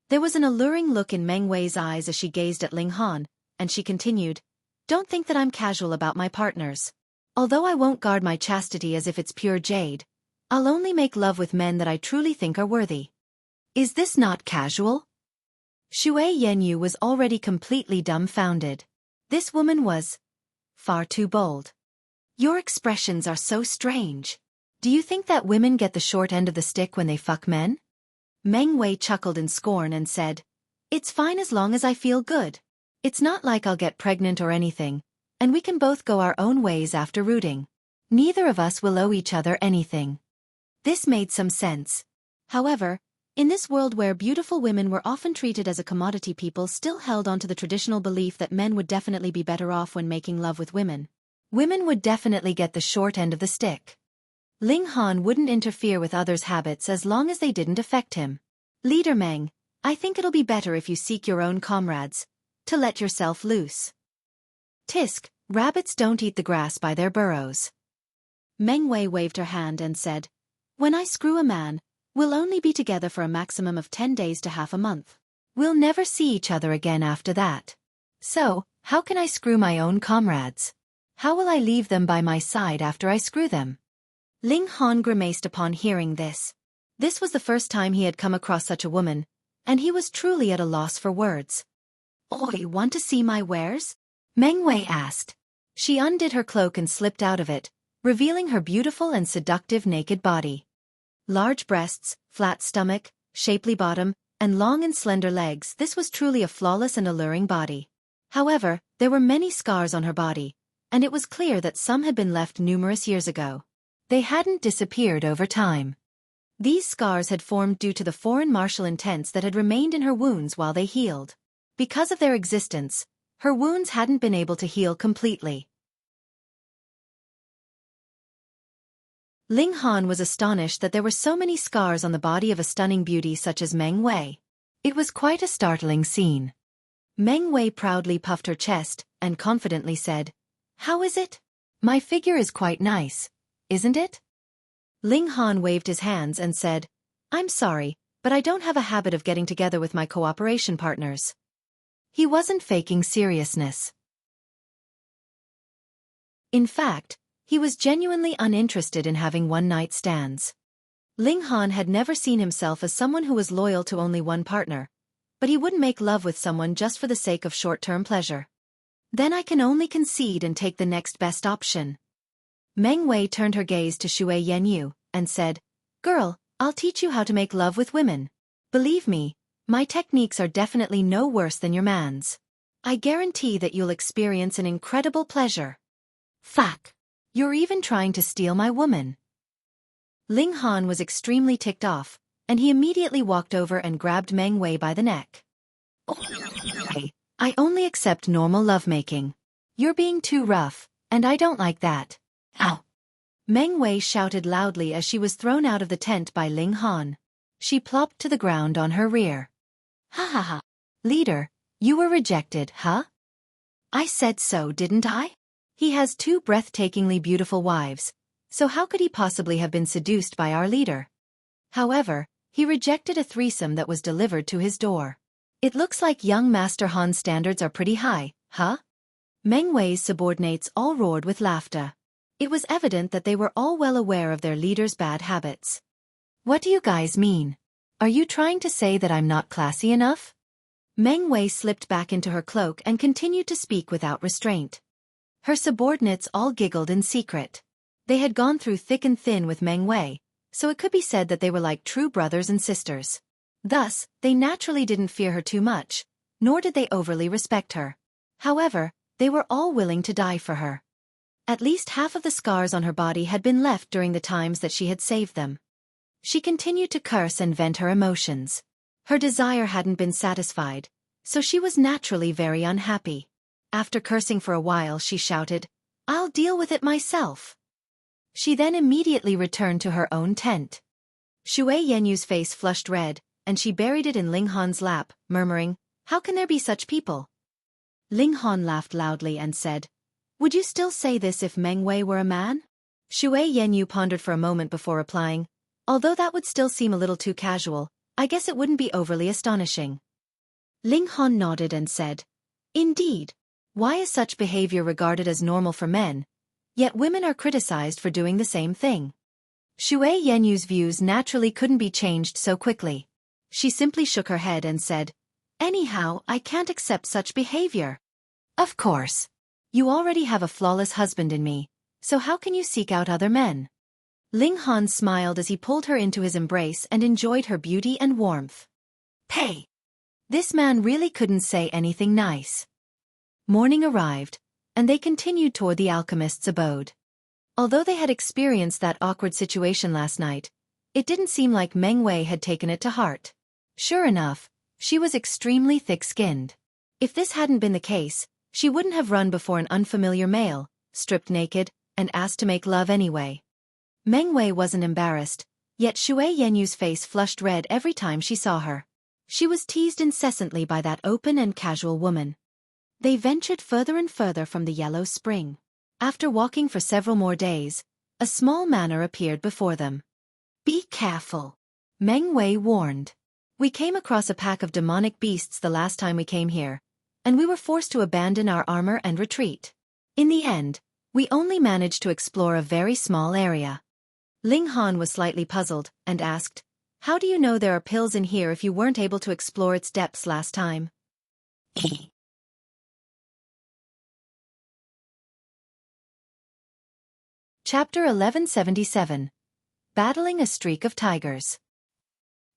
Speaker 1: There was an alluring look in Meng Wei's eyes as she gazed at Ling Han, and she continued, "Don't think that I'm casual about my partners. Although I won't guard my chastity as if it's pure jade, I'll only make love with men that I truly think are worthy." "Is this not casual?" Shui Yenyu was already completely dumbfounded. This woman was far too bold. "Your expressions are so strange. Do you think that women get the short end of the stick when they fuck men?" Meng Wei chuckled in scorn and said, "It's fine as long as I feel good. It's not like I'll get pregnant or anything, and we can both go our own ways after rooting. Neither of us will owe each other anything." This made some sense. However, in this world where beautiful women were often treated as a commodity, people still held on to the traditional belief that men would definitely be better off when making love with women. Women would definitely get the short end of the stick. Ling Han wouldn't interfere with others' habits as long as they didn't affect him. "Leader Meng, I think it'll be better if you seek your own comrades, to let yourself loose." "Tisk, rabbits don't eat the grass by their burrows." Meng Wei waved her hand and said, "When I screw a man, we'll only be together for a maximum of 10 days to half a month. We'll never see each other again after that. So, how can I screw my own comrades? How will I leave them by my side after I screw them?" Ling Han grimaced upon hearing this. This was the first time he had come across such a woman, and he was truly at a loss for words. "Oi, want to see my wares?" Meng Wei asked. She undid her cloak and slipped out of it, revealing her beautiful and seductive naked body. Large breasts, flat stomach, shapely bottom, and long and slender legs, this was truly a flawless and alluring body. However, there were many scars on her body, and it was clear that some had been left numerous years ago. They hadn't disappeared over time. These scars had formed due to the foreign martial intents that had remained in her wounds while they healed. Because of their existence, her wounds hadn't been able to heal completely. Ling Han was astonished that there were so many scars on the body of a stunning beauty such as Meng Wei. It was quite a startling scene. Meng Wei proudly puffed her chest and confidently said, "How is it? My figure is quite nice, isn't it?" Ling Han waved his hands and said, "I'm sorry, but I don't have a habit of getting together with my cooperation partners." He wasn't faking seriousness. In fact, he was genuinely uninterested in having one-night stands. Ling Han had never seen himself as someone who was loyal to only one partner, but he wouldn't make love with someone just for the sake of short-term pleasure. Then I can only concede and take the next best option. Meng Wei turned her gaze to Xue Yanyu and said, "Girl, I'll teach you how to make love with women. Believe me, my techniques are definitely no worse than your man's. I guarantee that you'll experience an incredible pleasure." "Fuck! You're even trying to steal my woman." Ling Han was extremely ticked off, and he immediately walked over and grabbed Meng Wei by the neck. "Okay, I only accept normal lovemaking. You're being too rough, and I don't like that. Ow!" Meng Wei shouted loudly as she was thrown out of the tent by Ling Han. She plopped to the ground on her rear. "Ha ha ha. Leader, you were rejected, huh? I said so, didn't I? He has 2 breathtakingly beautiful wives, so how could he possibly have been seduced by our leader? However, he rejected a threesome that was delivered to his door. It looks like young Master Han's standards are pretty high, huh?" Meng Wei's subordinates all roared with laughter. It was evident that they were all well aware of their leader's bad habits. "What do you guys mean? Are you trying to say that I'm not classy enough?" Meng Wei slipped back into her cloak and continued to speak without restraint. Her subordinates all giggled in secret. They had gone through thick and thin with Meng Wei, so it could be said that they were like true brothers and sisters. Thus, they naturally didn't fear her too much, nor did they overly respect her. However, they were all willing to die for her. At least half of the scars on her body had been left during the times that she had saved them. She continued to curse and vent her emotions. Her desire hadn't been satisfied, so she was naturally very unhappy. After cursing for a while, she shouted, "I'll deal with it myself." She then immediately returned to her own tent. Xue Yenyu's face flushed red, and she buried it in Ling Han's lap, murmuring, "How can there be such people?" Ling Han laughed loudly and said, "Would you still say this if Meng Wei were a man?" Xue Yenyu pondered for a moment before replying, "Although that would still seem a little too casual, I guess it wouldn't be overly astonishing." Ling Han nodded and said, "Indeed. Why is such behavior regarded as normal for men, yet women are criticized for doing the same thing?" Xue Yenyu's views naturally couldn't be changed so quickly. She simply shook her head and said, "Anyhow, I can't accept such behavior. Of course. You already have a flawless husband in me, so how can you seek out other men?" Ling Han smiled as he pulled her into his embrace and enjoyed her beauty and warmth. "Hey! This man really couldn't say anything nice." Morning arrived, and they continued toward the alchemist's abode. Although they had experienced that awkward situation last night, it didn't seem like Meng Wei had taken it to heart. Sure enough, she was extremely thick-skinned. If this hadn't been the case, she wouldn't have run before an unfamiliar male, stripped naked, and asked to make love anyway. Meng Wei wasn't embarrassed, yet Xue Yenyu's face flushed red every time she saw her. She was teased incessantly by that open and casual woman. They ventured further and further from the yellow spring. After walking for several more days, a small manor appeared before them. "Be careful," Meng Wei warned. "We came across a pack of demonic beasts the last time we came here, and we were forced to abandon our armor and retreat. In the end, we only managed to explore a very small area." Ling Han was slightly puzzled, and asked, "How do you know there are pills in here if you weren't able to explore its depths last time?" Chapter 1177. Battling a Streak of Tigers.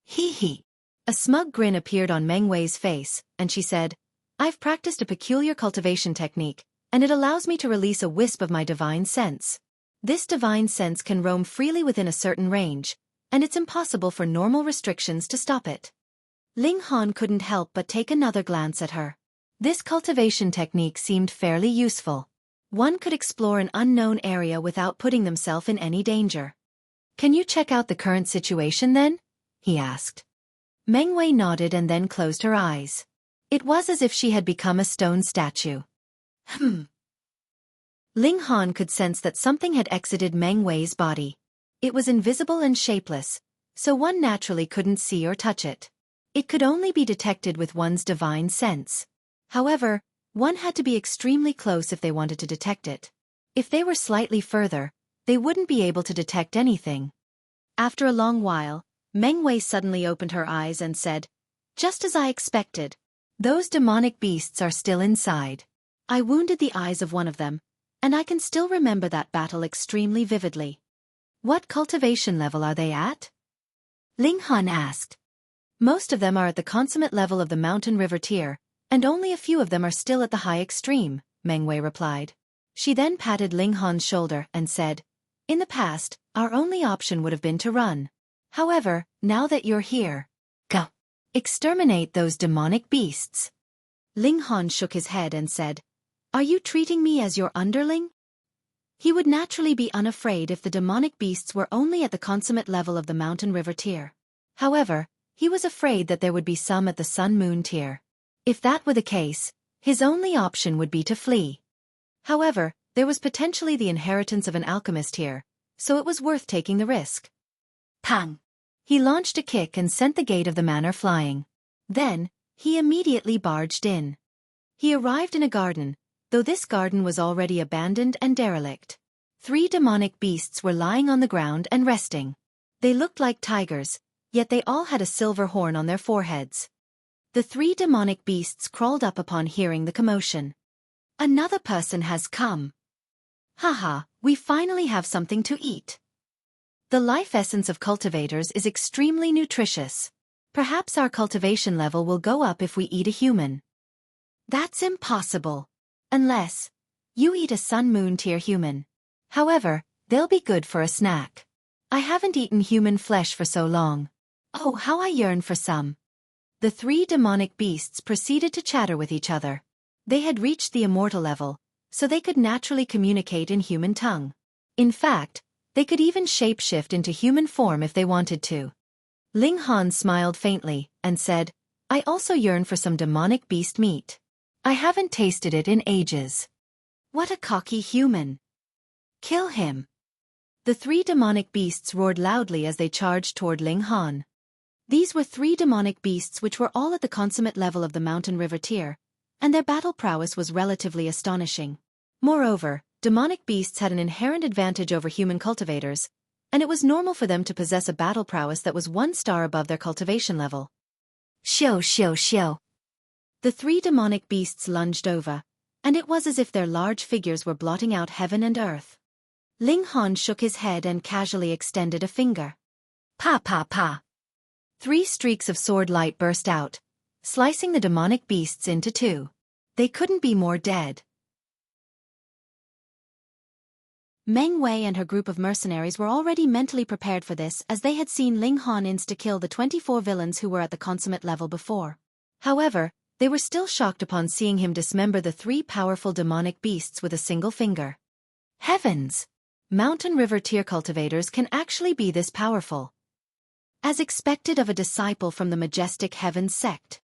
Speaker 1: Hee hee. A smug grin appeared on Meng Wei's face, and she said, "I've practiced a peculiar cultivation technique, and it allows me to release a wisp of my divine sense. This divine sense can roam freely within a certain range, and it's impossible for normal restrictions to stop it. Ling Han couldn't help but take another glance at her. This cultivation technique seemed fairly useful. One could explore an unknown area without putting themselves in any danger. Can you check out the current situation then? He asked. Meng Wei nodded and then closed her eyes. It was as if she had become a stone statue. Ling Han could sense that something had exited Meng Wei's body. It was invisible and shapeless, so one naturally couldn't see or touch it. It could only be detected with one's divine sense. However, one had to be extremely close if they wanted to detect it. If they were slightly further, they wouldn't be able to detect anything. After a long while, Meng Wei suddenly opened her eyes and said, "Just as I expected. Those demonic beasts are still inside. I wounded the eyes of one of them, and I can still remember that battle extremely vividly." "What cultivation level are they at?" Ling Han asked. "Most of them are at the consummate level of the mountain river tier, and only a few of them are still at the high extreme," Meng Wei replied. She then patted Ling Han's shoulder and said, "In the past, our only option would have been to run. However, now that you're here, go. Exterminate those demonic beasts." Ling Han shook his head and said, "Are you treating me as your underling?" He would naturally be unafraid if the demonic beasts were only at the consummate level of the mountain river tier. However, he was afraid that there would be some at the sun-moon tier. If that were the case, his only option would be to flee. However, there was potentially the inheritance of an alchemist here, so it was worth taking the risk. Pang! He launched a kick and sent the gate of the manor flying. Then, he immediately barged in. He arrived in a garden, though this garden was already abandoned and derelict. 3 demonic beasts were lying on the ground and resting. They looked like tigers, yet they all had a silver horn on their foreheads. The 3 demonic beasts crawled up upon hearing the commotion. "Another person has come. Haha, we finally have something to eat. The life essence of cultivators is extremely nutritious. Perhaps our cultivation level will go up if we eat a human." "That's impossible. Unless you eat a sun-moon tier human. However, they'll be good for a snack. I haven't eaten human flesh for so long. Oh, how I yearn for some." The 3 demonic beasts proceeded to chatter with each other. They had reached the immortal level, so they could naturally communicate in human tongue. In fact, they could even shapeshift into human form if they wanted to. Ling Han smiled faintly and said, "I also yearn for some demonic beast meat. I haven't tasted it in ages." "What a cocky human. Kill him." The 3 demonic beasts roared loudly as they charged toward Ling Han. These were 3 demonic beasts which were all at the consummate level of the mountain river tier, and their battle prowess was relatively astonishing. Moreover, demonic beasts had an inherent advantage over human cultivators, and it was normal for them to possess a battle prowess that was 1 star above their cultivation level. Xiao xiao xiao. The 3 demonic beasts lunged over, and it was as if their large figures were blotting out heaven and earth. Ling Han shook his head and casually extended a finger. Pa pa pa. 3 streaks of sword light burst out, slicing the demonic beasts into 2. They couldn't be more dead. Meng Wei and her group of mercenaries were already mentally prepared for this as they had seen Ling Han insta-kill the 24 villains who were at the consummate level before. However, they were still shocked upon seeing him dismember the 3 powerful demonic beasts with a single finger. Heavens! Mountain river tier cultivators can actually be this powerful. As expected of a disciple from the majestic Heavens sect.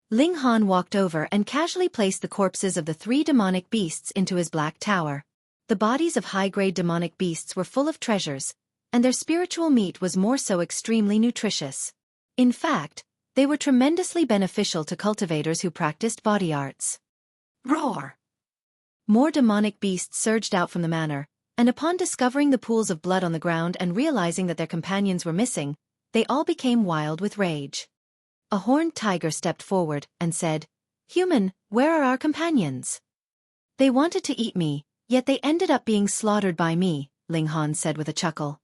Speaker 1: Ling Han walked over and casually placed the corpses of the 3 demonic beasts into his black tower. The bodies of high-grade demonic beasts were full of treasures, and their spiritual meat was more so extremely nutritious. In fact, they were tremendously beneficial to cultivators who practiced body arts. Roar! More demonic beasts surged out from the manor, and upon discovering the pools of blood on the ground and realizing that their companions were missing, they all became wild with rage. A horned tiger stepped forward and said, "Human, where are our companions? They wanted to eat me, yet they ended up being slaughtered by me," Ling Han said with a chuckle.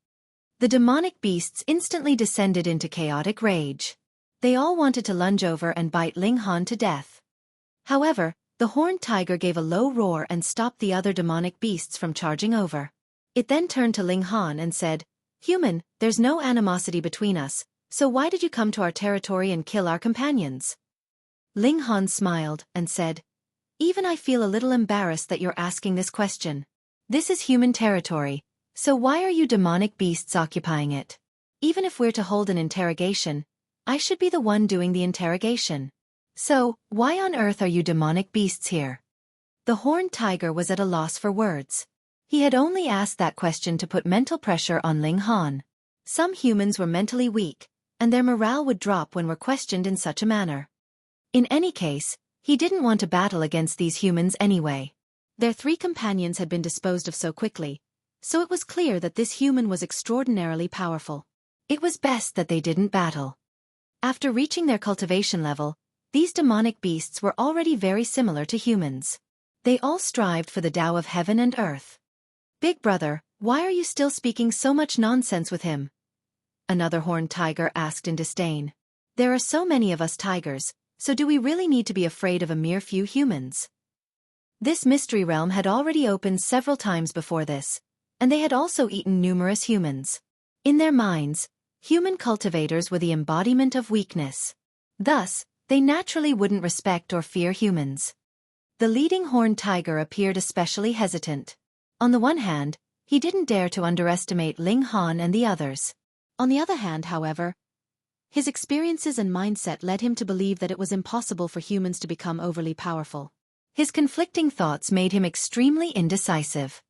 Speaker 1: The demonic beasts instantly descended into chaotic rage. They all wanted to lunge over and bite Ling Han to death. However, the horned tiger gave a low roar and stopped the other demonic beasts from charging over. It then turned to Ling Han and said, Human, there's no animosity between us, so why did you come to our territory and kill our companions? Ling Han smiled and said, even I feel a little embarrassed that you're asking this question. This is human territory, so why are you demonic beasts occupying it? Even if we're to hold an interrogation, I should be the one doing the interrogation. So, why on earth are you demonic beasts here? The horned tiger was at a loss for words. He had only asked that question to put mental pressure on Ling Han. Some humans were mentally weak, and their morale would drop when were questioned in such a manner. In any case, he didn't want to battle against these humans anyway. Their 3 companions had been disposed of so quickly, so it was clear that this human was extraordinarily powerful. It was best that they didn't battle. After reaching their cultivation level, these demonic beasts were already very similar to humans. They all strived for the Tao of heaven and earth. Big brother, why are you still speaking so much nonsense with him? Another horned tiger asked in disdain. There are so many of us tigers, so do we really need to be afraid of a mere few humans? This mystery realm had already opened several times before this, and they had also eaten numerous humans. In their minds, human cultivators were the embodiment of weakness. Thus, they naturally wouldn't respect or fear humans. The leading horned tiger appeared especially hesitant. On the one hand, he didn't dare to underestimate Ling Han and the others. On the other hand, however, his experiences and mindset led him to believe that it was impossible for humans to become overly powerful. His conflicting thoughts made him extremely indecisive.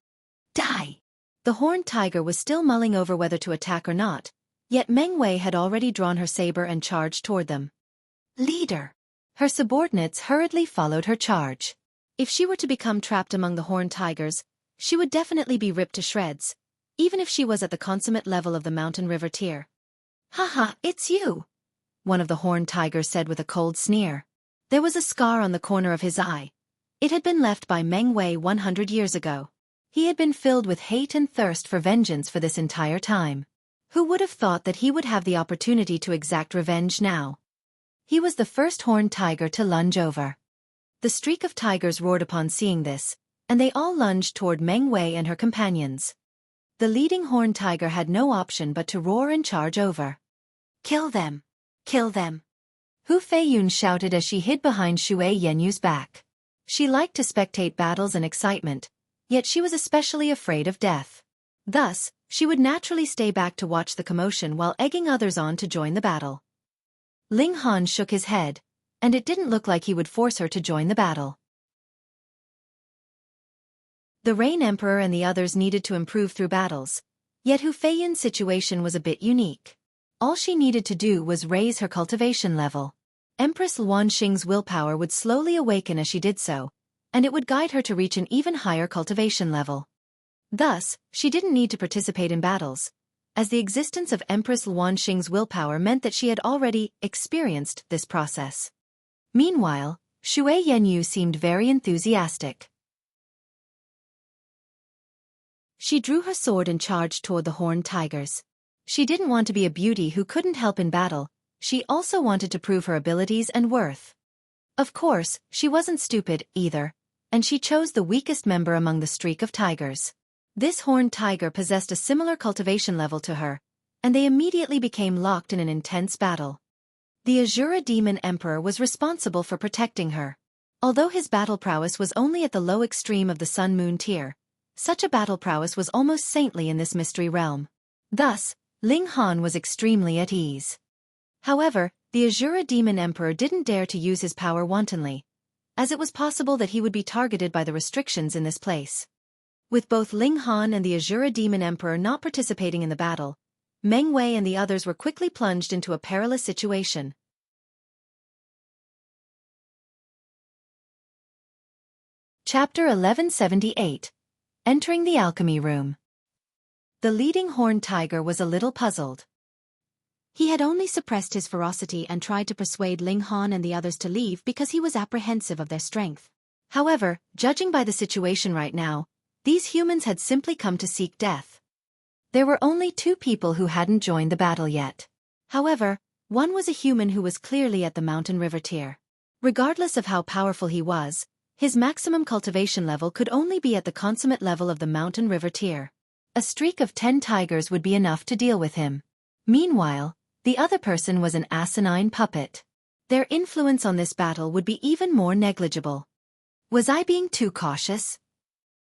Speaker 1: Die! The horned tiger was still mulling over whether to attack or not, yet Meng Wei had already drawn her saber and charged toward them. Leader! Her subordinates hurriedly followed her charge. If she were to become trapped among the horned tigers, she would definitely be ripped to shreds, even if she was at the consummate level of the mountain river tier. Haha, it's you! One of the horned tigers said with a cold sneer. There was a scar on the corner of his eye. It had been left by Meng Wei 100 years ago. He had been filled with hate and thirst for vengeance for this entire time. Who would have thought that he would have the opportunity to exact revenge now? He was the first horned tiger to lunge over. The streak of tigers roared upon seeing this, and they all lunged toward Meng Wei and her companions. The leading horned tiger had no option but to roar and charge over. Kill them! Kill them! Hu Feiyun shouted as she hid behind Shui Yenyu's back. She liked to spectate battles and excitement, yet she was especially afraid of death. Thus, she would naturally stay back to watch the commotion while egging others on to join the battle. Ling Han shook his head, and it didn't look like he would force her to join the battle. The Rain Emperor and the others needed to improve through battles, yet Hu Feiyun's situation was a bit unique. All she needed to do was raise her cultivation level. Empress Luanxing's willpower would slowly awaken as she did so, and it would guide her to reach an even higher cultivation level. Thus, she didn't need to participate in battles, as the existence of Empress Luanxing's willpower meant that she had already experienced this process. Meanwhile, Shui Yenyu seemed very enthusiastic. She drew her sword and charged toward the horned tigers. She didn't want to be a beauty who couldn't help in battle, she also wanted to prove her abilities and worth. Of course, she wasn't stupid, either, and she chose the weakest member among the streak of tigers. This horned tiger possessed a similar cultivation level to her, and they immediately became locked in an intense battle. The Azura Demon Emperor was responsible for protecting her. Although his battle prowess was only at the low extreme of the Sun-Moon tier, such a battle prowess was almost saintly in this mystery realm. Thus, Ling Han was extremely at ease. However, the Azura Demon Emperor didn't dare to use his power wantonly, as it was possible that he would be targeted by the restrictions in this place. With both Ling Han and the Azura Demon Emperor not participating in the battle, Meng Wei and the others were quickly plunged into a perilous situation. Chapter 1178. Entering the Alchemy Room. The leading horned tiger was a little puzzled. He had only suppressed his ferocity and tried to persuade Ling Han and the others to leave because he was apprehensive of their strength. However, judging by the situation right now, these humans had simply come to seek death. There were only 2 people who hadn't joined the battle yet. However, one was a human who was clearly at the mountain river tier. Regardless of how powerful he was, his maximum cultivation level could only be at the consummate level of the mountain river tier. A streak of 10 tigers would be enough to deal with him. Meanwhile, the other person was an asinine puppet. Their influence on this battle would be even more negligible. Was I being too cautious?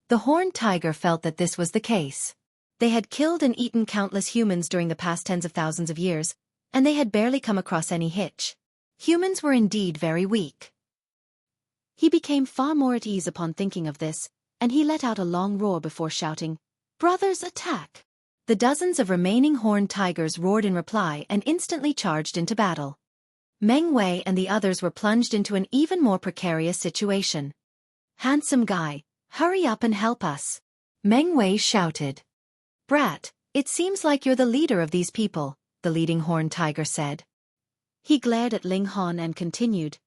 Speaker 1: The horned tiger felt that this was the case. They had killed and eaten countless humans during the past tens of thousands of years, and they had barely come across any hitch. Humans were indeed very weak. He became far more at ease upon thinking of this, and he let out a long roar before shouting, "Brothers, attack!" The dozens of remaining horned tigers roared in reply and instantly charged into battle. Meng Wei and the others were plunged into an even more precarious situation. "Handsome guy, hurry up and help us," Meng Wei shouted. "Brat, it seems like you're the leader of these people," the leading horned tiger said. He glared at Ling Han and continued,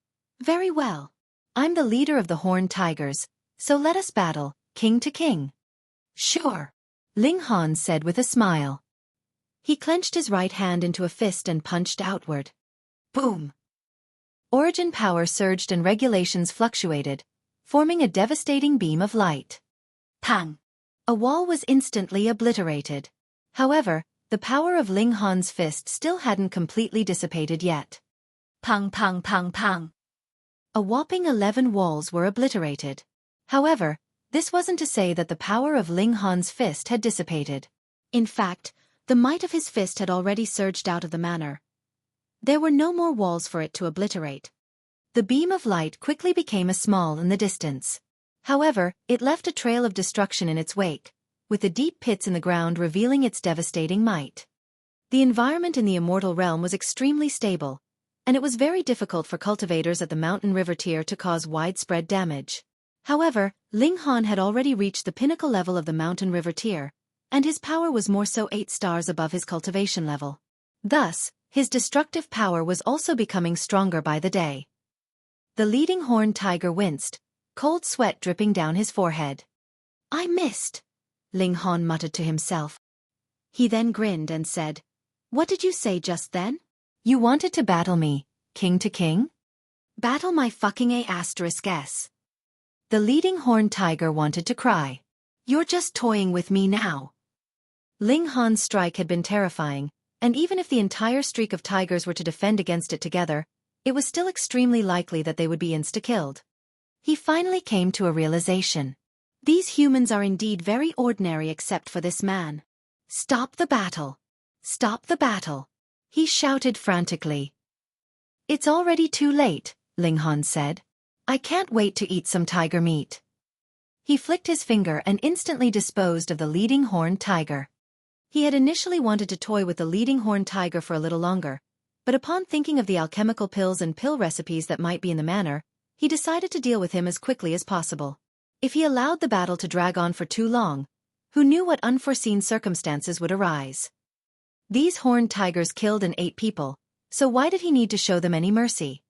Speaker 1: "Very well. I'm the leader of the horned tigers, so let us battle, king to king." "Sure," Ling Han said with a smile. He clenched his right hand into a fist and punched outward. Boom! Origin power surged and regulations fluctuated, forming a devastating beam of light. Pang! A wall was instantly obliterated. However, the power of Ling Han's fist still hadn't completely dissipated yet. Pang pang pang pang! A whopping 11 walls were obliterated. However, this wasn't to say that the power of Ling Han's fist had dissipated. In fact, the might of his fist had already surged out of the manor. There were no more walls for it to obliterate. The beam of light quickly became small in the distance. However, it left a trail of destruction in its wake, with the deep pits in the ground revealing its devastating might. The environment in the immortal realm was extremely stable, and it was very difficult for cultivators at the mountain river tier to cause widespread damage. However, Ling Han had already reached the pinnacle level of the mountain river tier, and his power was more so 8 stars above his cultivation level. Thus, his destructive power was also becoming stronger by the day. The leading horned tiger winced, cold sweat dripping down his forehead. "I missed," Ling Han muttered to himself. He then grinned and said, "What did you say just then? You wanted to battle me, king to king?" "Battle my fucking A*S. The leading horned tiger wanted to cry. "You're just toying with me now." Ling Han's strike had been terrifying, and even if the entire streak of tigers were to defend against it together, it was still extremely likely that they would be insta-killed. He finally came to a realization. These humans are indeed very ordinary except for this man. "Stop the battle! Stop the battle!" he shouted frantically. "It's already too late," Ling Han said. "I can't wait to eat some tiger meat." He flicked his finger and instantly disposed of the leading horned tiger. He had initially wanted to toy with the leading horned tiger for a little longer, but upon thinking of the alchemical pills and pill recipes that might be in the manor, he decided to deal with him as quickly as possible. If he allowed the battle to drag on for too long, who knew what unforeseen circumstances would arise? These horned tigers killed and ate people, so why did he need to show them any mercy?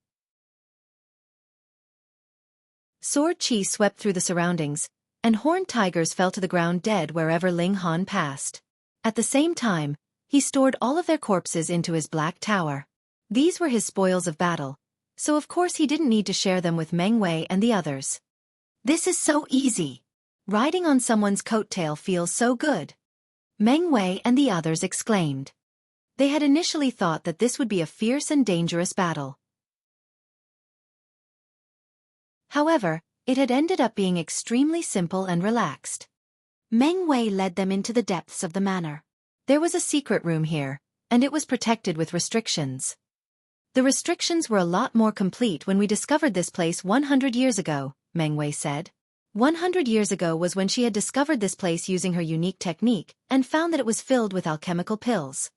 Speaker 1: Sword chi swept through the surroundings, and horned tigers fell to the ground dead wherever Ling Han passed. At the same time, he stored all of their corpses into his black tower. These were his spoils of battle, so of course he didn't need to share them with Meng Wei and the others. "This is so easy. Riding on someone's coattail feels so good," Meng Wei and the others exclaimed. They had initially thought that this would be a fierce and dangerous battle. However, it had ended up being extremely simple and relaxed. Meng Wei led them into the depths of the manor. There was a secret room here, and it was protected with restrictions. The restrictions were a lot more complete when we discovered this place 100 years ago, Meng Wei said. 100 years ago was when she had discovered this place using her unique technique and found that it was filled with alchemical pills.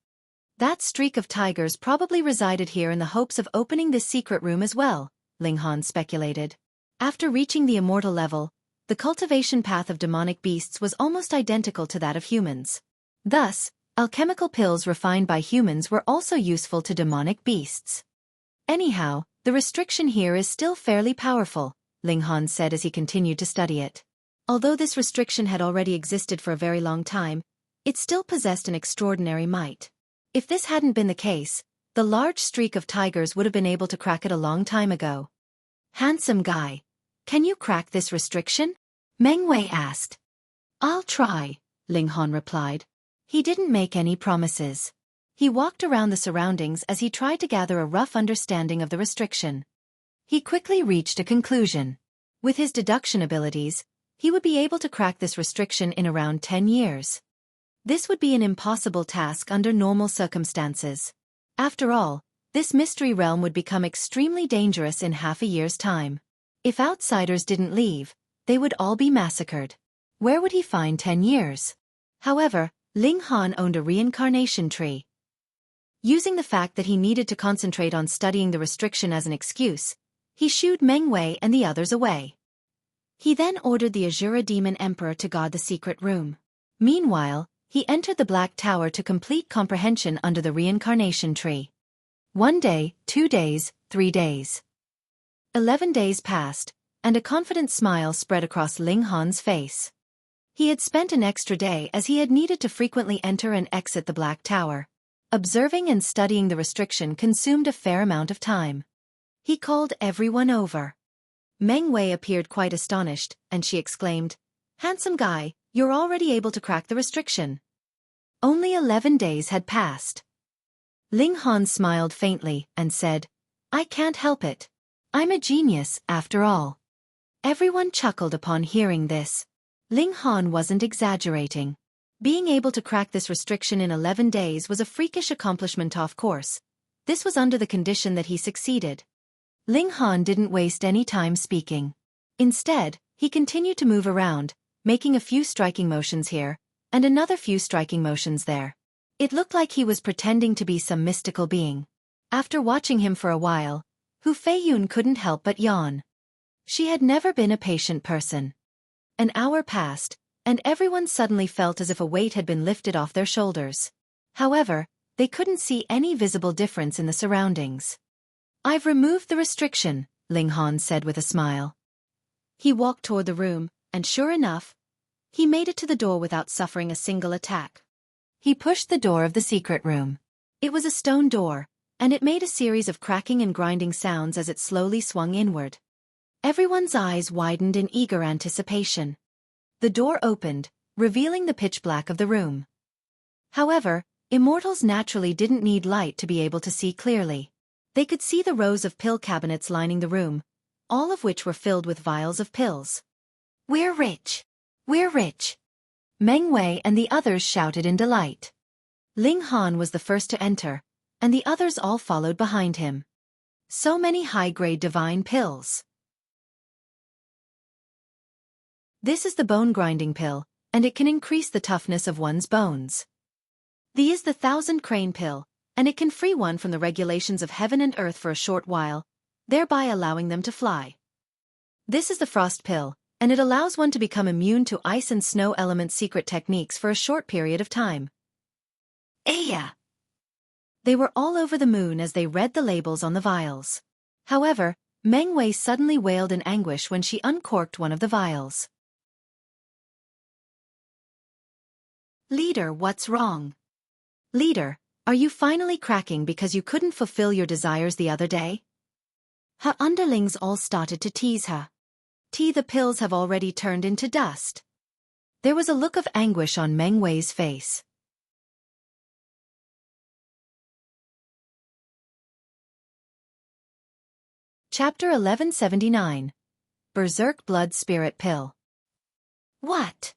Speaker 1: That streak of tigers probably resided here in the hopes of opening this secret room as well, Ling Han speculated. After reaching the immortal level, the cultivation path of demonic beasts was almost identical to that of humans. Thus, alchemical pills refined by humans were also useful to demonic beasts. Anyhow, the restriction here is still fairly powerful, Ling Han said as he continued to study it. Although this restriction had already existed for a very long time, it still possessed an extraordinary might. If this hadn't been the case, the large streak of tigers would have been able to crack it a long time ago. "Handsome guy, can you crack this restriction?" Meng Wei asked. "I'll try," Ling Han replied. He didn't make any promises. He walked around the surroundings as he tried to gather a rough understanding of the restriction. He quickly reached a conclusion. With his deduction abilities, he would be able to crack this restriction in around 10 years. This would be an impossible task under normal circumstances. After all, this mystery realm would become extremely dangerous in half a year's time. If outsiders didn't leave, they would all be massacred. Where would he find 10 years? However, Ling Han owned a reincarnation tree. Using the fact that he needed to concentrate on studying the restriction as an excuse, he shooed Meng Wei and the others away. He then ordered the Azura Demon Emperor to guard the secret room. Meanwhile, he entered the Black Tower to complete comprehension under the reincarnation tree. 1 day, 2 days, 3 days. 11 days passed, and a confident smile spread across Ling Han's face. He had spent an extra day as he had needed to frequently enter and exit the Black Tower. Observing and studying the restriction consumed a fair amount of time. He called everyone over. Meng Wei appeared quite astonished, and she exclaimed, "Handsome guy, you're already able to crack the restriction." Only 11 days had passed. Ling Han smiled faintly and said, "I can't help it. I'm a genius, after all." Everyone chuckled upon hearing this. Ling Han wasn't exaggerating. Being able to crack this restriction in 11 days was a freakish accomplishment, of course. This was under the condition that he succeeded. Ling Han didn't waste any time speaking. Instead, he continued to move around, making a few striking motions here, and another few striking motions there. It looked like he was pretending to be some mystical being. After watching him for a while, Hu Feiyun couldn't help but yawn. She had never been a patient person. An hour passed, and everyone suddenly felt as if a weight had been lifted off their shoulders. However, they couldn't see any visible difference in the surroundings. "I've removed the restriction," Ling Han said with a smile. He walked toward the room, and sure enough, he made it to the door without suffering a single attack. He pushed the door of the secret room. It was a stone door, and it made a series of cracking and grinding sounds as it slowly swung inward. Everyone's eyes widened in eager anticipation. The door opened, revealing the pitch black of the room. However, immortals naturally didn't need light to be able to see clearly. They could see the rows of pill cabinets lining the room, all of which were filled with vials of pills. "We're rich! We're rich!" Meng Wei and the others shouted in delight. Ling Han was the first to enter, and the others all followed behind him. So many high-grade divine pills. This is the bone-grinding pill, and it can increase the toughness of one's bones. The is the 1,000 crane pill, and it can free one from the regulations of heaven and earth for a short while, thereby allowing them to fly. This is the frost pill, and it allows one to become immune to ice and snow element secret techniques for a short period of time. Aya! They were all over the moon as they read the labels on the vials. However, Meng Wei suddenly wailed in anguish when she uncorked one of the vials. "Leader, what's wrong? Leader, are you finally cracking because you couldn't fulfill your desires the other day?" Her underlings all started to tease her. The pills have already turned into dust." There was a look of anguish on Meng Wei's face. Chapter 1179. Berserk Blood Spirit Pill. What?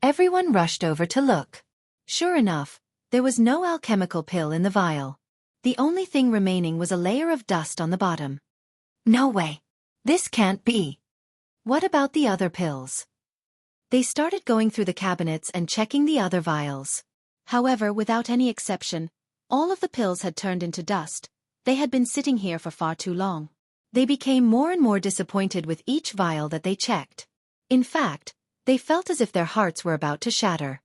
Speaker 1: Everyone rushed over to look. Sure enough, there was no alchemical pill in the vial. The only thing remaining was a layer of dust on the bottom. No way. This can't be. What about the other pills? They started going through the cabinets and checking the other vials. However, without any exception, all of the pills had turned into dust. They had been sitting here for far too long. They became more and more disappointed with each vial that they checked. In fact, they felt as if their hearts were about to shatter.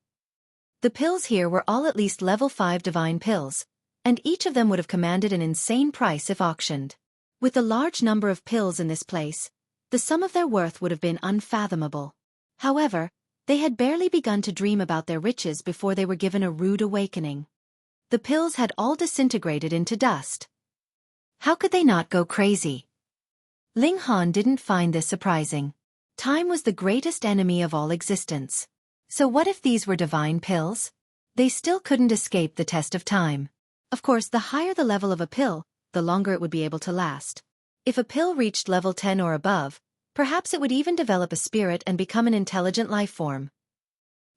Speaker 1: The pills here were all at least level 5 divine pills, and each of them would have commanded an insane price if auctioned. With the large number of pills in this place, the sum of their worth would have been unfathomable. However, they had barely begun to dream about their riches before they were given a rude awakening. The pills had all disintegrated into dust. How could they not go crazy? Ling Han didn't find this surprising. Time was the greatest enemy of all existence. So what if these were divine pills? They still couldn't escape the test of time. Of course, the higher the level of a pill, the longer it would be able to last. If a pill reached level 10 or above, perhaps it would even develop a spirit and become an intelligent life form.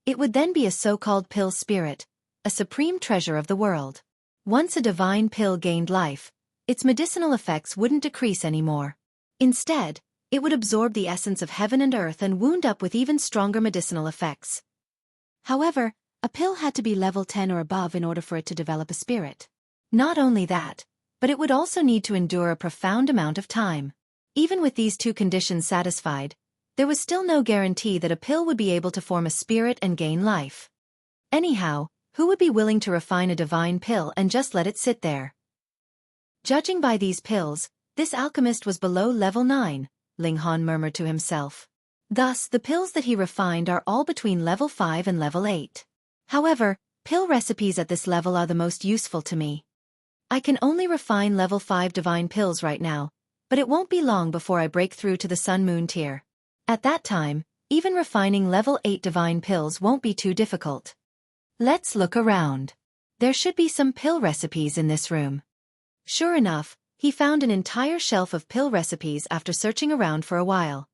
Speaker 1: It would then be a so-called pill spirit, a supreme treasure of the world. Once a divine pill gained life, its medicinal effects wouldn't decrease anymore. Instead, it would absorb the essence of heaven and earth and wound up with even stronger medicinal effects. However, a pill had to be level 10 or above in order for it to develop a spirit. Not only that, but it would also need to endure a profound amount of time. Even with these two conditions satisfied, there was still no guarantee that a pill would be able to form a spirit and gain life. Anyhow, who would be willing to refine a divine pill and just let it sit there? Judging by these pills, this alchemist was below level 9, Ling Han murmured to himself. Thus, the pills that he refined are all between level 5 and level 8. However, pill recipes at this level are the most useful to me. I can only refine level 5 divine pills right now, but it won't be long before I break through to the Sun-Moon tier. At that time, even refining level 8 divine pills won't be too difficult. Let's look around. There should be some pill recipes in this room. Sure enough, he found an entire shelf of pill recipes after searching around for a while.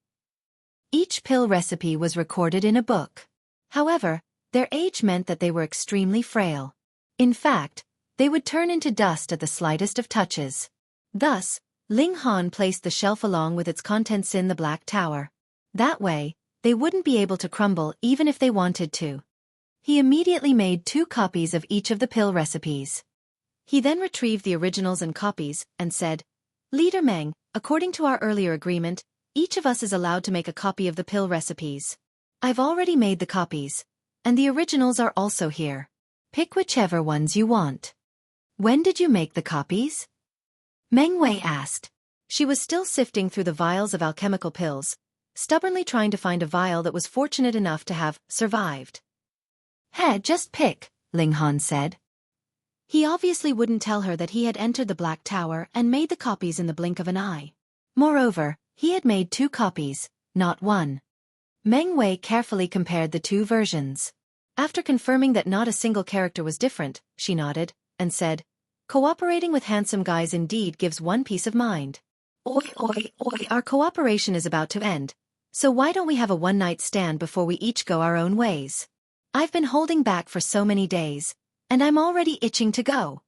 Speaker 1: Each pill recipe was recorded in a book. However, their age meant that they were extremely frail. In fact, they would turn into dust at the slightest of touches. Thus, Ling Han placed the shelf along with its contents in the Black Tower. That way, they wouldn't be able to crumble even if they wanted to. He immediately made 2 copies of each of the pill recipes. He then retrieved the originals and copies, and said, "Leader Meng, according to our earlier agreement, each of us is allowed to make a copy of the pill recipes. I've already made the copies, and the originals are also here. Pick whichever ones you want." "When did you make the copies?" Meng Wei asked. She was still sifting through the vials of alchemical pills, stubbornly trying to find a vial that was fortunate enough to have survived. "Hey, just pick," Ling Han said. He obviously wouldn't tell her that he had entered the Black Tower and made the copies in the blink of an eye. Moreover, he had made 2 copies, not 1. Meng Wei carefully compared the 2 versions. After confirming that not a single character was different, she nodded, and said, "Cooperating with handsome guys indeed gives one peace of mind. Oi, oi, oi, our cooperation is about to end, so why don't we have a one-night stand before we each go our own ways? I've been holding back for so many days, and I'm already itching to go."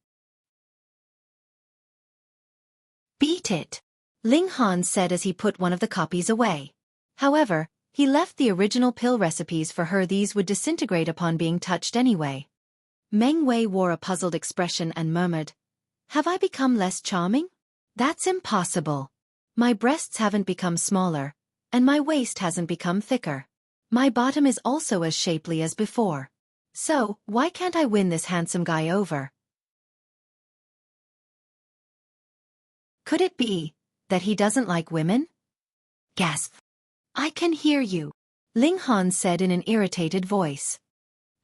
Speaker 1: "Beat it," Ling Han said as he put one of the copies away. However, he left the original pill recipes for her. These would disintegrate upon being touched anyway. Meng Wei wore a puzzled expression and murmured, "Have I become less charming? That's impossible. My breasts haven't become smaller, and my waist hasn't become thicker. My bottom is also as shapely as before. So, why can't I win this handsome guy over? Could it be that he doesn't like women?" Gasp. "I can hear you," Ling Han said in an irritated voice.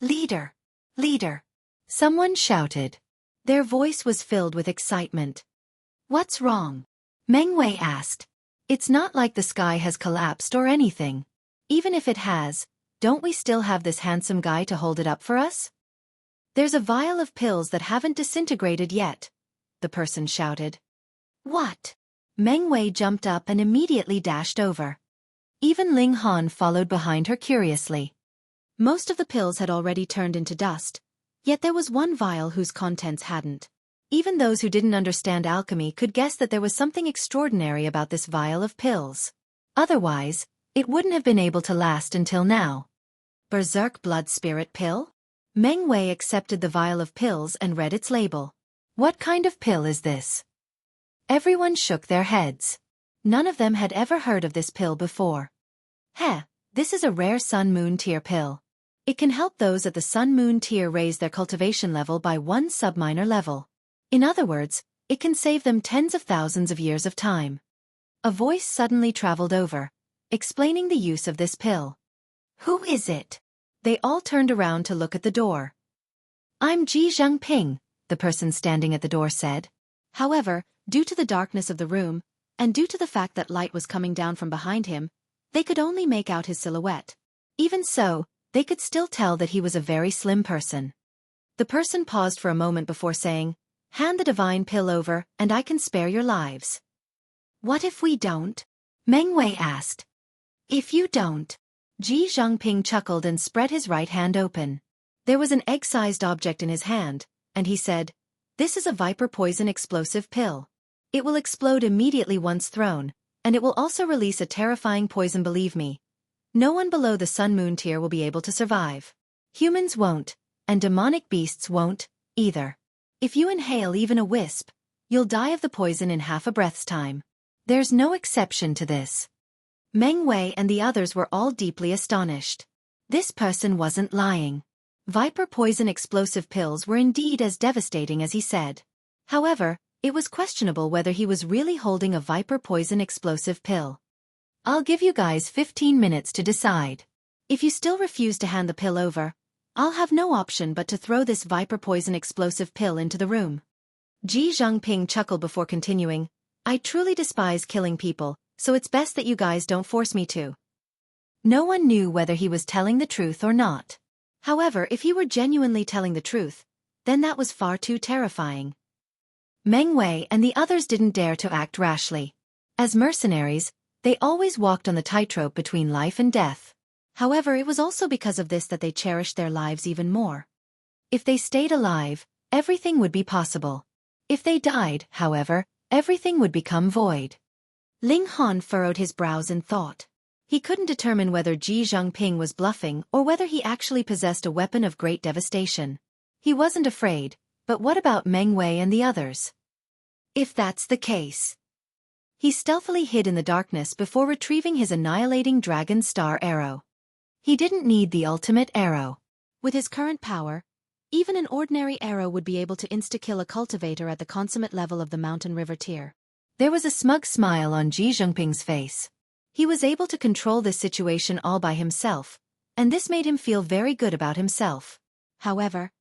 Speaker 1: "Leader! Leader!" Someone shouted. Their voice was filled with excitement. "What's wrong?" Meng Wei asked. "It's not like the sky has collapsed or anything. Even if it has, don't we still have this handsome guy to hold it up for us?" "There's a vial of pills that haven't disintegrated yet," the person shouted. "What?" Meng Wei jumped up and immediately dashed over. Even Ling Han followed behind her curiously. Most of the pills had already turned into dust, yet there was one vial whose contents hadn't. Even those who didn't understand alchemy could guess that there was something extraordinary about this vial of pills. Otherwise, it wouldn't have been able to last until now. Berserk Blood Spirit Pill? Meng Wei accepted the vial of pills and read its label. What kind of pill is this? Everyone shook their heads. None of them had ever heard of this pill before. This is a rare Sun-Moon tier pill. It can help those at the Sun-Moon tier raise their cultivation level by 1 sub-minor level. In other words, it can save them tens of thousands of years of time. A voice suddenly traveled over, explaining the use of this pill. "Who is it?" They all turned around to look at the door. "I'm Ji Zhengping," the person standing at the door said. However, due to the darkness of the room, and due to the fact that light was coming down from behind him, they could only make out his silhouette. Even so, they could still tell that he was a very slim person. The person paused for a moment before saying, "Hand the divine pill over, and I can spare your lives." "What if we don't?" Meng Wei asked. "If you don't." Ji Zhongping chuckled and spread his right hand open. There was an egg-sized object in his hand, and he said, "This is a viper poison explosive pill. It will explode immediately once thrown, and it will also release a terrifying poison, believe me. No one below the Sun Moon tier will be able to survive. Humans won't, and demonic beasts won't, either. If you inhale even a wisp, you'll die of the poison in half a breath's time. There's no exception to this." Meng Wei and the others were all deeply astonished. This person wasn't lying. Viper poison explosive pills were indeed as devastating as he said. However, it was questionable whether he was really holding a viper poison explosive pill. "I'll give you guys 15 minutes to decide. If you still refuse to hand the pill over, I'll have no option but to throw this viper poison explosive pill into the room." Ji Zhongping chuckled before continuing, "I truly despise killing people, so it's best that you guys don't force me to." No one knew whether he was telling the truth or not. However, if he were genuinely telling the truth, then that was far too terrifying. Meng Wei and the others didn't dare to act rashly. As mercenaries, they always walked on the tightrope between life and death. However, it was also because of this that they cherished their lives even more. If they stayed alive, everything would be possible. If they died, however, everything would become void. Ling Han furrowed his brows in thought. He couldn't determine whether Ji Zhongping was bluffing or whether he actually possessed a weapon of great devastation. He wasn't afraid, but what about Meng Wei and the others? If that's the case... He stealthily hid in the darkness before retrieving his annihilating dragon star arrow. He didn't need the ultimate arrow. With his current power, even an ordinary arrow would be able to insta-kill a cultivator at the consummate level of the mountain river tier. There was a smug smile on Ji Zhongping's face. He was able to control this situation all by himself, and this made him feel very good about himself. However,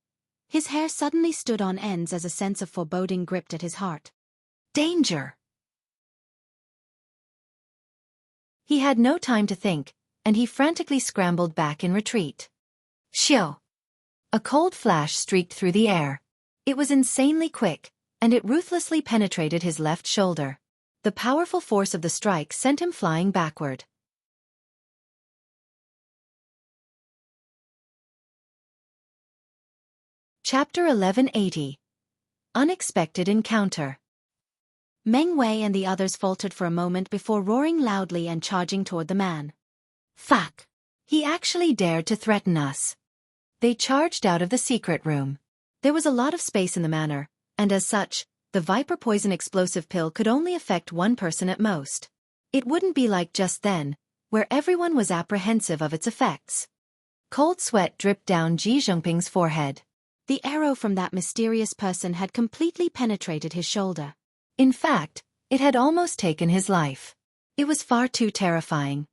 Speaker 1: his hair suddenly stood on ends as a sense of foreboding gripped at his heart. Danger! He had no time to think, and he frantically scrambled back in retreat. Xiao! A cold flash streaked through the air. It was insanely quick, and it ruthlessly penetrated his left shoulder. The powerful force of the strike sent him flying backward. Chapter 1180. Unexpected Encounter. Meng Wei and the others faltered for a moment before roaring loudly and charging toward the man. Fuck! He actually dared to threaten us. They charged out of the secret room. There was a lot of space in the manor, and as such, the viper poison explosive pill could only affect one person at most. It wouldn't be like just then, where everyone was apprehensive of its effects. Cold sweat dripped down Ji Zhongping's forehead. The arrow from that mysterious person had completely penetrated his shoulder. In fact, it had almost taken his life. It was far too terrifying.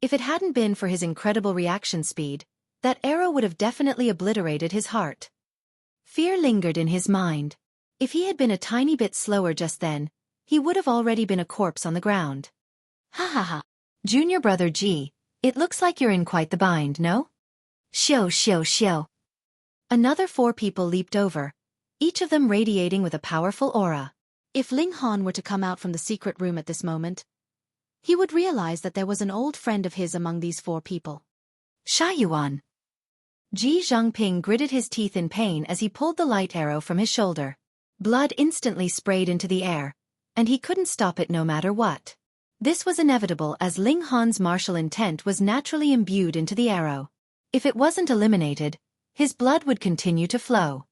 Speaker 1: If it hadn't been for his incredible reaction speed, that arrow would have definitely obliterated his heart. Fear lingered in his mind. If he had been a tiny bit slower just then, he would have already been a corpse on the ground. Ha ha ha. Junior brother Ji, it looks like you're in quite the bind, no? Xiao. Another 4 people leaped over, each of them radiating with a powerful aura. If Ling Han were to come out from the secret room at this moment, he would realize that there was an old friend of his among these 4 people. Xiaofan. Ji Zhongping gritted his teeth in pain as he pulled the light arrow from his shoulder. Blood instantly sprayed into the air, and he couldn't stop it no matter what. This was inevitable as Ling Han's martial intent was naturally imbued into the arrow. If it wasn't eliminated, his blood would continue to flow.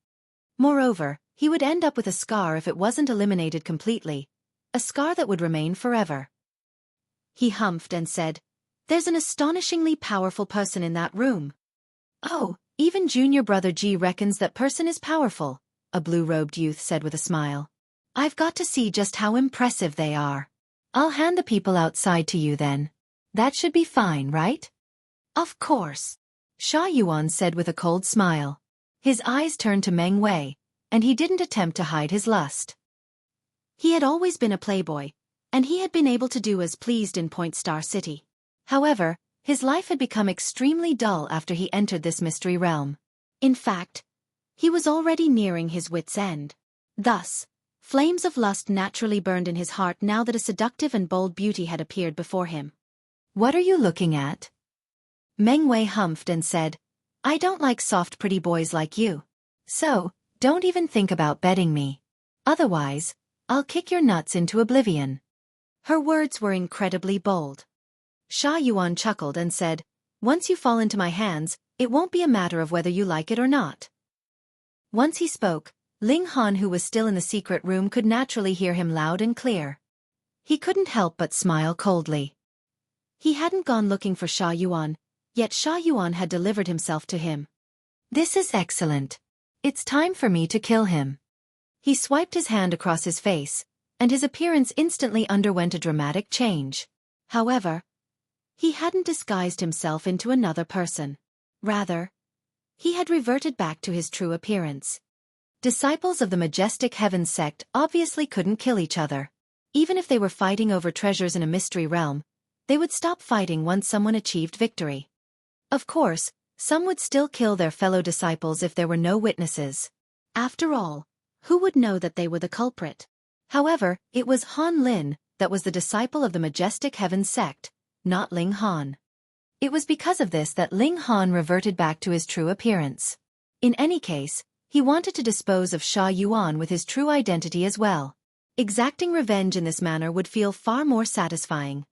Speaker 1: Moreover, he would end up with a scar if it wasn't eliminated completely, a scar that would remain forever. He humphed and said, "There's an astonishingly powerful person in that room." "Oh, even junior brother Ji reckons that person is powerful," a blue-robed youth said with a smile. "I've got to see just how impressive they are. I'll hand the people outside to you then. That should be fine, right?" "Of course," Sha Yuan said with a cold smile. His eyes turned to Meng Wei, and he didn't attempt to hide his lust. He had always been a playboy, and he had been able to do as pleased in Point Star City. However, His life had become extremely dull after he entered this mystery realm. In fact, he was already nearing his wit's end. Thus, flames of lust naturally burned in his heart now that a seductive and bold beauty had appeared before him. "What are you looking at?" Meng Wei humphed and said, "I don't like soft pretty boys like you. So, don't even think about betting me. Otherwise, I'll kick your nuts into oblivion." Her words were incredibly bold. Sha Yuan chuckled and said, "Once you fall into my hands, it won't be a matter of whether you like it or not." Once he spoke, Ling Han, who was still in the secret room, could naturally hear him loud and clear. He couldn't help but smile coldly. He hadn't gone looking for Sha Yuan, yet Sha Yuan had delivered himself to him. "This is excellent. It's time for me to kill him." He swiped his hand across his face, and his appearance instantly underwent a dramatic change. However, he hadn't disguised himself into another person. Rather, he had reverted back to his true appearance. Disciples of the Majestic Heavens sect obviously couldn't kill each other. Even if they were fighting over treasures in a mystery realm, they would stop fighting once someone achieved victory. Of course, some would still kill their fellow disciples if there were no witnesses. After all, who would know that they were the culprit? However, it was Han Lin that was the disciple of the Majestic Heavens sect, not Ling Han. It was because of this that Ling Han reverted back to his true appearance. In any case, he wanted to dispose of Sha Yuan with his true identity as well. Exacting revenge in this manner would feel far more satisfying.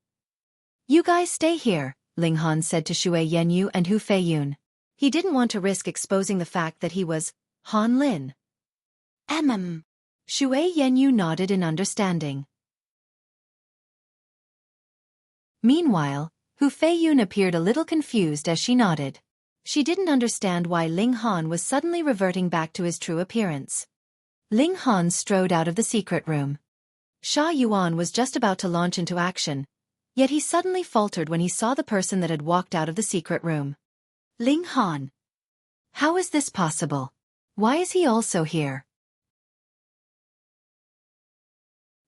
Speaker 1: "You guys stay here," Ling Han said to Shui Yenyu and Hu Feiyun. He didn't want to risk exposing the fact that he was Han Lin. Shui Yenyu nodded in understanding. Meanwhile, Hu Feiyun appeared a little confused as she nodded. She didn't understand why Ling Han was suddenly reverting back to his true appearance. Ling Han strode out of the secret room. Sha Yuan was just about to launch into action, yet he suddenly faltered when he saw the person that had walked out of the secret room. "Ling Han. How is this possible? Why is he also here?"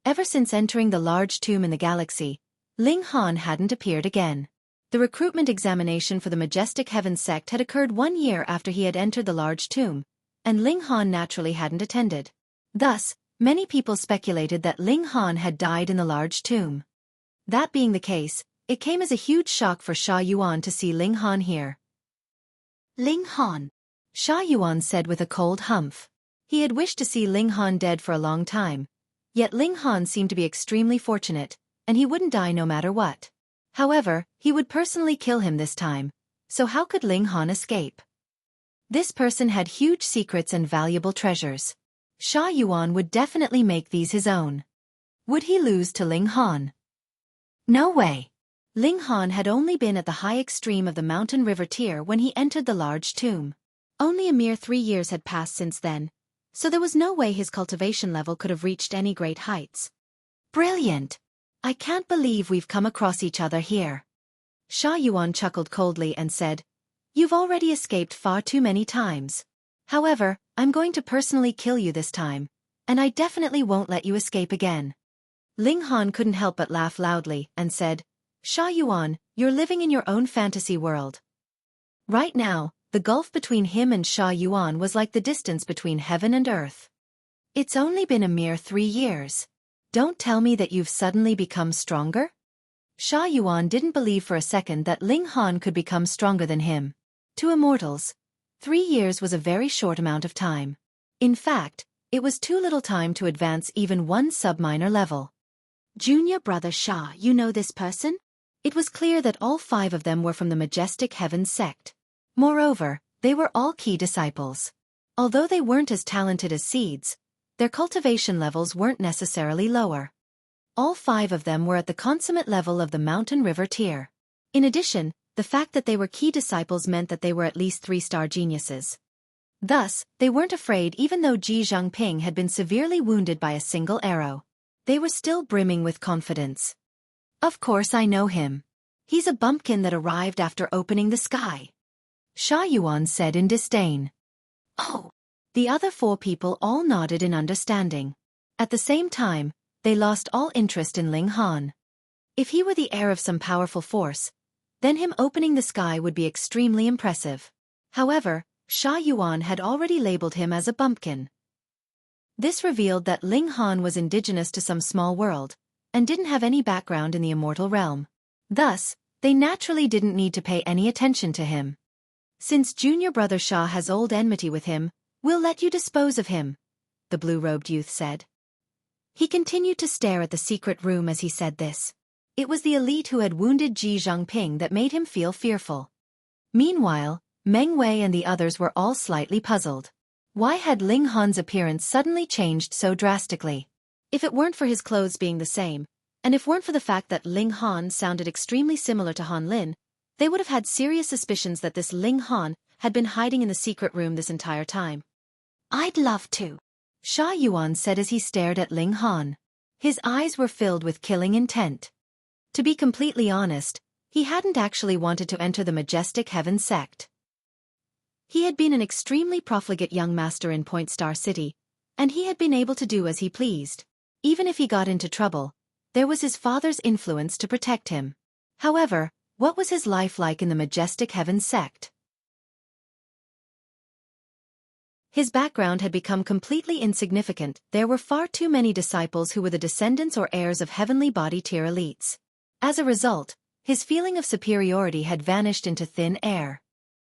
Speaker 1: Ever since entering the large tomb in the galaxy, Ling Han hadn't appeared again. The recruitment examination for the Majestic Heavens sect had occurred 1 year after he had entered the large tomb, and Ling Han naturally hadn't attended. Thus, many people speculated that Ling Han had died in the large tomb. That being the case, it came as a huge shock for Sha Yuan to see Ling Han here. "Ling Han," Sha Yuan said with a cold humph. He had wished to see Ling Han dead for a long time, yet Ling Han seemed to be extremely fortunate, and he wouldn't die no matter what. However, he would personally kill him this time, so how could Ling Han escape? This person had huge secrets and valuable treasures. Sha Yuan would definitely make these his own. Would he lose to Ling Han? No way. Ling Han had only been at the high extreme of the mountain river tier when he entered the large tomb. Only a mere 3 years had passed since then, so there was no way his cultivation level could have reached any great heights. Brilliant! I can't believe we've come across each other here. Sha Yuan chuckled coldly and said, "You've already escaped far too many times. However, I'm going to personally kill you this time, and I definitely won't let you escape again." Ling Han couldn't help but laugh loudly and said, "Sha Yuan, you're living in your own fantasy world." Right now, the gulf between him and Sha Yuan was like the distance between heaven and earth. It's only been a mere 3 years. Don't tell me that you've suddenly become stronger? Sha Yuan didn't believe for a second that Ling Han could become stronger than him. To immortals, 3 years was a very short amount of time. In fact, it was too little time to advance even 1 sub-minor level. "Junior brother Sha, you know this person?" It was clear that all 5 of them were from the Majestic Heavens sect. Moreover, they were all key disciples. Although they weren't as talented as seeds, their cultivation levels weren't necessarily lower. All 5 of them were at the consummate level of the mountain river tier. In addition, the fact that they were key disciples meant that they were at least 3-star geniuses. Thus, they weren't afraid even though Ji Zhangping had been severely wounded by a single arrow. They were still brimming with confidence. "Of course I know him. He's a bumpkin that arrived after opening the sky," Sha Yuan said in disdain. "Oh." The other 4 people all nodded in understanding. At the same time, they lost all interest in Ling Han. If he were the heir of some powerful force, then him opening the sky would be extremely impressive. However, Sha Yuan had already labeled him as a bumpkin. This revealed that Ling Han was indigenous to some small world, and didn't have any background in the immortal realm. Thus, they naturally didn't need to pay any attention to him. Since junior brother Sha has old enmity with him, we'll let you dispose of him, the blue-robed youth said. He continued to stare at the secret room as he said this. It was the elite who had wounded Ji Zhangping that made him feel fearful. Meanwhile, Meng Wei and the others were all slightly puzzled. Why had Ling Han's appearance suddenly changed so drastically? If it weren't for his clothes being the same, and if weren't for the fact that Ling Han sounded extremely similar to Han Lin, they would have had serious suspicions that this Ling Han had been hiding in the secret room this entire time. I'd love to, Sha Yuan said as he stared at Ling Han. His eyes were filled with killing intent. To be completely honest, he hadn't actually wanted to enter the Majestic Heaven sect. He had been an extremely profligate young master in Point Star City, and he had been able to do as he pleased. Even if he got into trouble, there was his father's influence to protect him. However, what was his life like in the Majestic Heaven sect? His background had become completely insignificant. There were far too many disciples who were the descendants or heirs of heavenly body tier elites. As a result, his feeling of superiority had vanished into thin air.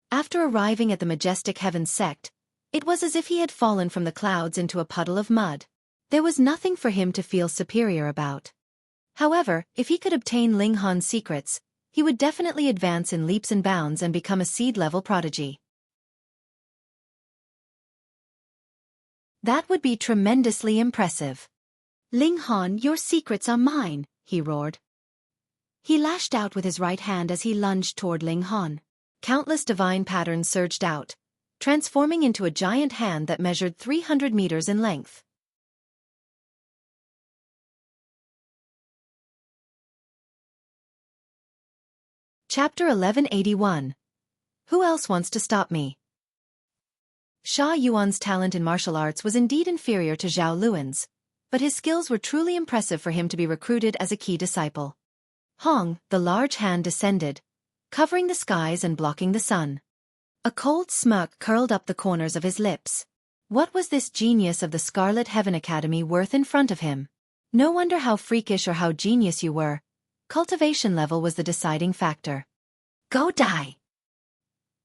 Speaker 1: After arriving at the Majestic Heaven sect, it was as if he had fallen from the clouds into a puddle of mud. There was nothing for him to feel superior about. However, if he could obtain Ling Han's secrets, he would definitely advance in leaps and bounds and become a seed-level prodigy. That would be tremendously impressive. Ling Han, your secrets are mine, he roared. He lashed out with his right hand as he lunged toward Ling Han. Countless divine patterns surged out, transforming into a giant hand that measured 300 meters in length. Chapter 1181. Who else wants to stop me? Sha Yuan's talent in martial arts was indeed inferior to Zhao Luan's, but his skills were truly impressive for him to be recruited as a key disciple. Hong, the large hand descended, covering the skies and blocking the sun. A cold smirk curled up the corners of his lips. What was this genius of the Scarlet Heaven Academy worth in front of him? No wonder how freakish or how genius you were. Cultivation level was the deciding factor. Go die!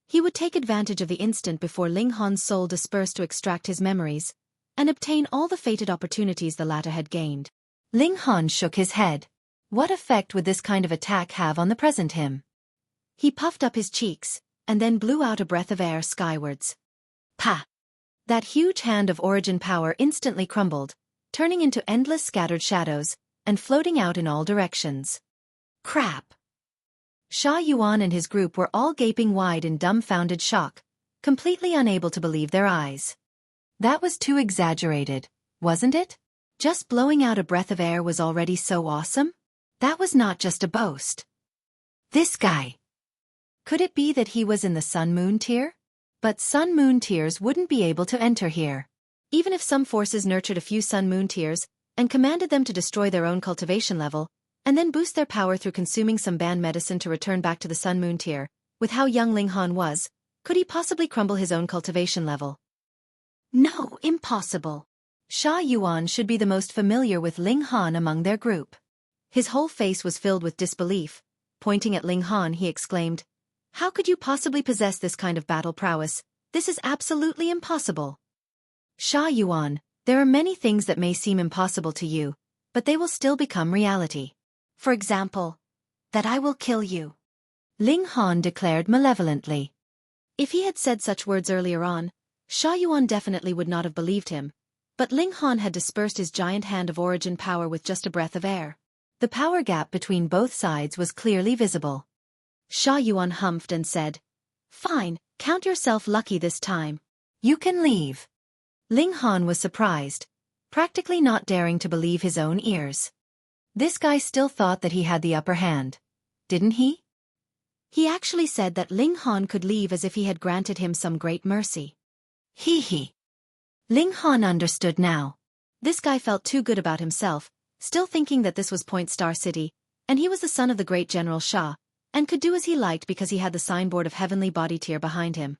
Speaker 1: He would take advantage of the instant before Ling Han's soul dispersed to extract his memories, and obtain all the fated opportunities the latter had gained. Ling Han shook his head. What effect would this kind of attack have on the present him? He puffed up his cheeks, and then blew out a breath of air skywards. Pa! That huge hand of origin power instantly crumbled, turning into endless scattered shadows, and floating out in all directions. Crap! Sha Yuan and his group were all gaping wide in dumbfounded shock, completely unable to believe their eyes. That was too exaggerated, wasn't it? Just blowing out a breath of air was already so awesome? That was not just a boast. This guy. Could it be that he was in the Sun-Moon tier? But Sun-Moon tiers wouldn't be able to enter here. Even if some forces nurtured a few Sun-Moon tiers and commanded them to destroy their own cultivation level, and then boost their power through consuming some banned medicine to return back to the Sun-Moon tier, with how young Ling Han was, could he possibly crumble his own cultivation level? No, impossible. Sha Yuan should be the most familiar with Ling Han among their group. His whole face was filled with disbelief. Pointing at Ling Han, he exclaimed, "How could you possibly possess this kind of battle prowess? This is absolutely impossible." Sha Yuan, there are many things that may seem impossible to you, but they will still become reality. For example, that I will kill you. Ling Han declared malevolently. If he had said such words earlier on, Sha Yuan definitely would not have believed him, but Ling Han had dispersed his giant hand of origin power with just a breath of air. The power gap between both sides was clearly visible. Sha Yuan humphed and said, "Fine, count yourself lucky this time. You can leave." Ling Han was surprised, practically not daring to believe his own ears. This guy still thought that he had the upper hand, didn't he? He actually said that Ling Han could leave as if he had granted him some great mercy. Hee. Ling Han understood now. This guy felt too good about himself, still thinking that this was Point Star City, and he was the son of the great General Sha, and could do as he liked because he had the signboard of heavenly body tier behind him.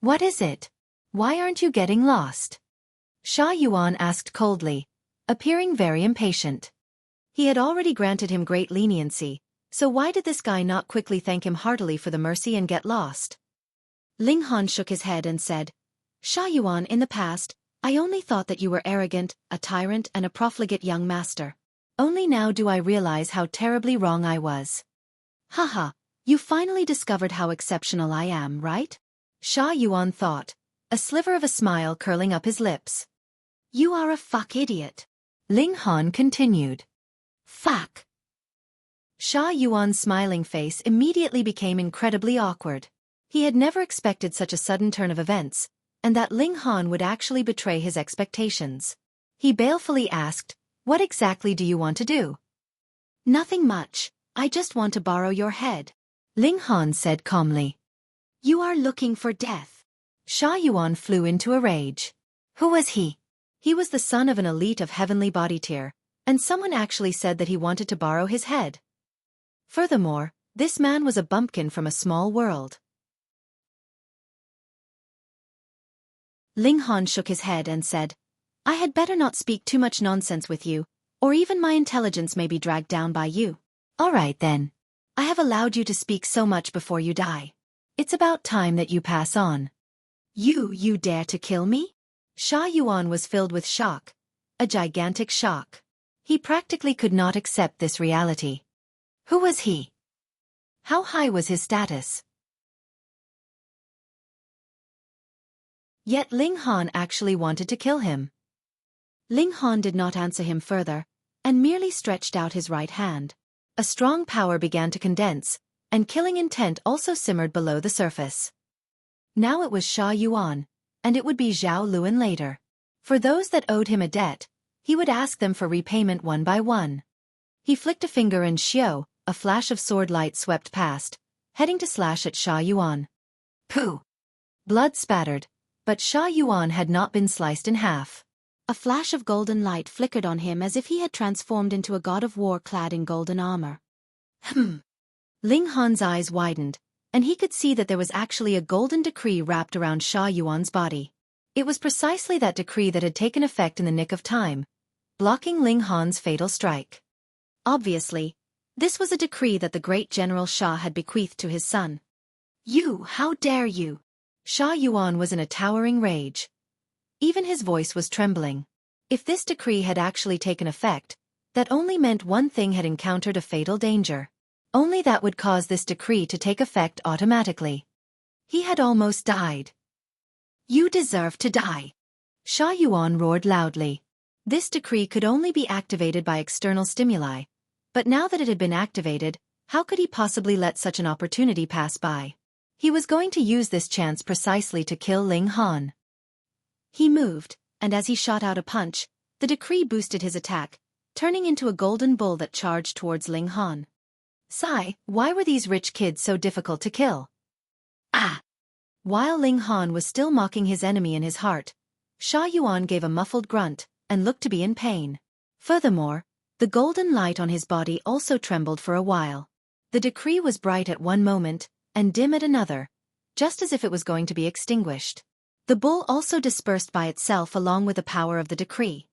Speaker 1: What is it? Why aren't you getting lost? Sha Yuan asked coldly, appearing very impatient. He had already granted him great leniency, so why did this guy not quickly thank him heartily for the mercy and get lost? Ling Han shook his head and said, Sha Yuan, in the past, I only thought that you were arrogant, a tyrant and a profligate young master. Only now do I realize how terribly wrong I was. Haha, you finally discovered how exceptional I am, right? Sha Yuan thought, a sliver of a smile curling up his lips. You are a fuck idiot. Ling Han continued. Fuck. Sha Yuan's smiling face immediately became incredibly awkward. He had never expected such a sudden turn of events, and that Ling Han would actually betray his expectations. He balefully asked, What exactly do you want to do? Nothing much, I just want to borrow your head. Ling Han said calmly. You are looking for death. Sha Yuan flew into a rage. Who was he? He was the son of an elite of heavenly body tier, and someone actually said that he wanted to borrow his head. Furthermore, this man was a bumpkin from a small world. Ling Han shook his head and said, I had better not speak too much nonsense with you, or even my intelligence may be dragged down by you. All right then. I have allowed you to speak so much before you die. It's about time that you pass on. You dare to kill me? Sha Yuan was filled with shock, a gigantic shock. He practically could not accept this reality. Who was he? How high was his status? Yet Ling Han actually wanted to kill him. Ling Han did not answer him further, and merely stretched out his right hand. A strong power began to condense, and killing intent also simmered below the surface. Now it was Sha Yuan, and it would be Zhao Luan later. For those that owed him a debt, he would ask them for repayment one by one. He flicked a finger and xiao, a flash of sword light swept past, heading to slash at Sha Yuan. Pooh! Blood spattered, but Sha Yuan had not been sliced in half. A flash of golden light flickered on him as if he had transformed into a god of war clad in golden armor. Ling Han's eyes widened, and he could see that there was actually a golden decree wrapped around Sha Yuan's body. It was precisely that decree that had taken effect in the nick of time, blocking Ling Han's fatal strike. Obviously, this was a decree that the great General Sha had bequeathed to his son. You, how dare you? Sha Yuan was in a towering rage. Even his voice was trembling. If this decree had actually taken effect, that only meant one thing had encountered a fatal danger. Only that would cause this decree to take effect automatically. He had almost died. You deserve to die. Sha Yuan roared loudly. This decree could only be activated by external stimuli, but now that it had been activated, how could he possibly let such an opportunity pass by? He was going to use this chance precisely to kill Ling Han. He moved, and as he shot out a punch, the decree boosted his attack, turning into a golden bull that charged towards Ling Han. Sigh, why were these rich kids so difficult to kill? Ah! While Ling Han was still mocking his enemy in his heart, Sha Yuan gave a muffled grunt, and looked to be in pain. Furthermore, the golden light on his body also trembled for a while. The decree was bright at one moment, and dim at another, just as if it was going to be extinguished. The bull also dispersed by itself along with the power of the decree.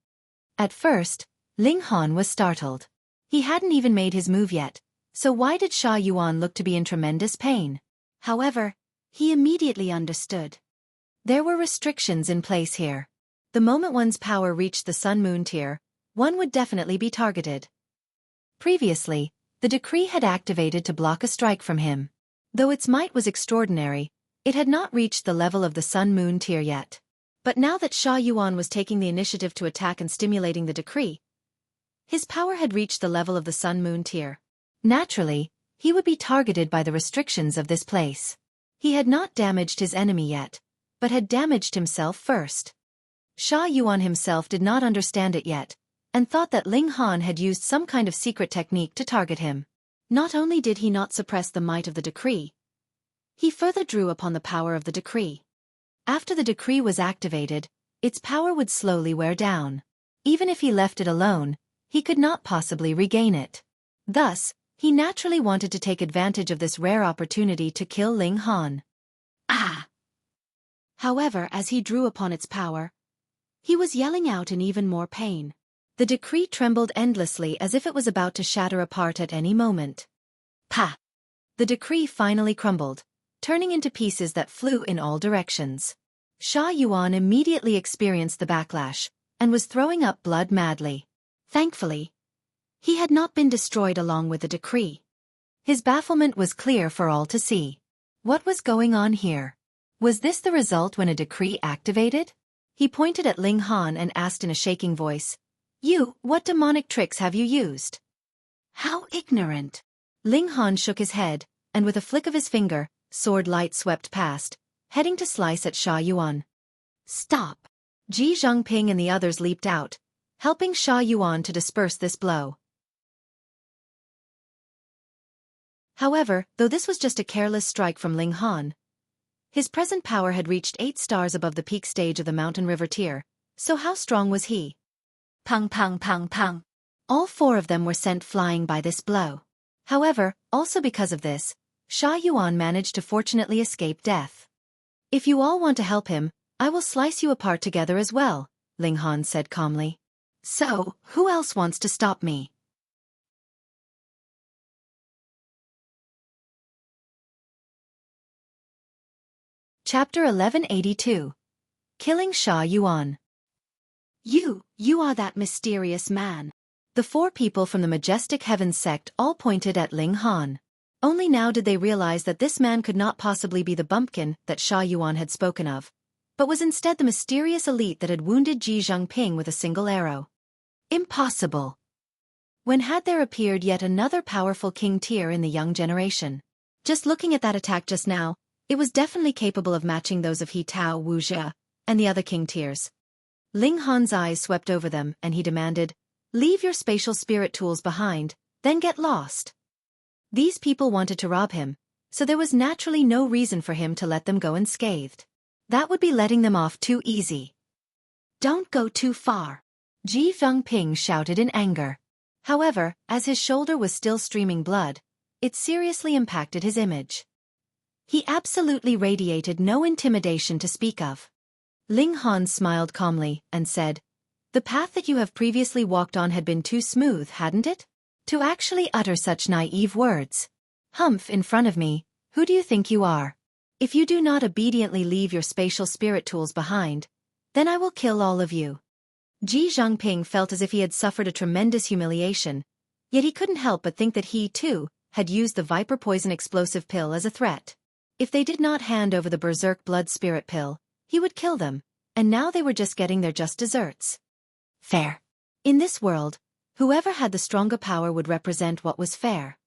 Speaker 1: At first, Ling Han was startled. He hadn't even made his move yet, so why did Sha Yuan look to be in tremendous pain? However, he immediately understood. There were restrictions in place here. The moment one's power reached the Sun-Moon tier, one would definitely be targeted. Previously, the decree had activated to block a strike from him. Though its might was extraordinary, it had not reached the level of the Sun-Moon tier yet. But now that Sha Yuan was taking the initiative to attack and stimulating the decree, his power had reached the level of the Sun-Moon tier. Naturally, he would be targeted by the restrictions of this place. He had not damaged his enemy yet, but had damaged himself first. Sha Yuan himself did not understand it yet, and thought that Ling Han had used some kind of secret technique to target him. Not only did he not suppress the might of the decree, he further drew upon the power of the decree. After the decree was activated, its power would slowly wear down. Even if he left it alone, he could not possibly regain it. Thus, He naturally wanted to take advantage of this rare opportunity to kill Ling Han. Ah! However, as he drew upon its power, he was yelling out in even more pain. The decree trembled endlessly as if it was about to shatter apart at any moment. Pa! The decree finally crumbled, turning into pieces that flew in all directions. Sha Yuan immediately experienced the backlash, and was throwing up blood madly. Thankfully, he had not been destroyed along with the decree. His bafflement was clear for all to see. What was going on here? Was this the result when a decree activated? He pointed at Ling Han and asked in a shaking voice, What demonic tricks have you used?" "How ignorant!" Ling Han shook his head, and with a flick of his finger, sword light swept past, heading to slice at Sha Yuan. "Stop!" Ji Zhangping and the others leaped out, helping Sha Yuan to disperse this blow. However, though this was just a careless strike from Ling Han, his present power had reached 8 stars above the peak stage of the mountain river tier, so how strong was he? Pang pang pang pang. All 4 of them were sent flying by this blow. However, also because of this, Sha Yuan managed to fortunately escape death. "If you all want to help him, I will slice you apart together as well," Ling Han said calmly. "So, who else wants to stop me?" Chapter 1182. Killing Sha Yuan. You are that mysterious man." The 4 people from the Majestic Heavens sect all pointed at Ling Han. Only now did they realize that this man could not possibly be the bumpkin that Sha Yuan had spoken of, but was instead the mysterious elite that had wounded Ji Zhangping with a single arrow. Impossible! When had there appeared yet another powerful king tier in the young generation? Just looking at that attack just now, it was definitely capable of matching those of He Tao, Wuxia, and the other king tiers. Ling Han's eyes swept over them and he demanded, "Leave your spatial spirit tools behind, then get lost." These people wanted to rob him, so there was naturally no reason for him to let them go unscathed. That would be letting them off too easy. "Don't go too far," Ji Zhangping shouted in anger. However, as his shoulder was still streaming blood, it seriously impacted his image. He absolutely radiated no intimidation to speak of. Ling Han smiled calmly and said, "The path that you have previously walked on had been too smooth, hadn't it? To actually utter such naive words. Humph, in front of me, who do you think you are? If you do not obediently leave your spatial spirit tools behind, then I will kill all of you." Ji Zhangping felt as if he had suffered a tremendous humiliation, yet he couldn't help but think that he, too, had used the viper poison explosive pill as a threat. If they did not hand over the berserk blood spirit pill, he would kill them, and now they were just getting their just desserts. Fair. In this world, whoever had the stronger power would represent what was fair.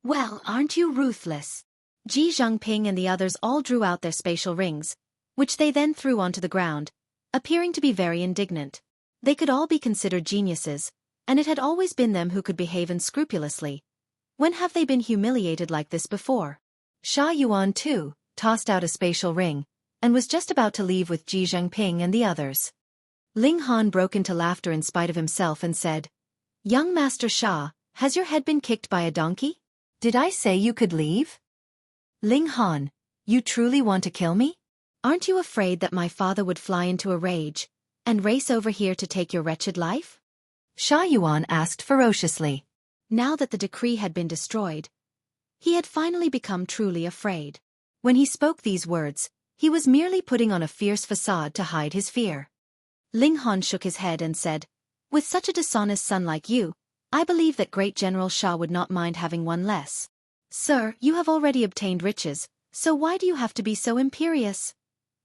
Speaker 1: "Well, aren't you ruthless?" Ji Zhangping and the others all drew out their spatial rings, which they then threw onto the ground, appearing to be very indignant. They could all be considered geniuses, and it had always been them who could behave unscrupulously. When have they been humiliated like this before? Sha Yuan, too, tossed out a spatial ring, and was just about to leave with Ji Zhangping and the others. Ling Han broke into laughter in spite of himself and said, "Young Master Sha, has your head been kicked by a donkey? Did I say you could leave? Ling Han, you truly want to kill me? Aren't you afraid that my father would fly into a rage and race over here to take your wretched life?" Sha Yuan asked ferociously. Now that the decree had been destroyed, he had finally become truly afraid. When he spoke these words, he was merely putting on a fierce facade to hide his fear. Ling Han shook his head and said, "With such a dishonest son like you, I believe that great General Sha would not mind having one less. Sir, you have already obtained riches, so why do you have to be so imperious?"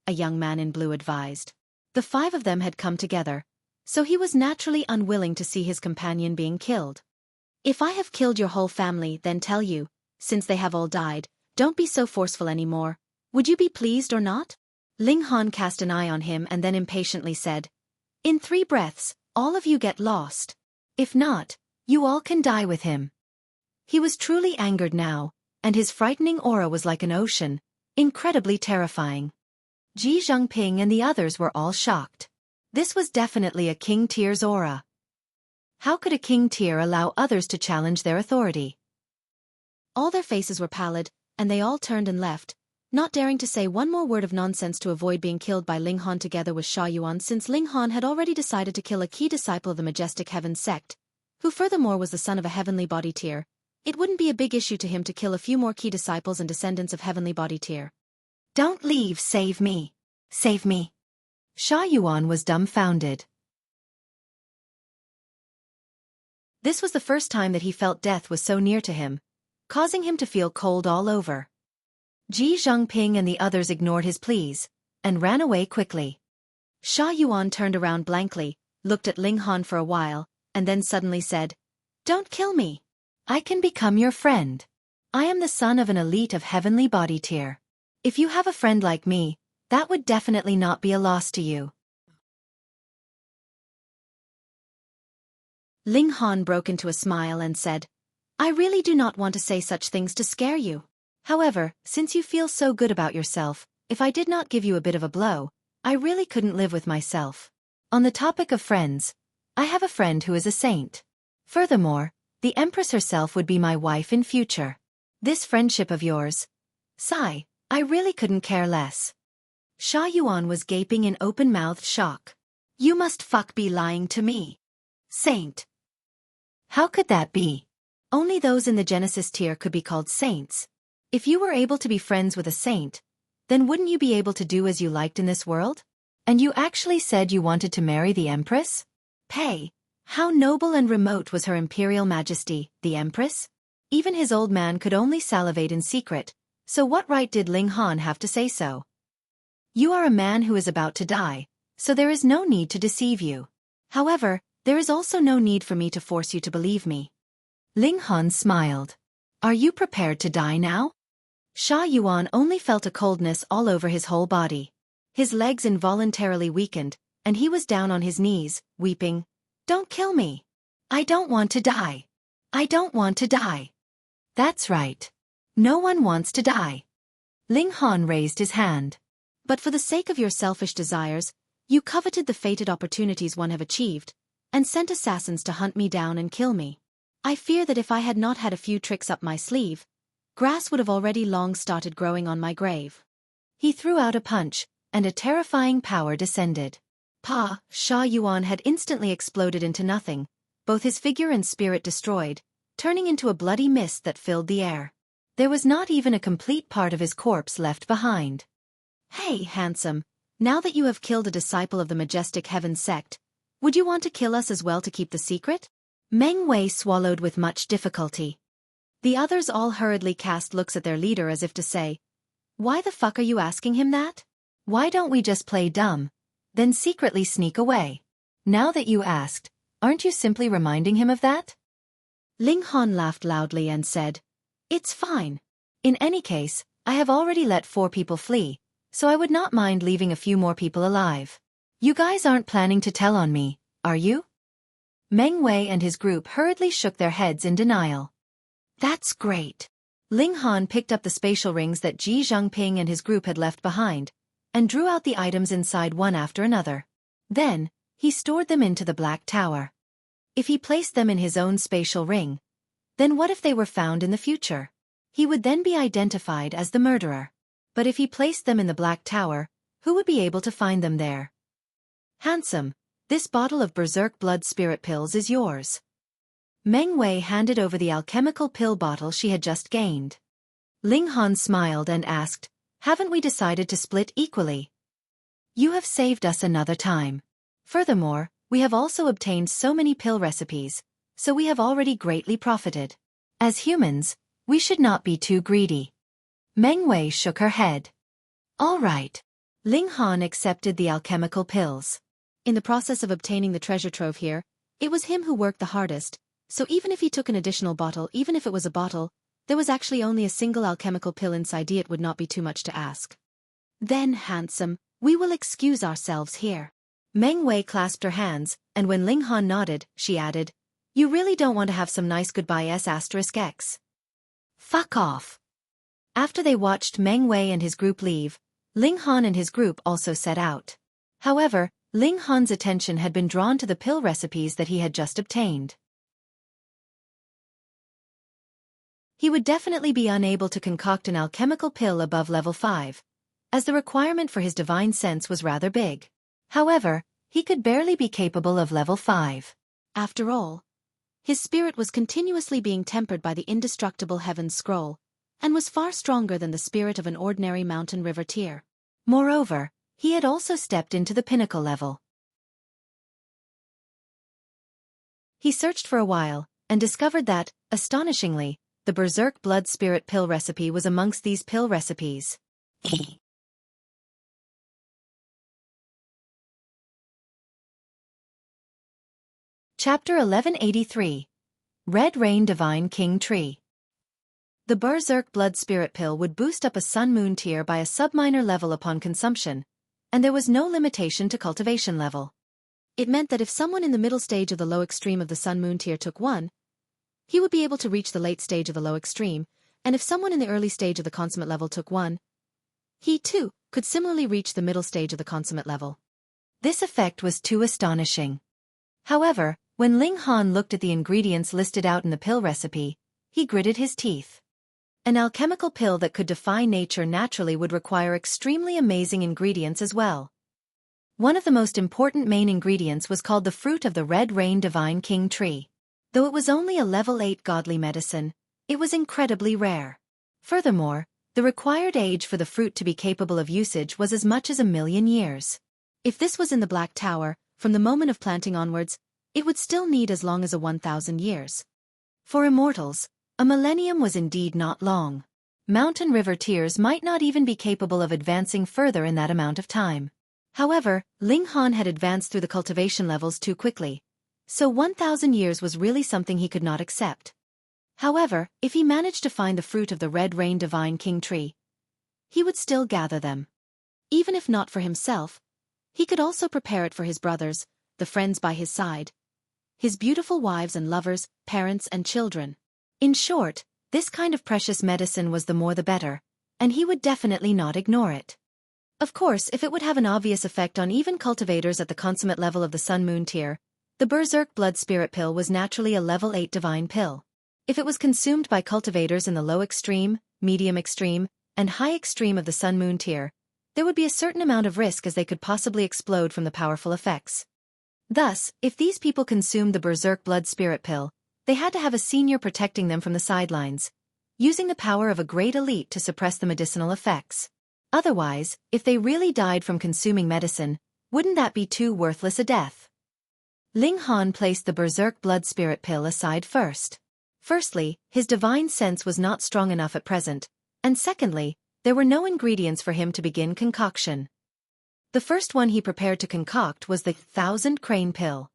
Speaker 1: a young man in blue advised. The 5 of them had come together, so he was naturally unwilling to see his companion being killed. "If I have killed your whole family, then tell you, since they have all died, don't be so forceful anymore. Would you be pleased or not?" Ling Han cast an eye on him and then impatiently said, "In 3 breaths, all of you get lost. If not, you all can die with him." He was truly angered now, and his frightening aura was like an ocean, incredibly terrifying. Ji Zhangping and the others were all shocked. This was definitely a king tier's aura. How could a king tier allow others to challenge their authority? All their faces were pallid, and they all turned and left, not daring to say one more word of nonsense to avoid being killed by Ling Han together with Xiaofan, since Ling Han had already decided to kill a key disciple of the Majestic Heaven sect, who furthermore was the son of a heavenly body tier. It wouldn't be a big issue to him to kill a few more key disciples and descendants of heavenly body tier.
Speaker 2: Don't leave, save me. Save me. Xiaofan was dumbfounded.
Speaker 1: This was the first time that he felt death was so near to him, causing him to feel cold all over. Ji Zhongping and the others ignored his pleas, and ran away quickly. Xiaofan turned around blankly, looked at Ling Han for a while, and then suddenly said, "Don't kill me. I can become your friend. I am the son of an elite of heavenly body tier. If you have a friend like me, that would definitely not be a loss to you." Ling Han broke into a smile and said, "I really do not want to say such things to scare you. However, since you feel so good about yourself, if I did not give you a bit of a blow, I really couldn't live with myself. On the topic of friends, I have a friend who is a saint. Furthermore, the Empress herself would be my wife in future. This friendship of yours, sigh, I really couldn't care less." Xiaofan was gaping in open-mouthed shock. "You must be lying to me. Saint. How could that be? Only those in the Genesis tier could be called saints. If you were able to be friends with a saint, then wouldn't you be able to do as you liked in this world? And you actually said you wanted to marry the Empress? Pay, how noble and remote was her Imperial Majesty, the Empress? Even his old man could only salivate in secret, so what right did Ling Han have to say so? You are a man who is about to die, so there is no need to deceive you. However, there is also no need for me to force you to believe me." Ling Han smiled. "Are you prepared to die now?" Xiaofan only felt a coldness all over his whole body. His legs involuntarily weakened, and he was down on his knees, weeping. "Don't kill me. I don't want to die. I don't want to die." "That's right. No one wants to die." Ling Han raised his hand. "But for the sake of your selfish desires, you coveted the fated opportunities one have achieved, and sent assassins to hunt me down and kill me. I fear that if I had not had a few tricks up my sleeve, grass would have already long started growing on my grave." He threw out a punch, and a terrifying power descended. Xiaofan had instantly exploded into nothing, both his figure and spirit destroyed, turning into a bloody mist that filled the air. There was not even a complete part of his corpse left behind. "Hey, handsome, now that you have killed a disciple of the Majestic Heaven sect, would you want to kill us as well to keep the secret?" Meng Wei swallowed with much difficulty. The others all hurriedly cast looks at their leader as if to say, "Why the fuck are you asking him that? Why don't we just play dumb, then secretly sneak away? Now that you asked, aren't you simply reminding him of that?" Ling Han laughed loudly and said, "It's fine. In any case, I have already let 4 people flee, so I would not mind leaving a few more people alive. You guys aren't planning to tell on me, are you?" Meng Wei and his group hurriedly shook their heads in denial. "That's great." Ling Han picked up the spatial rings that Ji Zhongping and his group had left behind, and drew out the items inside one after another. Then, he stored them into the Black Tower. If he placed them in his own spatial ring, then what if they were found in the future? He would then be identified as the murderer. But if he placed them in the Black Tower, who would be able to find them there? "Handsome, this bottle of Berserk Blood Spirit pills is yours." Meng Wei handed over the alchemical pill bottle she had just gained. Ling Han smiled and asked, "Haven't we decided to split equally?" "You have saved us another time. Furthermore, we have also obtained so many pill recipes, so we have already greatly profited. As humans, we should not be too greedy." Meng Wei shook her head. "All right." Ling Han accepted the alchemical pills. In the process of obtaining the treasure trove here, it was him who worked the hardest, so even if he took an additional bottle, even if it was a bottle, there was actually only a single alchemical pill inside. It would not be too much to ask. "Then, handsome, we will excuse ourselves here." Meng Wei clasped her hands, and when Ling Han nodded, she added, "You really don't want to have some nice goodbyes *X. Fuck off." After they watched Meng Wei and his group leave, Ling Han and his group also set out. However, Ling Han's attention had been drawn to the pill recipes that he had just obtained. he would definitely be unable to concoct an alchemical pill above level 5, as the requirement for his divine sense was rather big. However, he could barely be capable of level 5. After all, his spirit was continuously being tempered by the indestructible Heaven's Scroll, and was far stronger than the spirit of an ordinary mountain river tier. Moreover, he had also stepped into the pinnacle level. He searched for a while, and discovered that, astonishingly, the Berserk Blood Spirit pill recipe was amongst these pill recipes. Chapter 1183. Red Rain Divine King Tree. The Berserk Blood Spirit pill would boost up a Sun-Moon tier by a subminor level upon consumption, and there was no limitation to cultivation level. It meant that if someone in the middle stage of the low extreme of the Sun-Moon tier took one, he would be able to reach the late stage of the low extreme, and if someone in the early stage of the consummate level took one, he too could similarly reach the middle stage of the consummate level. This effect was too astonishing. However, when Ling Han looked at the ingredients listed out in the pill recipe, he gritted his teeth. An alchemical pill that could defy nature naturally would require extremely amazing ingredients as well. One of the most important main ingredients was called the fruit of the Red Rain Divine King Tree. Though it was only a level 8 godly medicine, it was incredibly rare. Furthermore, the required age for the fruit to be capable of usage was as much as 1,000,000 years. If this was in the Black Tower, from the moment of planting onwards, it would still need as long as 1,000 years. For immortals, a millennium was indeed not long. Mountain river tiers might not even be capable of advancing further in that amount of time. However, Ling Han had advanced through the cultivation levels too quickly, so 1,000 years was really something he could not accept. However, if he managed to find the fruit of the Red Rain Divine King Tree, he would still gather them. Even if not for himself, he could also prepare it for his brothers, the friends by his side, his beautiful wives and lovers, parents and children. In short, this kind of precious medicine was the more the better, and he would definitely not ignore it. Of course, if it would have an obvious effect on even cultivators at the consummate level of the Sun-Moon tier, the Berserk Blood Spirit pill was naturally a level 8 divine pill. If it was consumed by cultivators in the low extreme, medium extreme, and high extreme of the Sun-Moon tier, there would be a certain amount of risk as they could possibly explode from the powerful effects. Thus, if these people consumed the Berserk Blood Spirit pill, they had to have a senior protecting them from the sidelines, using the power of a great elite to suppress the medicinal effects. Otherwise, if they really died from consuming medicine, wouldn't that be too worthless a death? Ling Han placed the Berserk Blood Spirit pill aside first. Firstly, his divine sense was not strong enough at present, and secondly, there were no ingredients for him to begin concoction. The first one he prepared to concoct was the 1,000 Crane pill.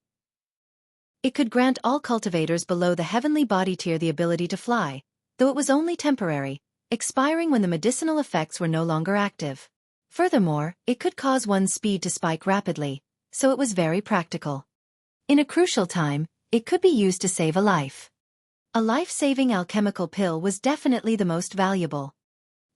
Speaker 1: It could grant all cultivators below the heavenly body tier the ability to fly, though it was only temporary, expiring when the medicinal effects were no longer active. Furthermore, it could cause one's speed to spike rapidly, so it was very practical. In a crucial time, it could be used to save a life. A life-saving alchemical pill was definitely the most valuable.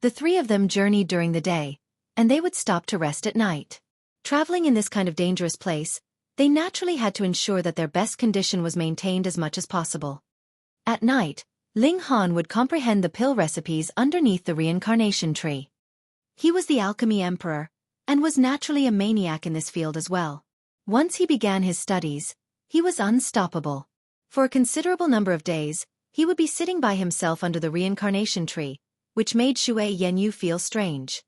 Speaker 1: The three of them journeyed during the day, and they would stop to rest at night. Traveling in this kind of dangerous place, they naturally had to ensure that their best condition was maintained as much as possible. At night, Ling Han would comprehend the pill recipes underneath the reincarnation tree. He was the alchemy emperor, and was naturally a maniac in this field as well. Once he began his studies, he was unstoppable. For a considerable number of days, he would be sitting by himself under the reincarnation tree, which made Shui Yenyu feel strange.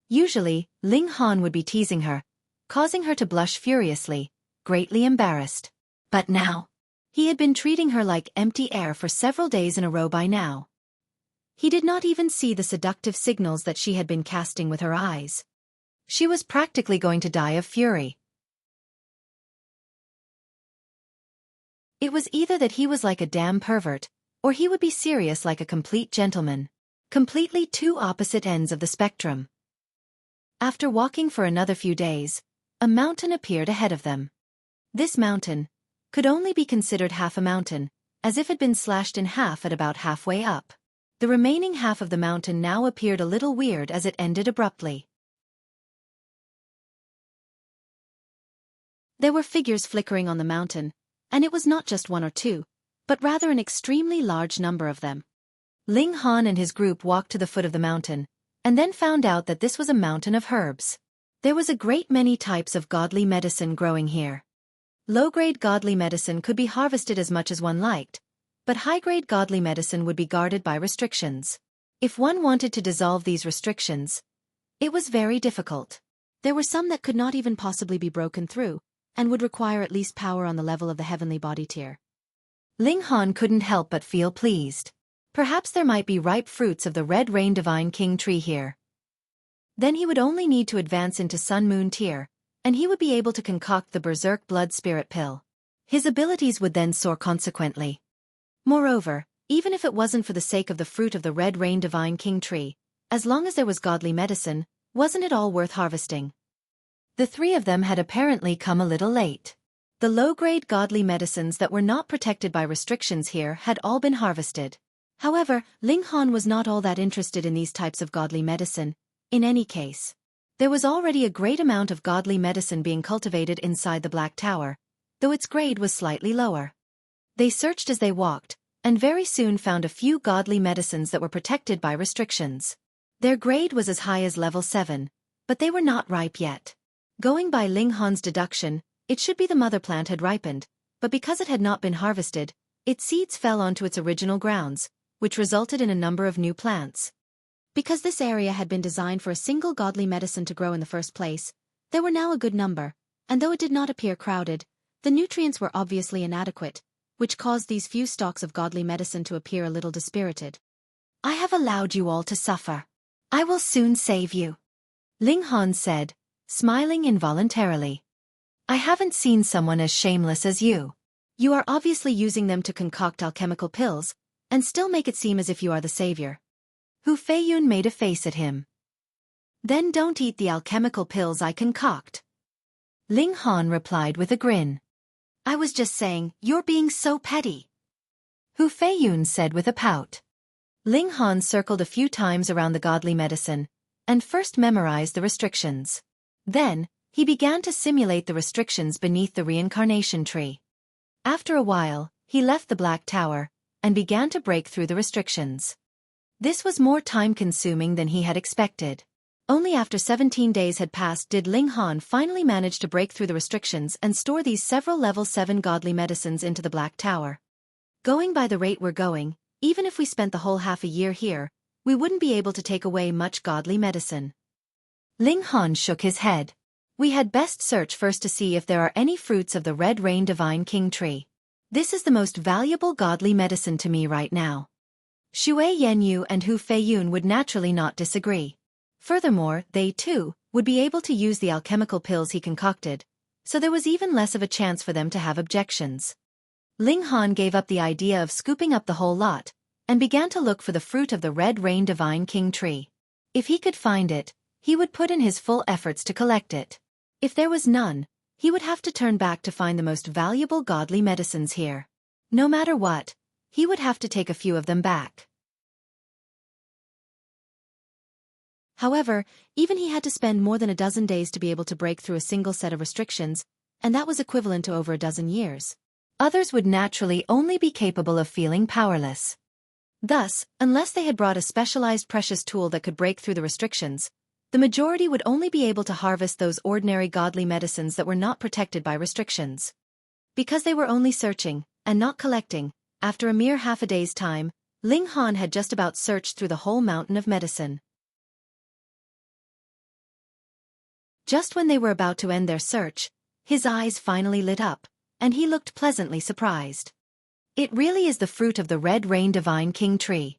Speaker 1: Usually, Ling Han would be teasing her, causing her to blush furiously, greatly embarrassed. But now, he had been treating her like empty air for several days in a row by now. He did not even see the seductive signals that she had been casting with her eyes. She was practically going to die of fury. It was either that he was like a damn pervert, or he would be serious like a complete gentleman. Completely two opposite ends of the spectrum. After walking for another few days, a mountain appeared ahead of them. This mountain could only be considered half a mountain, as if it had been slashed in half at about halfway up. The remaining half of the mountain now appeared a little weird as it ended abruptly. There were figures flickering on the mountain, and it was not just one or two, but rather an extremely large number of them. Ling Han and his group walked to the foot of the mountain, and then found out that this was a mountain of herbs. There was a great many types of godly medicine growing here. Low-grade godly medicine could be harvested as much as one liked, but high-grade godly medicine would be guarded by restrictions. If one wanted to dissolve these restrictions, it was very difficult. There were some that could not even possibly be broken through, and would require at least power on the level of the heavenly body tier. Ling Han couldn't help but feel pleased. Perhaps there might be ripe fruits of the Red Rain Divine King tree here. Then he would only need to advance into Sun Moon tier, and he would be able to concoct the Berserk Blood Spirit Pill. His abilities would then soar consequently. Moreover, even if it wasn't for the sake of the fruit of the Red Rain Divine King tree, as long as there was godly medicine, wasn't it all worth harvesting? The three of them had apparently come a little late. The low-grade godly medicines that were not protected by restrictions here had all been harvested. However, Ling Han was not all that interested in these types of godly medicine. In any case, there was already a great amount of godly medicine being cultivated inside the Black Tower, though its grade was slightly lower. They searched as they walked, and very soon found a few godly medicines that were protected by restrictions. Their grade was as high as level 7, but they were not ripe yet. Going by Ling Han's deduction, it should be the mother plant had ripened, but because it had not been harvested, its seeds fell onto its original grounds, which resulted in a number of new plants. Because this area had been designed for a single godly medicine to grow in the first place, there were now a good number, and though it did not appear crowded, the nutrients were obviously inadequate, which caused these few stalks of godly medicine to appear a little dispirited.
Speaker 2: I have allowed you all to suffer. I will soon save you, Ling Han said, smiling involuntarily. I haven't seen someone as shameless as you.
Speaker 1: You are obviously using them to concoct alchemical pills, and still make it seem as if you are the savior.
Speaker 2: Hu Feiyun made a face at him.
Speaker 1: Then don't eat the alchemical pills I concoct.
Speaker 2: Ling Han replied with a grin.
Speaker 1: I was just saying, you're being so petty.
Speaker 2: Hu Feiyun said with a pout.
Speaker 1: Ling Han circled a few times around the godly medicine, and first memorized the restrictions. Then, he began to simulate the restrictions beneath the reincarnation tree. After a while, he left the Black Tower, and began to break through the restrictions. This was more time-consuming than he had expected. Only after 17 days had passed did Ling Han finally manage to break through the restrictions and store these several level 7 godly medicines into the Black Tower. Going by the rate we're going, even if we spent the whole half a year here, we wouldn't be able to take away much godly medicine.
Speaker 2: Ling Han shook his head.
Speaker 1: We had best search first to see if there are any fruits of the Red Rain Divine King tree. This is the most valuable godly medicine to me right now. Xue Yanyu and Hu Feiyun would naturally not disagree. Furthermore, they, too, would be able to use the alchemical pills he concocted, so there was even less of a chance for them to have objections. Ling Han gave up the idea of scooping up the whole lot, and began to look for the fruit of the Red Rain Divine King tree. If he could find it, he would put in his full efforts to collect it. If there was none, he would have to turn back to find the most valuable godly medicines here. No matter what, he would have to take a few of them back. However, even he had to spend more than a dozen days to be able to break through a single set of restrictions, and that was equivalent to over a dozen years. Others would naturally only be capable of feeling powerless. Thus, unless they had brought a specialized precious tool that could break through the restrictions, the majority would only be able to harvest those ordinary godly medicines that were not protected by restrictions. Because they were only searching, and not collecting, after a mere half a day's time, Ling Han had just about searched through the whole mountain of medicine. Just when they were about to end their search, his eyes finally lit up, and he looked pleasantly surprised. It really is the fruit of the Red Rain Divine King tree.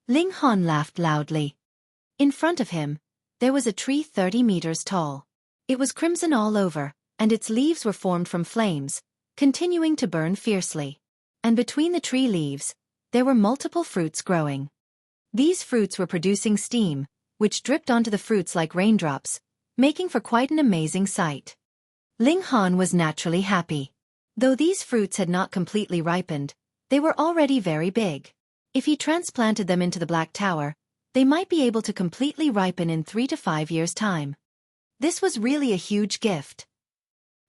Speaker 2: Ling Han laughed loudly.
Speaker 1: In front of him, there was a tree 30 meters tall. It was crimson all over, and its leaves were formed from flames, continuing to burn fiercely. And between the tree leaves, there were multiple fruits growing. These fruits were producing steam, which dripped onto the fruits like raindrops, making for quite an amazing sight. Ling Han was naturally happy. Though these fruits had not completely ripened, they were already very big. If he transplanted them into the Black Tower, they might be able to completely ripen in 3 to 5 years' time. This was really a huge gift.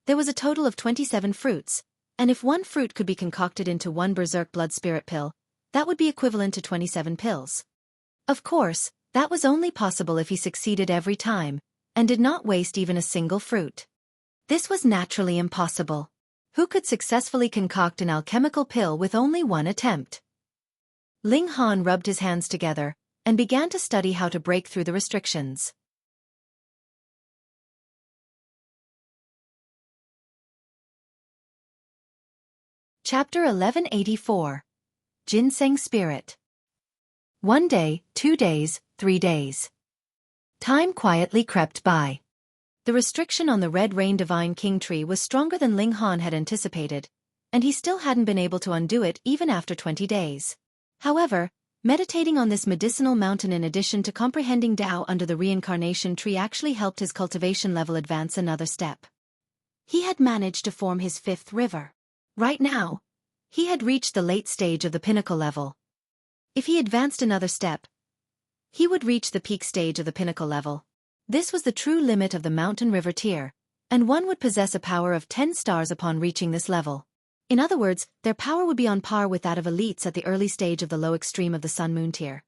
Speaker 1: There was a total of 27 fruits, and if one fruit could be concocted into one Berserk Blood Spirit Pill, that would be equivalent to 27 pills. Of course, that was only possible if he succeeded every time, and did not waste even a single fruit. This was naturally impossible. Who could successfully concoct an alchemical pill with only one attempt? Ling Han rubbed his hands together, and began to study how to break through the restrictions. Chapter 1184. Ginseng Spirit. 1 day, 2 days, 3 days. Time quietly crept by. The restriction on the Red Rain Divine King Tree was stronger than Ling Han had anticipated, and he still hadn't been able to undo it even after 20 days. However, meditating on this medicinal mountain in addition to comprehending Tao under the reincarnation tree actually helped his cultivation level advance another step. He had managed to form his 5th river. Right now, he had reached the late stage of the pinnacle level. If he advanced another step, he would reach the peak stage of the pinnacle level. This was the true limit of the mountain river tier, and one would possess a power of 10 stars upon reaching this level. In other words, their power would be on par with that of elites at the early stage of the low extreme of the sun-moon tier.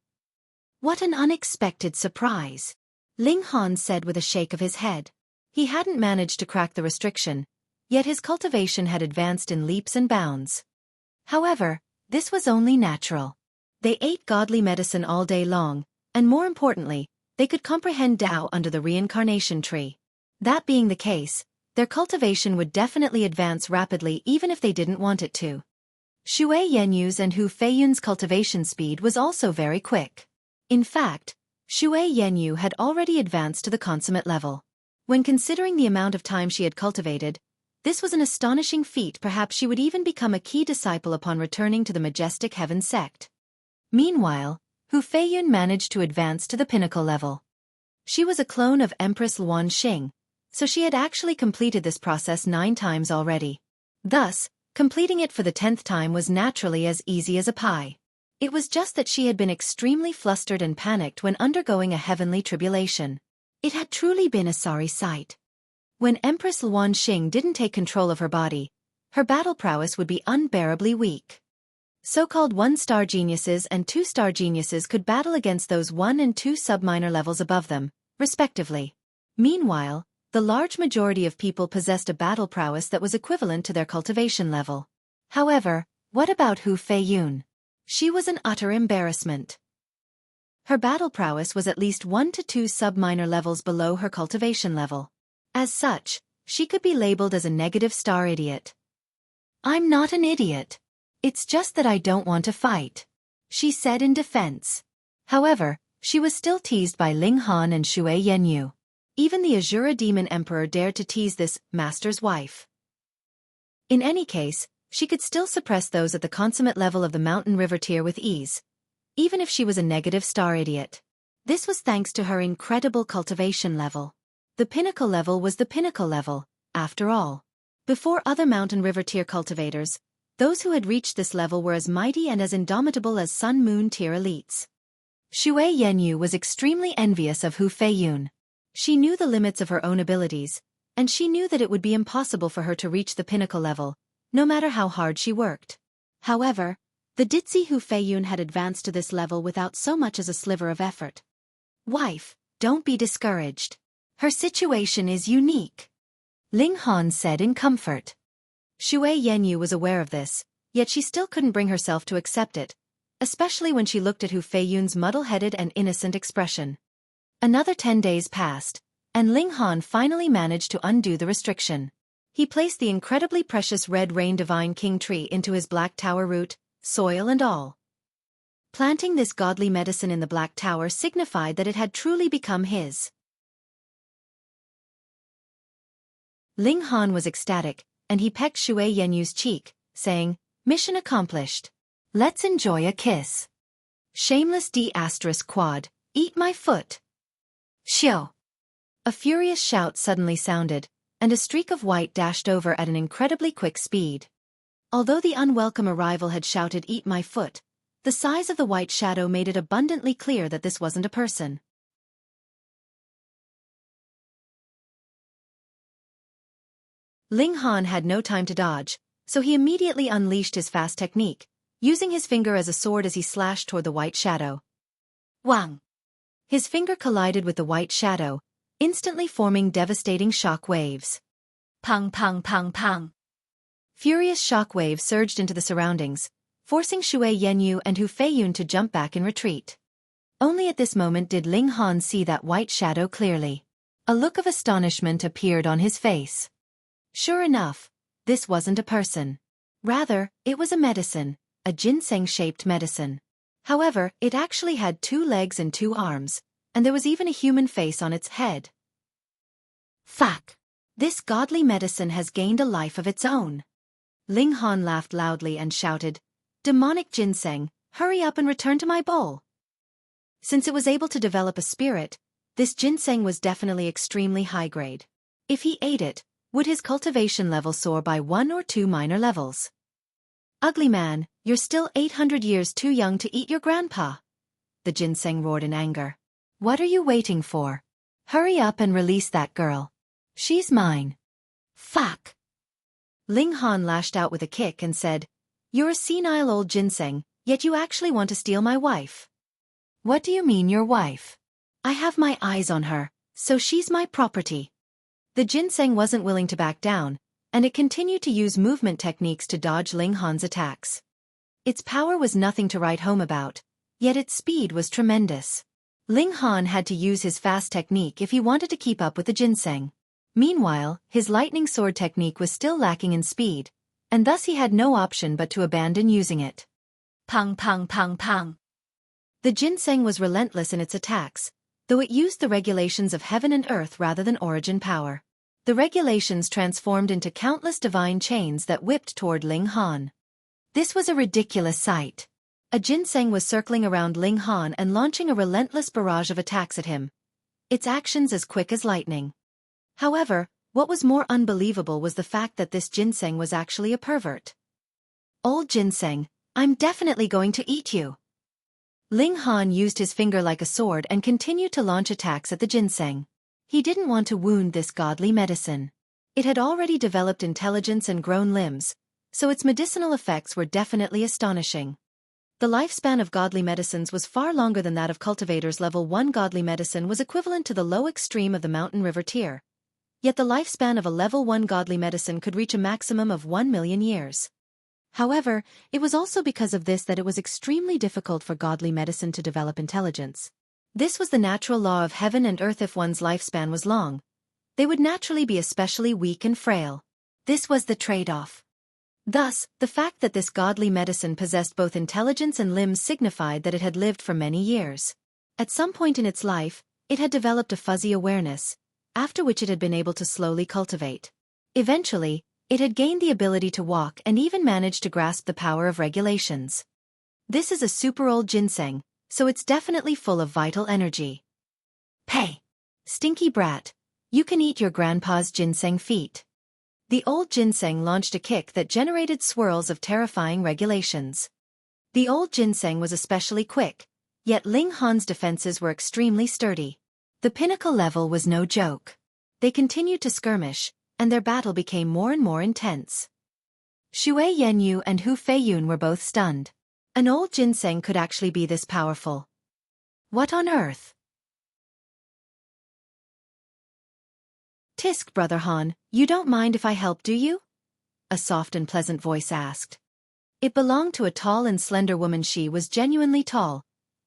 Speaker 1: What an unexpected surprise! Ling Han said with a shake of his head. He hadn't managed to crack the restriction, yet his cultivation had advanced in leaps and bounds. However, this was only natural. They ate godly medicine all day long, and more importantly, they could comprehend Tao under the reincarnation tree. That being the case, their cultivation would definitely advance rapidly even if they didn't want it to. Xue Yenyu's and Hu Feiyun's cultivation speed was also very quick. In fact, Xue Yenyu had already advanced to the consummate level. When considering the amount of time she had cultivated, this was an astonishing feat. Perhaps she would even become a key disciple upon returning to the majestic heaven sect. Meanwhile, Hu Feiyun managed to advance to the pinnacle level. She was a clone of Empress Luan Xing, so she had actually completed this process 9 times already. Thus, completing it for the 10th time was naturally as easy as a pie. It was just that she had been extremely flustered and panicked when undergoing a heavenly tribulation. It had truly been a sorry sight. When Empress Luan Xing didn't take control of her body, her battle prowess would be unbearably weak. So-called 1-star geniuses and 2-star geniuses could battle against those 1 and 2 sub-minor levels above them, respectively. Meanwhile, the large majority of people possessed a battle prowess that was equivalent to their cultivation level. However, what about Hu Feiyun? She was an utter embarrassment. Her battle prowess was at least 1 to 2 sub-minor levels below her cultivation level. As such, she could be labeled as a negative-star idiot. "I'm not an idiot. It's just that I don't want to fight," she said in defense. However, she was still teased by Ling Han and Xue Yenyu. Even the Azura Demon Emperor dared to tease this master's wife. In any case, she could still suppress those at the consummate level of the mountain river tier with ease, even if she was a negative-star idiot. This was thanks to her incredible cultivation level. The pinnacle level was the pinnacle level, after all. Before other mountain river tier cultivators, those who had reached this level were as mighty and as indomitable as sun-moon tier elites. Xue Yenyu was extremely envious of Hu Feiyun. She knew the limits of her own abilities, and she knew that it would be impossible for her to reach the pinnacle level, no matter how hard she worked. However, the ditzy Hu Feiyun had advanced to this level without so much as a sliver of effort. "Wife, don't be discouraged. Her situation is unique," Ling Han said in comfort. Xue Yenyu was aware of this, yet she still couldn't bring herself to accept it, especially when she looked at Hu Feiyun's muddle-headed and innocent expression. Another 10 days passed, and Ling Han finally managed to undo the restriction. He placed the incredibly precious Red Rain Divine King Tree into his Black Tower root, soil and all. Planting this godly medicine in the Black Tower signified that it had truly become his. Ling Han was ecstatic, and he pecked Xue Yenyu's cheek, saying, "Mission accomplished. Let's enjoy a kiss." Shameless D**, eat my foot. Xiao. A furious shout suddenly sounded, and a streak of white dashed over at an incredibly quick speed. Although the unwelcome arrival had shouted "eat my foot," the size of the white shadow made it abundantly clear that this wasn't a person. Ling Han had no time to dodge, so he immediately unleashed his fast technique, using his finger as a sword as he slashed toward the white shadow. Wang! His finger collided with the white shadow, instantly forming devastating shock waves. Pang pang pang pang. Furious shock waves surged into the surroundings, forcing Shui Yenyu and Hu Feiyun to jump back in retreat. Only at this moment did Ling Han see that white shadow clearly. A look of astonishment appeared on his face. Sure enough, this wasn't a person. Rather, it was a medicine, a ginseng-shaped medicine. However, it actually had 2 legs and 2 arms, and there was even a human face on its head. Fuck! This godly medicine has gained a life of its own. Ling Han laughed loudly and shouted, "Demonic ginseng, hurry up and return to my bowl." Since it was able to develop a spirit, this ginseng was definitely extremely high grade. If he ate it, would his cultivation level soar by 1 or 2 minor levels? "Ugly man, you're still 800 years too young to eat your grandpa," the ginseng roared in anger. "What are you waiting for? Hurry up and release that girl. She's mine." Fuck! Ling Han lashed out with a kick and said, "You're a senile old ginseng, yet you actually want to steal my wife." "What do you mean your wife? I have my eyes on her, so she's my property." The ginseng wasn't willing to back down, and it continued to use movement techniques to dodge Ling Han's attacks. Its power was nothing to write home about, yet its speed was tremendous. Ling Han had to use his fast technique if he wanted to keep up with the ginseng. Meanwhile, his lightning sword technique was still lacking in speed, and thus he had no option but to abandon using it. Pang pang pang pang. The ginseng was relentless in its attacks, though it used the regulations of heaven and earth rather than origin power. The regulations transformed into countless divine chains that whipped toward Ling Han. This was a ridiculous sight. A ginseng was circling around Ling Han and launching a relentless barrage of attacks at him, its actions as quick as lightning. However, what was more unbelievable was the fact that this ginseng was actually a pervert. "Old ginseng, I'm definitely going to eat you." Ling Han used his finger like a sword and continued to launch attacks at the ginseng. He didn't want to wound this godly medicine. It had already developed intelligence and grown limbs, so its medicinal effects were definitely astonishing. The lifespan of godly medicines was far longer than that of cultivators. Level 1 godly medicine was equivalent to the low extreme of the mountain river tier. Yet the lifespan of a level 1 godly medicine could reach a maximum of 1 million years. However, it was also because of this that it was extremely difficult for godly medicine to develop intelligence. This was the natural law of heaven and earth. If one's lifespan was long, they would naturally be especially weak and frail. This was the trade-off. Thus, the fact that this godly medicine possessed both intelligence and limbs signified that it had lived for many years. At some point in its life, it had developed a fuzzy awareness, after which it had been able to slowly cultivate. Eventually, it had gained the ability to walk and even managed to grasp the power of regulations. This is a super old ginseng, so it's definitely full of vital energy. "Pay! Stinky brat, you can eat your grandpa's ginseng feet." The old ginseng launched a kick that generated swirls of terrifying regulations. The old ginseng was especially quick, yet Ling Han's defenses were extremely sturdy. The pinnacle level was no joke. They continued to skirmish, and their battle became more and more intense. Shui Yenyu and Hu Feiyun were both stunned. An old ginseng could actually be this powerful. What on earth? "Tisk, Brother Han, you don't mind if I help, do you?" a soft and pleasant voice asked. It belonged to a tall and slender woman. She was genuinely tall,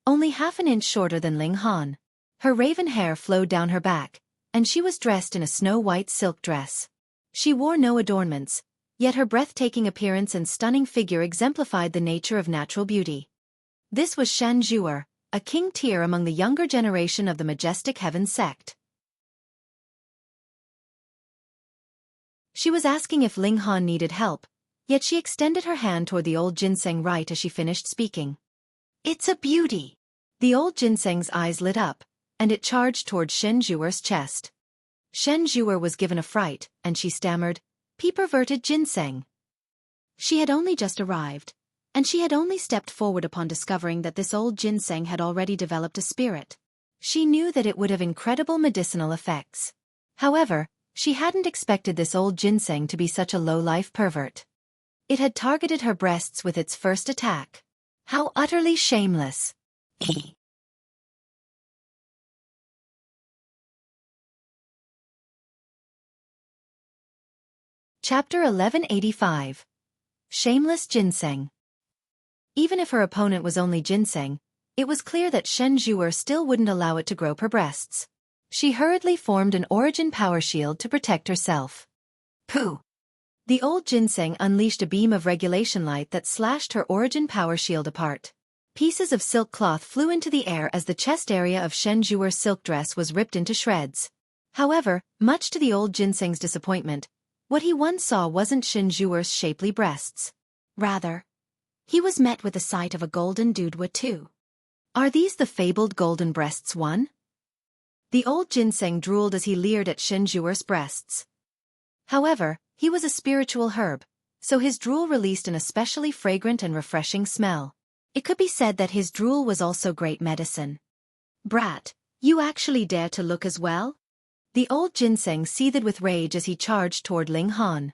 Speaker 1: only half an inch shorter than Ling Han. Her raven hair flowed down her back, and she was dressed in a snow-white silk dress. She wore no adornments, yet her breathtaking appearance and stunning figure exemplified the nature of natural beauty. This was Shen Zhuer, a king tier among the younger generation of the majestic heaven sect. She was asking if Ling Han needed help, yet she extended her hand toward the old ginseng right as she finished speaking. "It's a beauty." The old ginseng's eyes lit up, and it charged toward Shen Zhuer's chest. Shen Zhuer was given a fright, and she stammered, "Perverted ginseng." She had only just arrived, and she had only stepped forward upon discovering that this old ginseng had already developed a spirit. She knew that it would have incredible medicinal effects. However, she hadn't expected this old ginseng to be such a low-life pervert.
Speaker 2: It had targeted her breasts with its first attack. How utterly shameless. Chapter 1185. Shameless Ginseng. Even if her opponent was only ginseng, it was clear that Shen Zhuer still wouldn't allow it to grope her breasts. She hurriedly formed an origin power shield to protect herself. Pooh! The old ginseng unleashed a beam of regulation light that slashed her origin power shield apart. Pieces of silk cloth flew into the air as the chest area of Shen Zhuer's silk dress was ripped into shreds. However, much to the old ginseng's disappointment, what he once saw wasn't Shen Zhuer's shapely breasts. Rather, he was met with the sight of a golden dudwa too. Are these the fabled golden breasts one? The old ginseng drooled as he leered at Shen Zhuer's breasts. However, he was a spiritual herb, so his drool released an especially fragrant and refreshing smell. It could be said that his drool was also great medicine. Brat, you actually dare to look as well? The old ginseng seethed with rage as he charged toward Ling Han.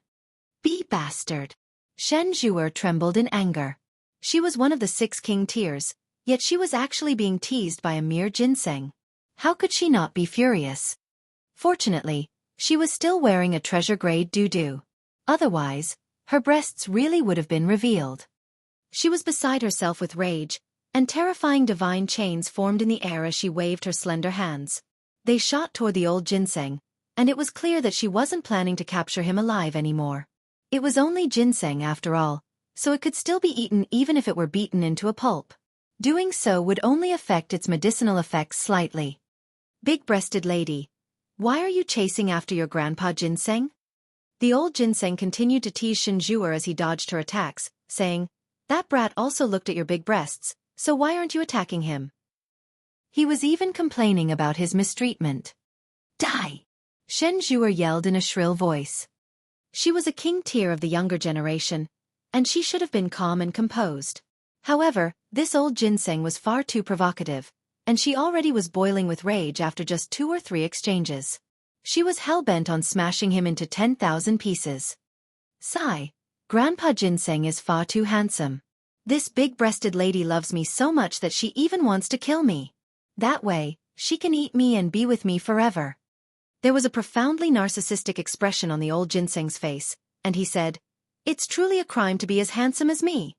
Speaker 2: Be bastard! Shen Zhuer trembled in anger. She was one of the 6 king tiers, yet she was actually being teased by a mere ginseng. How could she not be furious? Fortunately, she was still wearing a treasure-grade doo-doo. Otherwise, her breasts really would have been revealed. She was beside herself with rage, and terrifying divine chains formed in the air as she waved her slender hands. They shot toward the old ginseng, and it was clear that she wasn't planning to capture him alive anymore. It was only ginseng after all, so it could still be eaten even if it were beaten into a pulp. Doing so would only affect its medicinal effects slightly. Big-breasted lady, why are you chasing after your grandpa ginseng? The old ginseng continued to tease Shen Zhuer as he dodged her attacks, saying, that brat also looked at your big breasts, so why aren't you attacking him? He was even complaining about his mistreatment. Die! Shen Zhuer yelled in a shrill voice. She was a king tier of the younger generation, and she should have been calm and composed. However, this old ginseng was far too provocative, and she already was boiling with rage after just 2 or 3 exchanges. She was hell-bent on smashing him into 10,000 pieces. Sigh, Grandpa Ginseng is far too handsome. This big-breasted lady loves me so much that she even wants to kill me. That way, she can eat me and be with me forever. There was a profoundly narcissistic expression on the old ginseng's face, and he said, it's truly a crime to be as handsome as me.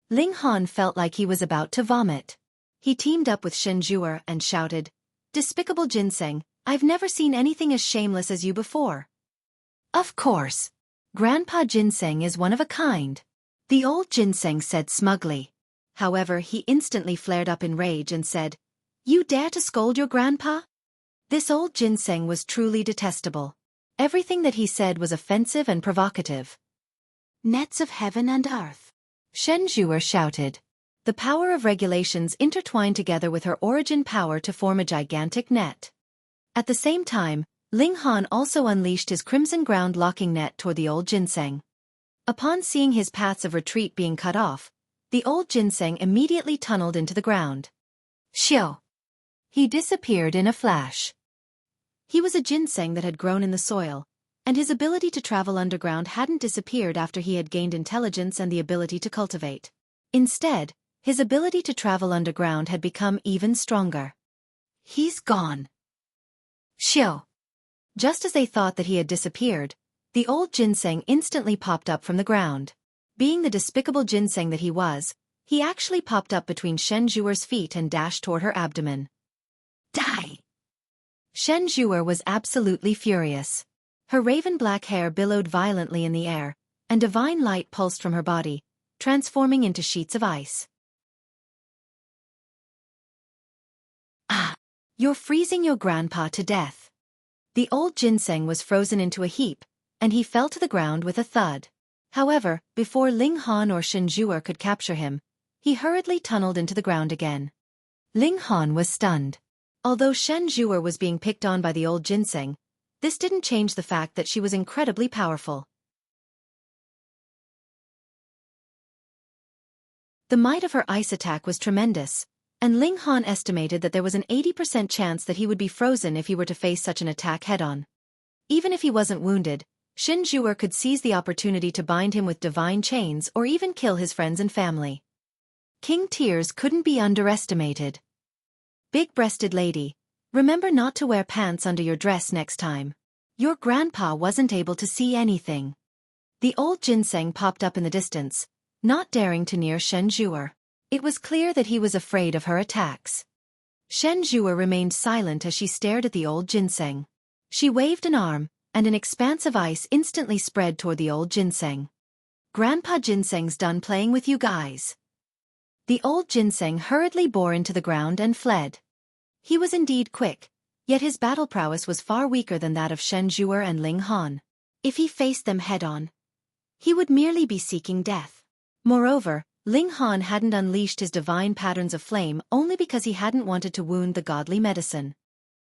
Speaker 2: Ling Han felt like he was about to vomit. He teamed up with Shen Zhuer and shouted, despicable ginseng, I've never seen anything as shameless as you before. Of course. Grandpa Ginseng is one of a kind. The old ginseng said smugly. However, he instantly flared up in rage and said, you dare to scold your grandpa? This old ginseng was truly detestable. Everything that he said was offensive and provocative. Nets of heaven and earth. Shen Zhuer shouted. The power of regulations intertwined together with her origin power to form a gigantic net. At the same time, Ling Han also unleashed his crimson ground locking net toward the old ginseng. Upon seeing his paths of retreat being cut off, the old ginseng immediately tunneled into the ground. Xiao! He disappeared in a flash. He was a ginseng that had grown in the soil, and his ability to travel underground hadn't disappeared after he had gained intelligence and the ability to cultivate. Instead, his ability to travel underground had become even stronger. He's gone. Xiao! Just as they thought that he had disappeared, the old ginseng instantly popped up from the ground. Being the despicable ginseng that he was, he actually popped up between Shen Zhuer's feet and dashed toward her abdomen. Die! Shen Zhuer was absolutely furious. Her raven-black hair billowed violently in the air, and divine light pulsed from her body, transforming into sheets of ice. Ah! You're freezing your grandpa to death. The old ginseng was frozen into a heap, and he fell to the ground with a thud. However, before Ling Han or Shen Zhuer could capture him, he hurriedly tunneled into the ground again. Ling Han was stunned. Although Shen Zhuer was being picked on by the old ginseng, this didn't change the fact that she was incredibly powerful. The might of her ice attack was tremendous, and Ling Han estimated that there was an 80% chance that he would be frozen if he were to face such an attack head-on. Even if he wasn't wounded, Shen Zhuer could seize the opportunity to bind him with divine chains or even kill his friends and family. King Tears couldn't be underestimated. Big-breasted lady, remember not to wear pants under your dress next time. Your grandpa wasn't able to see anything. The old ginseng popped up in the distance, not daring to near Shen Zhuer. It was clear that he was afraid of her attacks. Shen Zhuer remained silent as she stared at the old ginseng. She waved an arm, and an expanse of ice instantly spread toward the old ginseng. Grandpa Ginseng's done playing with you guys. The old ginseng hurriedly bore into the ground and fled. He was indeed quick, yet his battle prowess was far weaker than that of Shen Zhuer and Ling Han. If he faced them head-on, he would merely be seeking death. Moreover, Ling Han hadn't unleashed his divine patterns of flame only because he hadn't wanted to wound the godly medicine.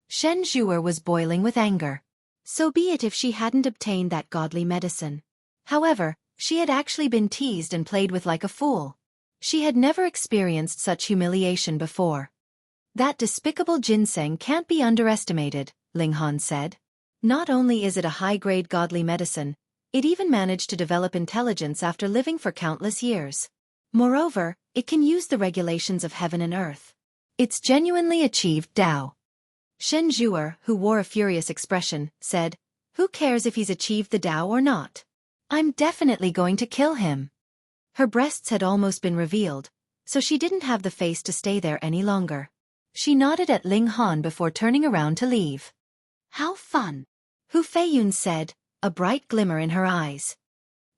Speaker 2: Shen Zhuer was boiling with anger. So be it if she hadn't obtained that godly medicine. However, she had actually been teased and played with like a fool. She had never experienced such humiliation before. That despicable ginseng can't be underestimated, Ling Han said. Not only is it a high-grade godly medicine, it even managed to develop intelligence after living for countless years. Moreover, it can use the regulations of heaven and earth. It's genuinely achieved Tao. Shen Zhuer, who wore a furious expression, said, "Who cares if he's achieved the Tao or not? I'm definitely going to kill him." Her breasts had almost been revealed, so she didn't have the face to stay there any longer. She nodded at Ling Han before turning around to leave. "How fun," Hu Feiyun said, a bright glimmer in her eyes.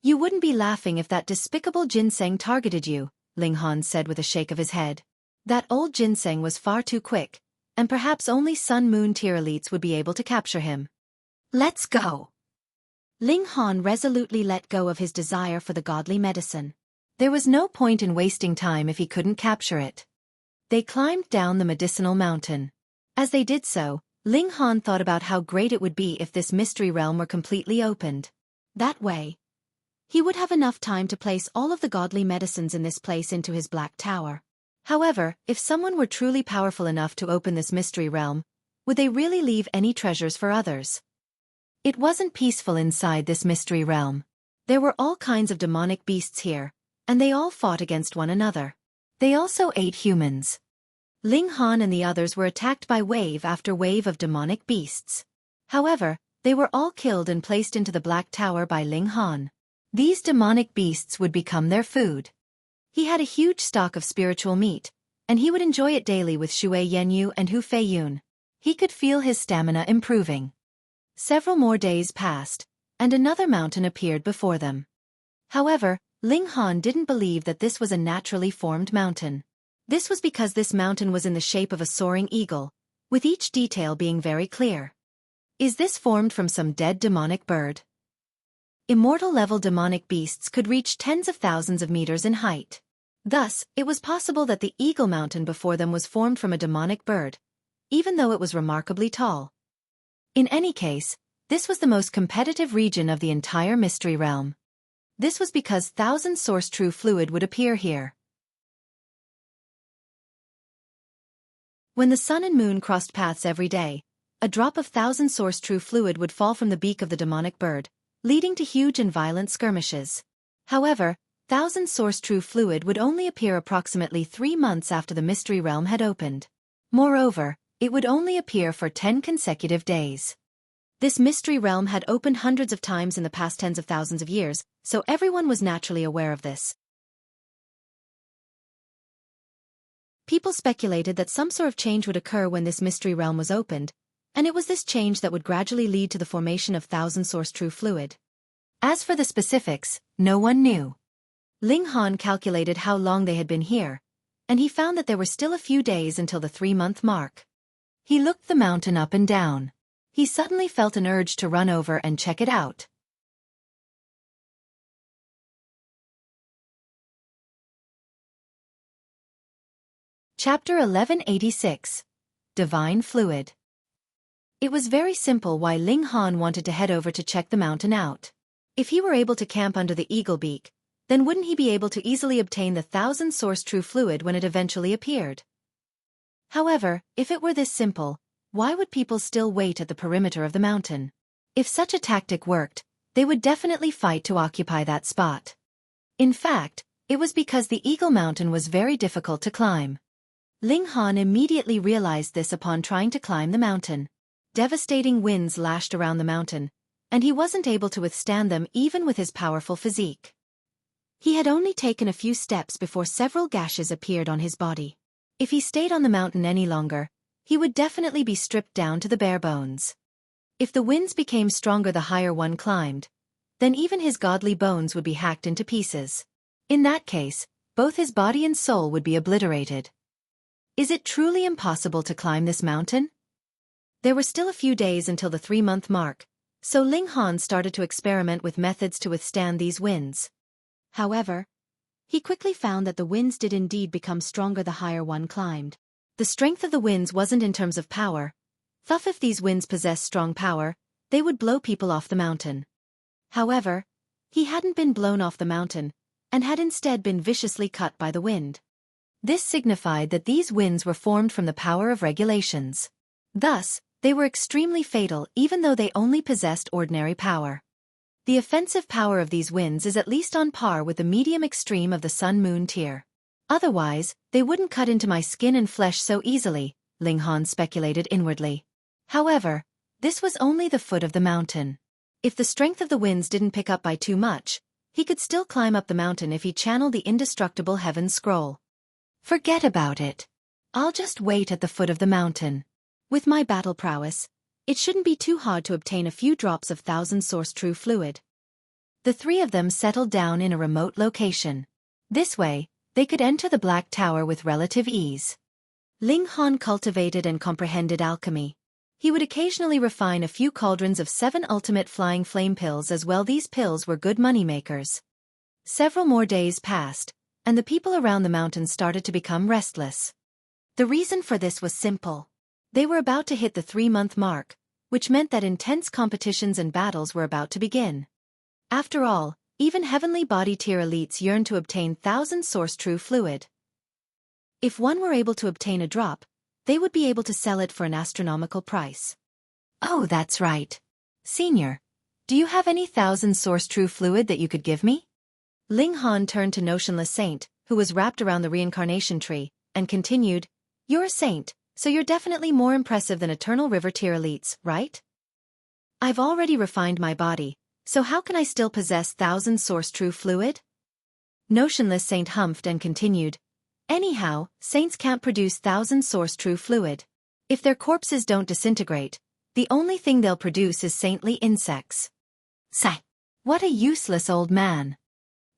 Speaker 2: "You wouldn't be laughing if that despicable ginseng targeted you," Ling Han said with a shake of his head. That old ginseng was far too quick, and perhaps only Sun-Moon tier elites would be able to capture him. "Let's go." Ling Han resolutely let go of his desire for the godly medicine. There was no point in wasting time if he couldn't capture it. They climbed down the medicinal mountain. As they did so, Ling Han thought about how great it would be if this mystery realm were completely opened. That way, he would have enough time to place all of the godly medicines in this place into his black tower. However, if someone were truly powerful enough to open this mystery realm, would they really leave any treasures for others? It wasn't peaceful inside this mystery realm. There were all kinds of demonic beasts here, and they all fought against one another. They also ate humans. Ling Han and the others were attacked by wave after wave of demonic beasts. However, they were all killed and placed into the Black Tower by Ling Han. These demonic beasts would become their food. He had a huge stock of spiritual meat, and he would enjoy it daily with Shui Yanyu and Hu Feiyun. He could feel his stamina improving. Several more days passed, and another mountain appeared before them. However, Ling Han didn't believe that this was a naturally formed mountain. This was because this mountain was in the shape of a soaring eagle, with each detail being very clear. Is this formed from some dead demonic bird? Immortal-level demonic beasts could reach tens of thousands of meters in height. Thus, it was possible that the Eagle Mountain before them was formed from a demonic bird, even though it was remarkably tall. In any case, this was the most competitive region of the entire mystery realm. This was because thousand source true fluid would appear here. When the sun and moon crossed paths every day, a drop of thousand source true fluid would fall from the beak of the demonic bird, leading to huge and violent skirmishes. However, thousand source true fluid would only appear approximately 3 months after the mystery realm had opened. Moreover, it would only appear for 10 consecutive days. This mystery realm had opened hundreds of times in the past tens of thousands of years, so everyone was naturally aware of this. People speculated that some sort of change would occur when this mystery realm was opened, and it was this change that would gradually lead to the formation of thousand source true fluid. As for the specifics, no one knew. Ling Han calculated how long they had been here, and he found that there were still a few days until the 3-month mark. He looked the mountain up and down. He suddenly felt an urge to run over and check it out. Chapter 1186. Divine Fluid. It was very simple why Ling Han wanted to head over to check the mountain out. If he were able to camp under the eagle beak, then wouldn't he be able to easily obtain the thousand source true fluid when it eventually appeared? However, if it were this simple, why would people still wait at the perimeter of the mountain? If such a tactic worked, they would definitely fight to occupy that spot. In fact, it was because the Eagle Mountain was very difficult to climb. Ling Han immediately realized this upon trying to climb the mountain. Devastating winds lashed around the mountain, and he wasn't able to withstand them even with his powerful physique. He had only taken a few steps before several gashes appeared on his body. If he stayed on the mountain any longer, he would definitely be stripped down to the bare bones. If the winds became stronger the higher one climbed, then even his godly bones would be hacked into pieces. In that case, both his body and soul would be obliterated. Is it truly impossible to climb this mountain? There were still a few days until the 3-month mark, so Ling Han started to experiment with methods to withstand these winds. However, he quickly found that the winds did indeed become stronger the higher one climbed. The strength of the winds wasn't in terms of power. Thus, if these winds possessed strong power, they would blow people off the mountain. However, he hadn't been blown off the mountain, and had instead been viciously cut by the wind. This signified that these winds were formed from the power of regulations. Thus, they were extremely fatal even though they only possessed ordinary power. The offensive power of these winds is at least on par with the medium extreme of the Sun-Moon tier. Otherwise, they wouldn't cut into my skin and flesh so easily, Ling Han speculated inwardly. However, this was only the foot of the mountain. If the strength of the winds didn't pick up by too much, he could still climb up the mountain if he channeled the indestructible Heaven Scroll. Forget about it. I'll just wait at the foot of the mountain. With my battle prowess, it shouldn't be too hard to obtain a few drops of Thousand Source True Fluid. The three of them settled down in a remote location. This way, they could enter the Black Tower with relative ease. Ling Han cultivated and comprehended alchemy. He would occasionally refine a few cauldrons of 7 ultimate flying flame pills as well. These pills were good moneymakers. Several more days passed, and the people around the mountain started to become restless. The reason for this was simple. They were about to hit the 3-month mark, which meant that intense competitions and battles were about to begin. After all, even heavenly body tier elites yearned to obtain Thousand Source True Fluid. If one were able to obtain a drop, they would be able to sell it for an astronomical price. Oh, that's right. Senior, do you have any Thousand Source True Fluid that you could give me? Ling Han turned to Notionless Saint, who was wrapped around the reincarnation tree, and continued, "You're a saint, so you're definitely more impressive than Eternal River tier elites, right? I've already refined my body, so how can I still possess Thousand Source True Fluid?" Notionless Saint humphed and continued, "Anyhow, saints can't produce Thousand Source True Fluid. If their corpses don't disintegrate, the only thing they'll produce is saintly insects." Sigh. What a useless old man.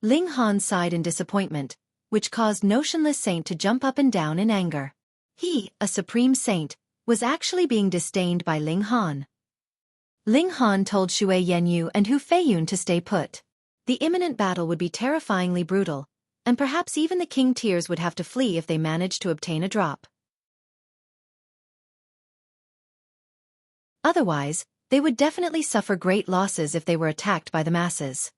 Speaker 2: Ling Han sighed in disappointment, which caused Notionless Saint to jump up and down in anger. He, a supreme saint, was actually being disdained by Ling Han. Ling Han told Shui Yenyu and Hu Feiyun to stay put. The imminent battle would be terrifyingly brutal, and perhaps even the king tiers would have to flee if they managed to obtain a drop. Otherwise, they would definitely suffer great losses if they were attacked by the masses.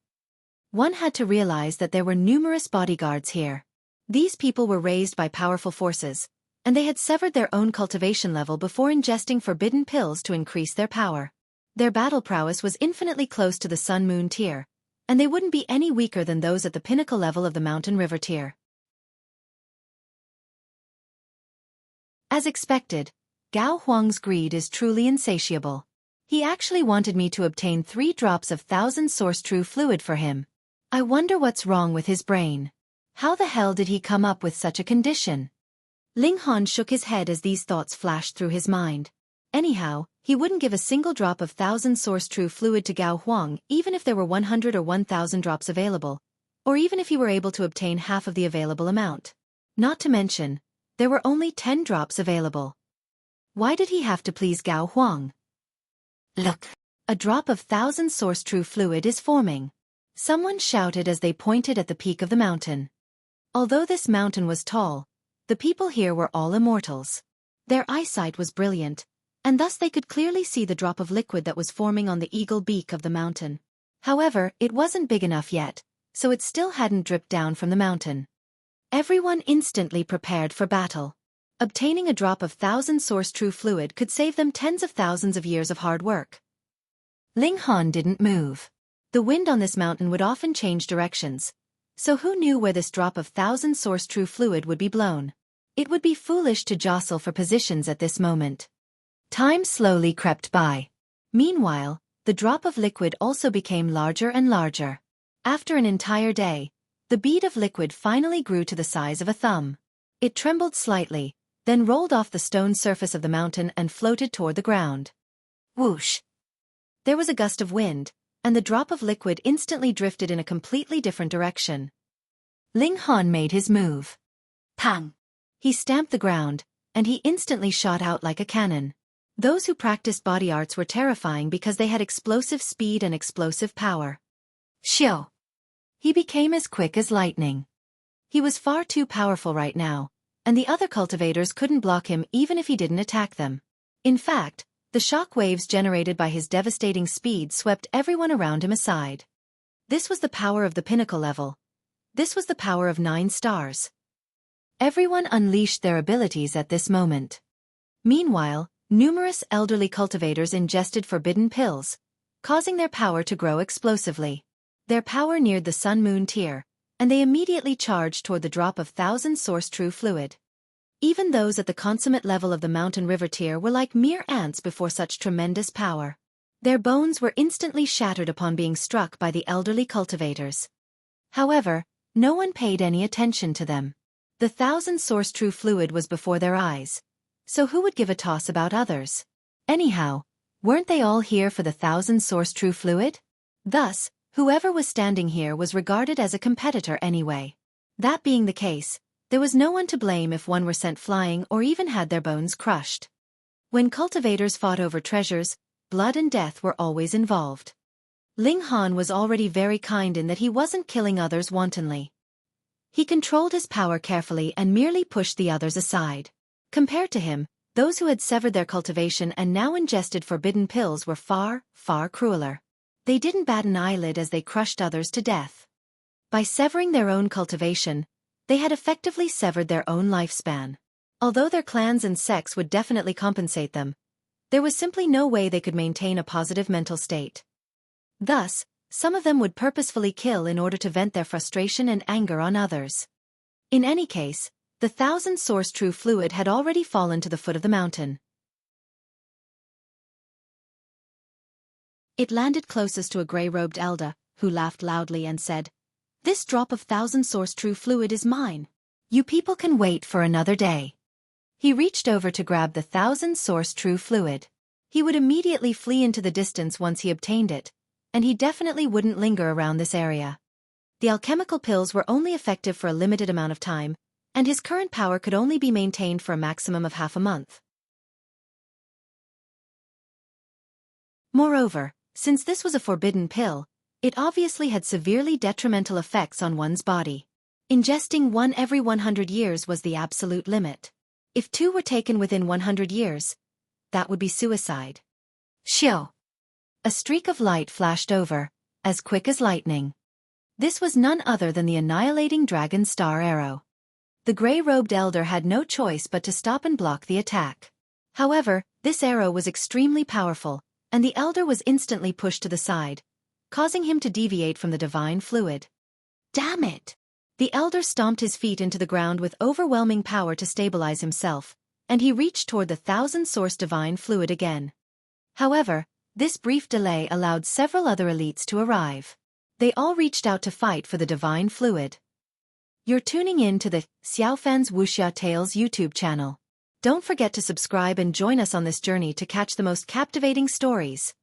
Speaker 2: One had to realize that there were numerous bodyguards here. These people were raised by powerful forces, and they had severed their own cultivation level before ingesting forbidden pills to increase their power. Their battle prowess was infinitely close to the Sun-Moon tier, and they wouldn't be any weaker than those at the pinnacle level of the Mountain River tier. As expected, Gao Huang's greed is truly insatiable. He actually wanted me to obtain 3 drops of Thousand Source True Fluid for him. I wonder what's wrong with his brain. How the hell did he come up with such a condition? Ling Han shook his head as these thoughts flashed through his mind. Anyhow, he wouldn't give a single drop of Thousand Source True Fluid to Gao Huang even if there were 100 or 1,000 drops available, or even if he were able to obtain half of the available amount. Not to mention, there were only 10 drops available. Why did he have to please Gao Huang? Look! A drop of Thousand Source True Fluid is forming. Someone shouted as they pointed at the peak of the mountain. Although this mountain was tall, the people here were all immortals. Their eyesight was brilliant, and thus they could clearly see the drop of liquid that was forming on the eagle beak of the mountain. However, it wasn't big enough yet, so it still hadn't dripped down from the mountain. Everyone instantly prepared for battle. Obtaining a drop of Thousand Source True Fluid could save them tens of thousands of years of hard work. Ling Han didn't move. The wind on this mountain would often change directions, so who knew where this drop of thousand source true fluid would be blown? It would be foolish to jostle for positions at this moment. Time slowly crept by. Meanwhile, the drop of liquid also became larger and larger. After an entire day, the bead of liquid finally grew to the size of a thumb. It trembled slightly, then rolled off the stone surface of the mountain and floated toward the ground. Whoosh! There was a gust of wind, and the drop of liquid instantly drifted in a completely different direction. Ling Han made his move. Pang! He stamped the ground, and he instantly shot out like a cannon. Those who practiced body arts were terrifying because they had explosive speed and explosive power. Xiao! He became as quick as lightning. He was far too powerful right now, and the other cultivators couldn't block him even if he didn't attack them. In fact, the shock waves generated by his devastating speed swept everyone around him aside. This was the power of the pinnacle level. This was the power of 9 stars. Everyone unleashed their abilities at this moment. Meanwhile, numerous elderly cultivators ingested forbidden pills, causing their power to grow explosively. Their power neared the sun-moon tier, and they immediately charged toward the drop of thousand source true fluid. Even those at the consummate level of the mountain river tier were like mere ants before such tremendous power. Their bones were instantly shattered upon being struck by the elderly cultivators. However, no one paid any attention to them. The thousand source true fluid was before their eyes, so who would give a toss about others? Anyhow, weren't they all here for the thousand source true fluid? Thus, whoever was standing here was regarded as a competitor anyway. That being the case, there was no one to blame if one were sent flying or even had their bones crushed. When cultivators fought over treasures, blood and death were always involved. Ling Han was already very kind in that he wasn't killing others wantonly. He controlled his power carefully and merely pushed the others aside. Compared to him, those who had severed their cultivation and now ingested forbidden pills were far, far crueler. They didn't bat an eyelid as they crushed others to death. By severing their own cultivation, they had effectively severed their own lifespan. Although their clans and sects would definitely compensate them, there was simply no way they could maintain a positive mental state. Thus, some of them would purposefully kill in order to vent their frustration and anger on others. In any case, the thousand source true fluid had already fallen to the foot of the mountain. It landed closest to a gray-robed elder, who laughed loudly and said, "This drop of thousand source true fluid is mine. You people can wait for another day." He reached over to grab the thousand source true fluid. He would immediately flee into the distance once he obtained it, and he definitely wouldn't linger around this area. The alchemical pills were only effective for a limited amount of time, and his current power could only be maintained for a maximum of half a month. Moreover, since this was a forbidden pill, it obviously had severely detrimental effects on one's body. Ingesting one every 100 years was the absolute limit. If 2 were taken within 100 years, that would be suicide. Xiao! A streak of light flashed over, as quick as lightning. This was none other than the annihilating dragon star arrow. The gray-robed elder had no choice but to stop and block the attack. However, this arrow was extremely powerful, and the elder was instantly pushed to the side, causing him to deviate from the divine fluid. Damn it! The elder stomped his feet into the ground with overwhelming power to stabilize himself, and he reached toward the thousand-source divine fluid again. However, this brief delay allowed several other elites to arrive. They all reached out to fight for the divine fluid. You're tuning in to the Xiaofan's Wuxia Tales YouTube channel. Don't forget to subscribe and join us on this journey to catch the most captivating stories.